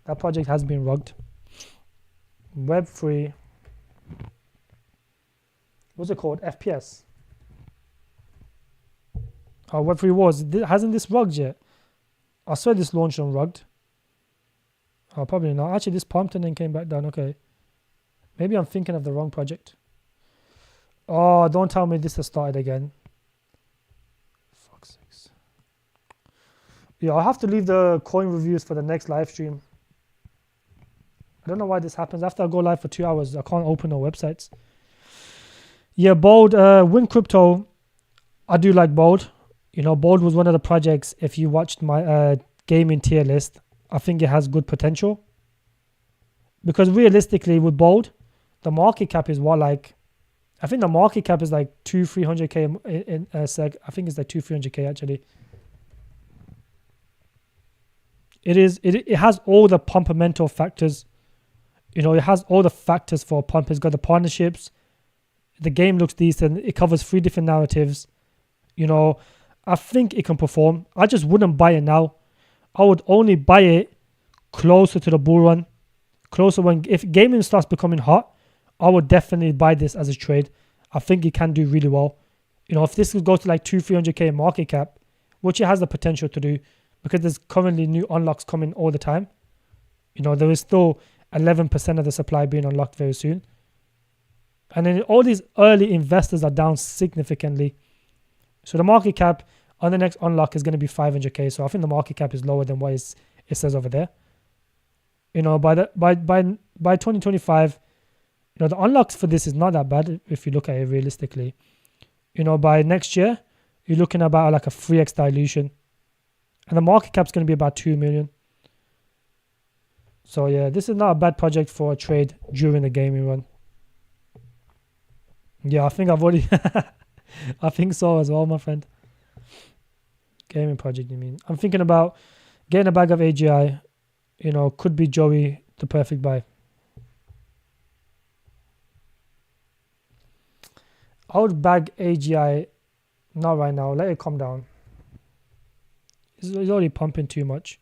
That project has been rugged. Web3. What's it called? FPS. Oh, Web3 Wars. Hasn't this rugged yet? I saw this launch on rugged. Oh, probably not. Actually, this pumped and then came back down. Okay. Maybe I'm thinking of the wrong project. Oh, don't tell me this has started again. Fuck's sakes. Yeah, I'll have to leave the coin reviews for the next live stream. I don't know why this happens. After I go live for 2 hours, I can't open no websites. Yeah, Bold. Win Crypto. I do like Bold. Bold was one of the projects, if you watched my gaming tier list, I think it has good potential. Because realistically, with Bold, the market cap is I think the market cap is like 200-300k in a sec. I think it's like 200-300k actually. It has all the pumpamental factors. It has all the factors for a pump. It's got the partnerships. The game looks decent. It covers 3 different narratives. I think it can perform. I just wouldn't buy it now. I would only buy it closer to the bull run. Closer if gaming starts becoming hot, I would definitely buy this as a trade. I think it can do really well. If this goes to like 200-300k market cap, which it has the potential to do, because there's currently new unlocks coming all the time. There is still 11% of the supply being unlocked very soon. And then all these early investors are down significantly. So the market cap on the next unlock is going to be 500k. So I think the market cap is lower than what it says over there. By 2025, the unlocks for this is not that bad if you look at it realistically. By next year, you're looking about like a 3x dilution. And the market cap is going to be about 2 million. So yeah, this is not a bad project for a trade during the gaming run. Yeah, I think I've already... I think so as well, my friend. Gaming project, you mean? I'm thinking about getting a bag of AGI. Could be Joey the perfect buy. I would bag AGI not right now. Let it calm down. It's already pumping too much.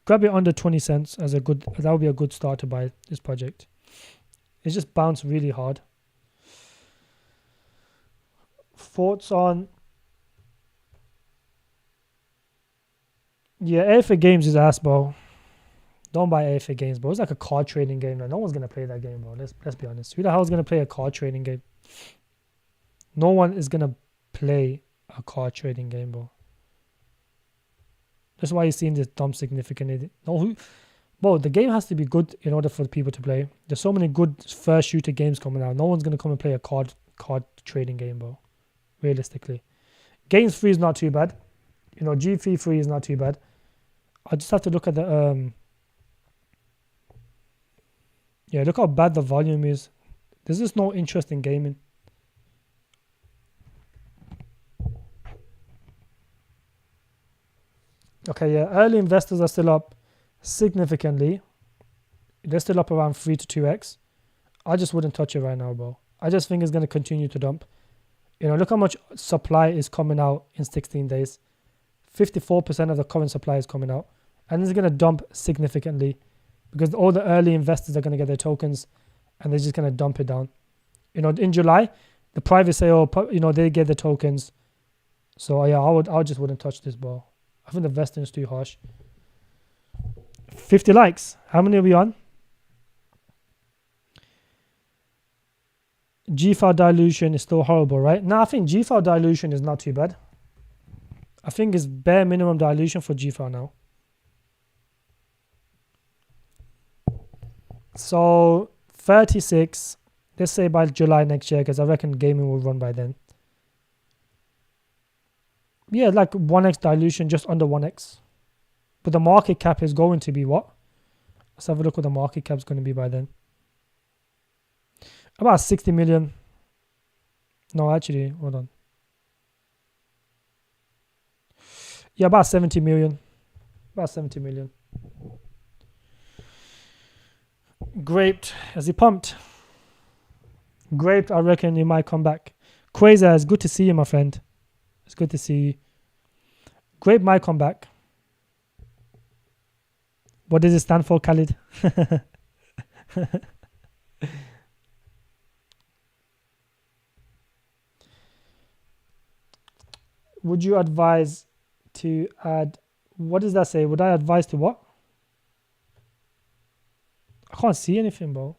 Grab it under 20 cents as that would be a good start to buy this project. It's just bounced really hard. Thoughts on... Yeah, AFA Games is ass, bro. Don't buy AFA Games, bro. It's like a card trading game. No one's going to play that game, bro. Let's be honest. Who the hell is going to play a card trading game? No one is going to play a card trading game, bro. That's why you're seeing this dumb significant... Bro, the game has to be good in order for people to play. There's so many good first shooter games coming out. No one's going to come and play a card trading game, bro. Realistically. Games free is not too bad. G fee free is not too bad. I just have to look at the Yeah, look how bad the volume is. There's just no interest in gaming. Okay, yeah, early investors are still up significantly. They're still up around 3 to 2x. I just wouldn't touch it right now, bro. I just think it's going to continue to dump. Look how much supply is coming out in 16 days. 54% of the current supply is coming out. And it's going to dump significantly because all the early investors are going to get their tokens and they're just going to dump it down. In July, the private sale, they get the tokens. So yeah, I just wouldn't touch this, bro. I think the vesting is too harsh. 50 likes. How many are we on? GFAL dilution is still horrible, right? No, I think GFAL dilution is not too bad. I think it's bare minimum dilution for GFAL now. So 36, let's say by July next year, because I reckon gaming will run by then. Yeah, like 1x dilution, just under 1x. But the market cap is going to be what? Let's have a look what the market cap is going to be by then. About 60 million. No, actually, hold on. Yeah, about 70 million. About 70 million. Graped. Has he pumped? Graped, I reckon he might come back. Quasar, it's good to see you, my friend. It's good to see you. Grape might come back. What does it stand for, Khalid? Would you advise to add... What does that say? Would I advise to what? I can't see anything, bro.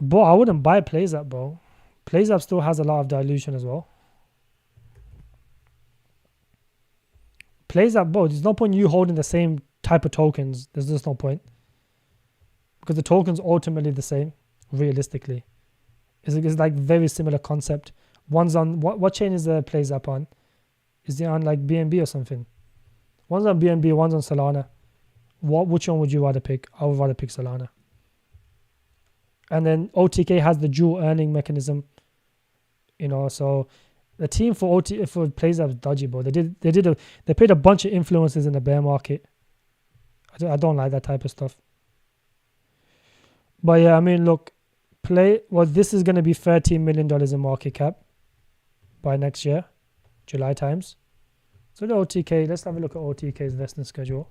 Bro, I wouldn't buy PlayZap, bro. PlayZap still has a lot of dilution as well. PlayZap, bro, there's no point in you holding the same type of tokens. There's just no point. Because the token's ultimately the same, realistically. It's like very similar concept. One's on... What chain is the PlayZap on? Is it on like BNB or something? One's on BNB, one's on Solana. Which one would you rather pick? I would rather pick Solana. And then OTK has the dual earning mechanism. So the team for PlayZap is dodgy, bro. They paid a bunch of influencers in the bear market. I don't like that type of stuff. But yeah, I mean, look, this is going to be $13 million in market cap by next year, July times. So the OTK, let's have a look at OTK's vesting schedule.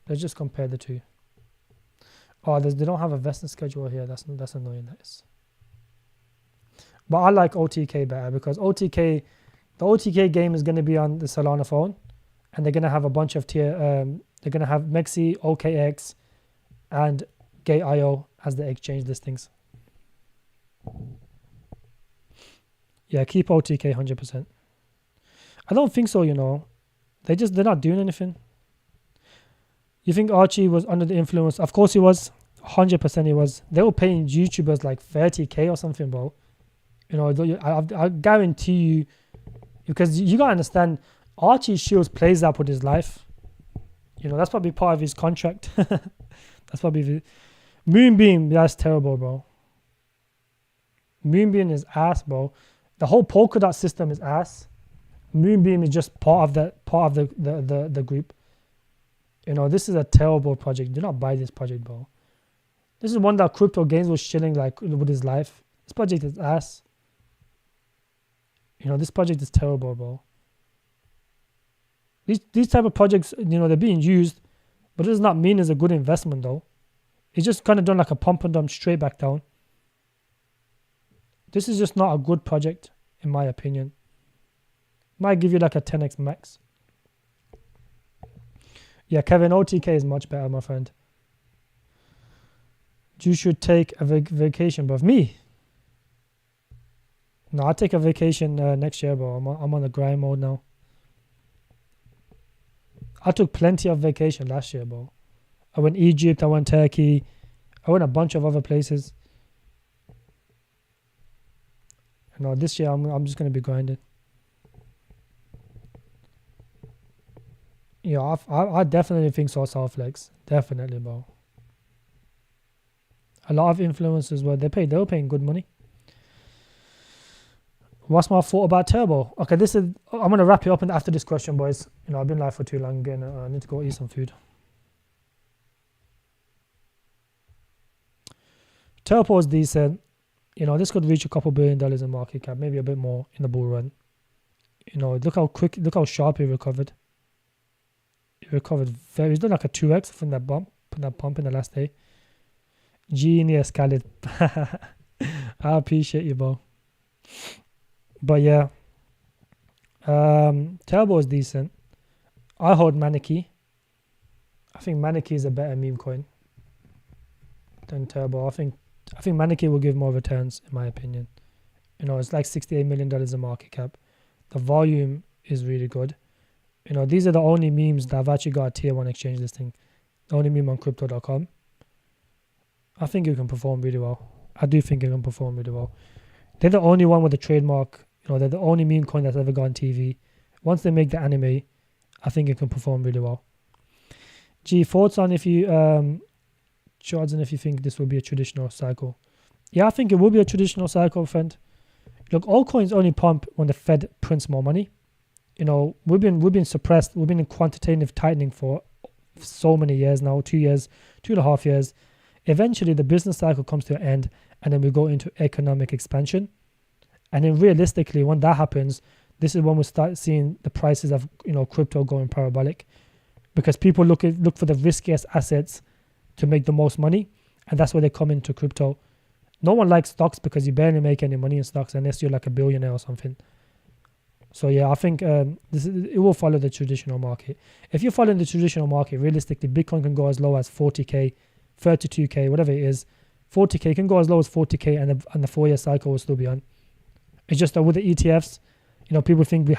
Let's just compare the two. Oh, they don't have a vesting schedule here. That's annoying. That is. But I like OTK better because the OTK game is going to be on the Solana phone, and they're going to have a bunch of tier. They're going to have Mexi, OKX, and Gate.io as the exchange listings. Yeah, keep OTK 100%. I don't think so. They're not doing anything. You think Archie was under the influence? Of course he was. 100% he was. They were paying YouTubers like 30k or something, bro. I guarantee you, because you gotta understand, Archie Shields plays up with his life. That's probably part of his contract. That's probably Moonbeam. That's terrible, bro. Moonbeam is ass, bro. The whole Polkadot system is ass. Moonbeam is just part of the group. This is a terrible project. Do not buy this project, bro. This is one that Crypto Gains was shilling like with his life. This project is ass. This project is terrible, bro. These type of projects, they're being used, but it does not mean it's a good investment, though. It's just kind of done like a pump and dump straight back down. This is just not a good project, in my opinion. Might give you like a 10x max. Yeah, Kevin, OTK is much better, my friend. You should take a vacation, bro. Me? No, I'll take a vacation next year, bro. I'm on the grind mode now. I took plenty of vacation last year, bro. I went Egypt, I went Turkey, I went a bunch of other places. This year I'm just going to be grinding. Yeah, I definitely think so. Flex, definitely, bro. A lot of influencers, well, they were paying good money. What's my thought about Turbo? Okay, I'm gonna wrap it up after this question, boys. I've been live for too long. Again, I need to go eat some food. Turbo is decent. This could reach a couple $1 billion in market cap, maybe a bit more in the bull run. Look how sharp he recovered. He's done like a 2x from that pump in the last day. Genius, Khalid. I appreciate you, bro. But yeah, Turbo is decent. I hold Maneki. I think Maneki is a better meme coin than Turbo. I think Maneki will give more returns, in my opinion. It's like $68 million in market cap. The volume is really good. These are the only memes that I've actually got a tier 1 exchange listing. The only meme on crypto.com. I think it can perform really well. I do think it can perform really well. They're the only one with a trademark. They're the only meme coin that's ever gone TV. Once they make the anime, I think it can perform really well. Thoughts on if you think this will be a traditional cycle? Yeah, I think it will be a traditional cycle, friend. Look, altcoins only pump when the Fed prints more money. We've been suppressed. We've been in quantitative tightening for so many years now, 2 years, 2.5 years. Eventually, the business cycle comes to an end, and then we go into economic expansion. And then realistically, when that happens, this is when we start seeing the prices of crypto going parabolic, because people look for the riskiest assets to make the most money, and that's where they come into crypto. No one likes stocks because you barely make any money in stocks unless you're like a billionaire or something. So yeah, I think it will follow the traditional market. If you're following the traditional market, realistically, Bitcoin can go as low as 40k, 32k, whatever it is. 40k can go as low as 40k, and the 4-year cycle will still be on. It's just that with the ETFs, people think we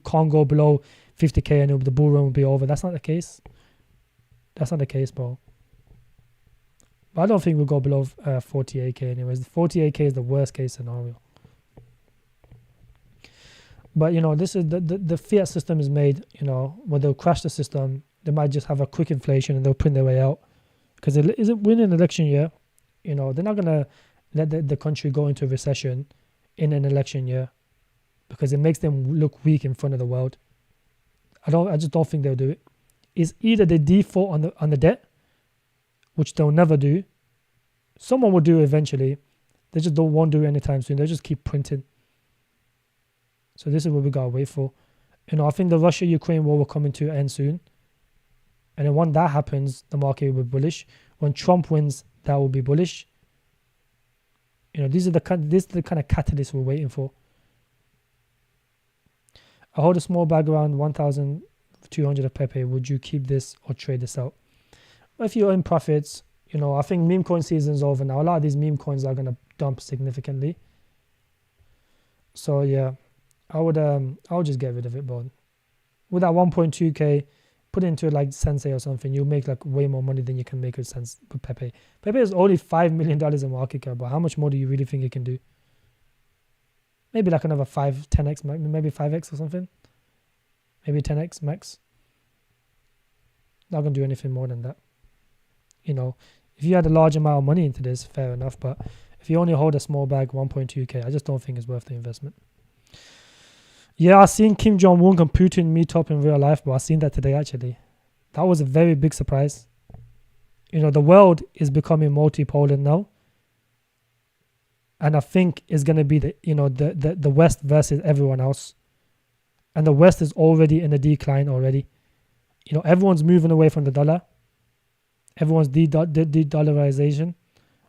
can't go below 50k and the bull run will be over. That's not the case. That's not the case, bro. But I don't think we'll go below 48k anyways. 48k is the worst case scenario. But this is the fiat system is made. When they'll crash the system, they might just have a quick inflation and they'll print their way out, because it isn't winning an election year. They're not gonna let the country go into a recession in an election year, because it makes them look weak in front of the world. I just don't think they'll do it. It's either they default on the debt, which they'll never do. Someone will do it eventually. They just won't do it anytime soon. They'll just keep printing. So this is what we gotta wait for. I think the Russia-Ukraine war will come into an end soon. And then when that happens, the market will be bullish. When Trump wins, that will be bullish. This is the kind of catalyst we're waiting for. I hold a small bag around 1,200 of Pepe. Would you keep this or trade this out? Well, if you're in profits, I think meme coin season's over now. A lot of these meme coins are gonna dump significantly. So yeah, I would just get rid of it, but with that 1.2k, put it into like Sensei or something. You'll make like way more money than you can make with Pepe. Pepe is only $5 million in market cap, but how much more do you really think it can do? Maybe like another 10x, maybe 5x or something. Maybe 10x max. Not gonna do anything more than that. If you had a large amount of money into this, fair enough. But if you only hold a small bag, 1.2k, I just don't think it's worth the investment. Yeah, I've seen Kim Jong-un and Putin meet up in real life, but I've seen that today actually. That was a very big surprise. The world is becoming multipolar now. And I think it's going to be the West versus everyone else. And the West is already in a decline already. Everyone's moving away from the dollar. Everyone's de-dollarization,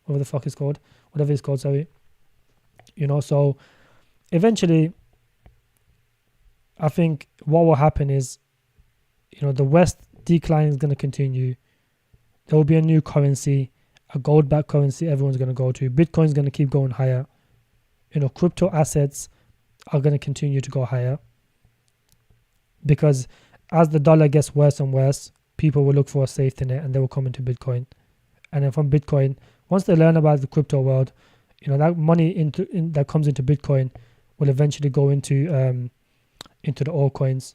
whatever the fuck it's called. Whatever it's called, sorry. So eventually, I think what will happen is, the West decline is going to continue. There will be a new currency, a gold-backed currency everyone's going to go to. Bitcoin's going to keep going higher. Crypto assets are going to continue to go higher, because as the dollar gets worse and worse, people will look for a safety net and they will come into Bitcoin. And then from Bitcoin, once they learn about the crypto world, that money that comes into Bitcoin will eventually go into the altcoins.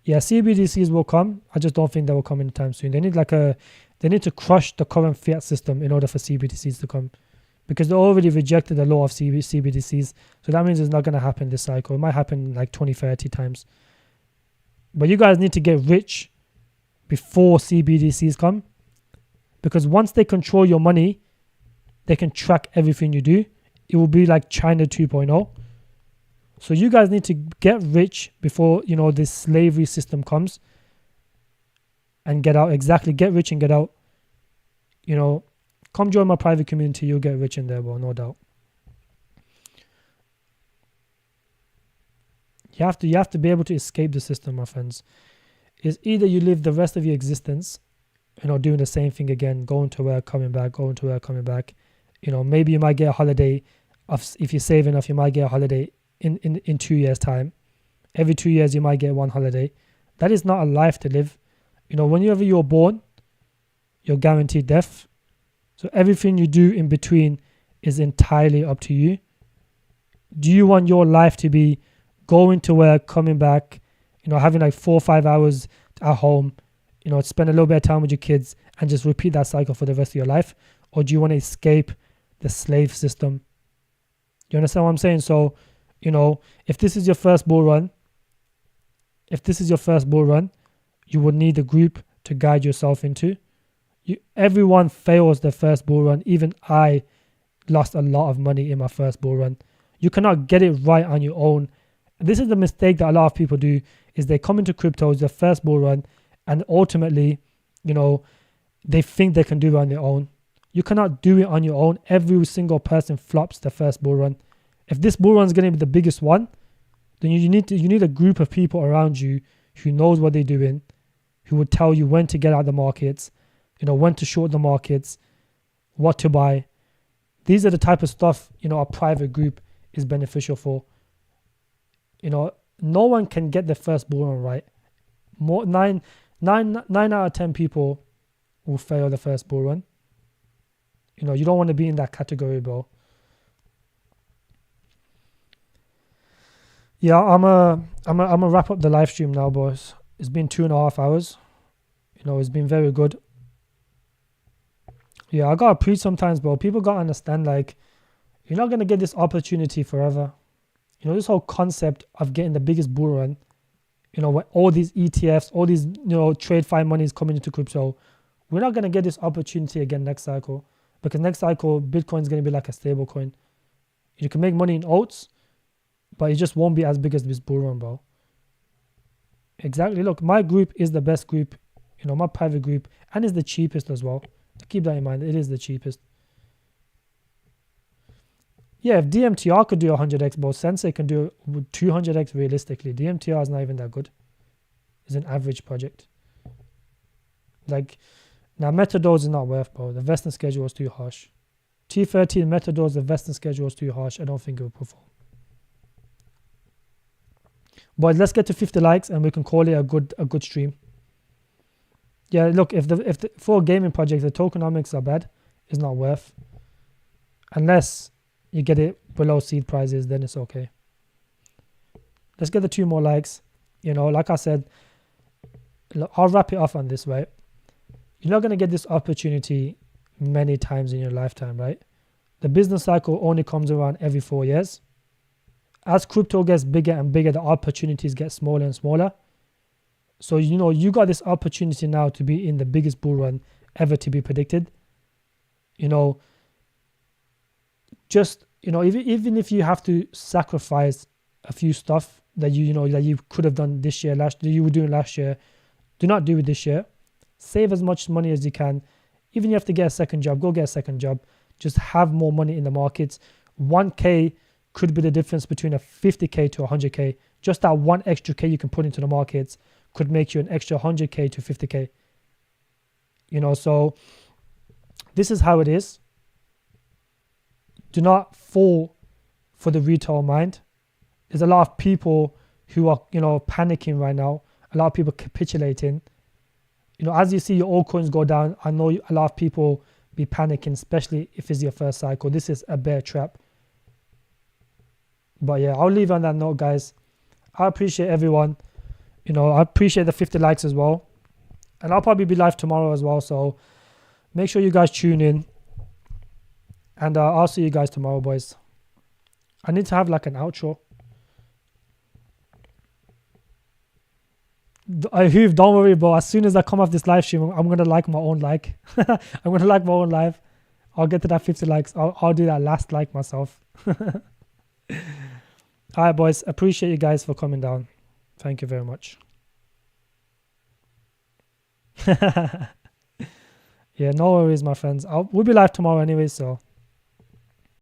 Yeah, CBDCs will come. I just don't think they will come anytime soon. They need to crush the current fiat system in order for CBDCs to come, because they already rejected the law of CBDCs. So that means it's not going to happen this cycle. It might happen like 20, 30 times. But you guys need to get rich before CBDCs come, because once they control your money, they can track everything you do. It will be like China 2.0. So you guys need to get rich before, this slavery system comes, and get out. Exactly. Get rich and get out. Come join my private community. You'll get rich in there, bro. No doubt. You have to be able to escape the system, my friends. It's either you live the rest of your existence, doing the same thing again, going to work, coming back, going to work, coming back. Maybe you might get a holiday. If you save enough, you might get a holiday in 2 years' time. Every 2 years, you might get one holiday. That is not a life to live. Whenever you're born, you're guaranteed death. So everything you do in between is entirely up to you. Do you want your life to be going to work, coming back, having like 4 or 5 hours at home, spend a little bit of time with your kids and just repeat that cycle for the rest of your life? Or do you want to escape the slave system? You understand what I'm saying? So, if this is your first bull run, you would need a group to guide yourself into. Everyone fails their first bull run. Even I lost a lot of money in my first bull run. You cannot get it right on your own. This is the mistake that a lot of people do, is they come into cryptos, their first bull run, and ultimately, they think they can do it on their own. You cannot do it on your own. Every single person flops the first bull run. If this bull run is going to be the biggest one, then you need a group of people around you who knows what they're doing, who will tell you when to get out of the markets, when to short the markets, what to buy. These are the type of stuff, a private group is beneficial for. No one can get the first bull run right. Nine out of 10 people will fail the first bull run. You don't want to be in that category, bro. Yeah, I'm a wrap up the live stream now, boys. It's been 2.5 hours. It's been very good. Yeah, I gotta preach sometimes, bro. People gotta understand, like, you're not gonna get this opportunity forever. This whole concept of getting the biggest bull run, when all these ETFs, all these, trade fi money is coming into crypto, we're not gonna get this opportunity again next cycle, because next cycle, Bitcoin is gonna be like a stable coin. You can make money in alts, but it just won't be as big as this bull run, bro. Exactly. Look, my group is the best group, my private group, and is the cheapest as well. Keep that in mind. It is the cheapest. Yeah, if DMTR could do 100x, bro, Sensei can do 200x realistically. DMTR is not even that good. It's an average project. Like, now Metadose is not worth, bro. The vesting schedule is too harsh. T13 Metadose, the vesting schedule is too harsh. I don't think it will perform. But let's get to 50 likes and we can call it a good stream. Yeah, look, if for a gaming project the tokenomics are bad, it's not worth. Unless you get it below seed prices, then it's okay. Let's get the 2 more likes. Like I said, I'll wrap it off on this, right? You're not going to get this opportunity many times in your lifetime, right? The business cycle only comes around every 4 years. As crypto gets bigger and bigger, the opportunities get smaller and smaller. So, you got this opportunity now to be in the biggest bull run ever to be predicted. Just, even if you have to sacrifice a few stuff that that you could have done this year, you were doing last year, do not do it this year. Save as much money as you can. Even if you have to get a second job, go get a second job. Just have more money in the markets. 1K could be the difference between a 50K to 100K. Just that one extra K you can put into the markets could make you an extra 100K to 50K. So this is how it is. Do not fall for the retail mind. There's a lot of people who are, panicking right now. A lot of people capitulating. As you see your altcoins go down, I know a lot of people be panicking, especially if it's your first cycle. This is a bear trap. But yeah, I'll leave on that note, guys. I appreciate everyone. You know, I appreciate the 50 likes as well. And I'll probably be live tomorrow as well. So make sure you guys tune in. And I'll see you guys tomorrow, boys. I need to have like an outro. Hoove, don't worry, bro. As soon as I come off this live stream, I'm going to like my own like. I'm going to like my own live. I'll get to that 50 likes. I'll do that last like myself. All right, boys. Appreciate you guys for coming down. Thank you very much. Yeah, no worries, my friends. We'll be live tomorrow anyway, so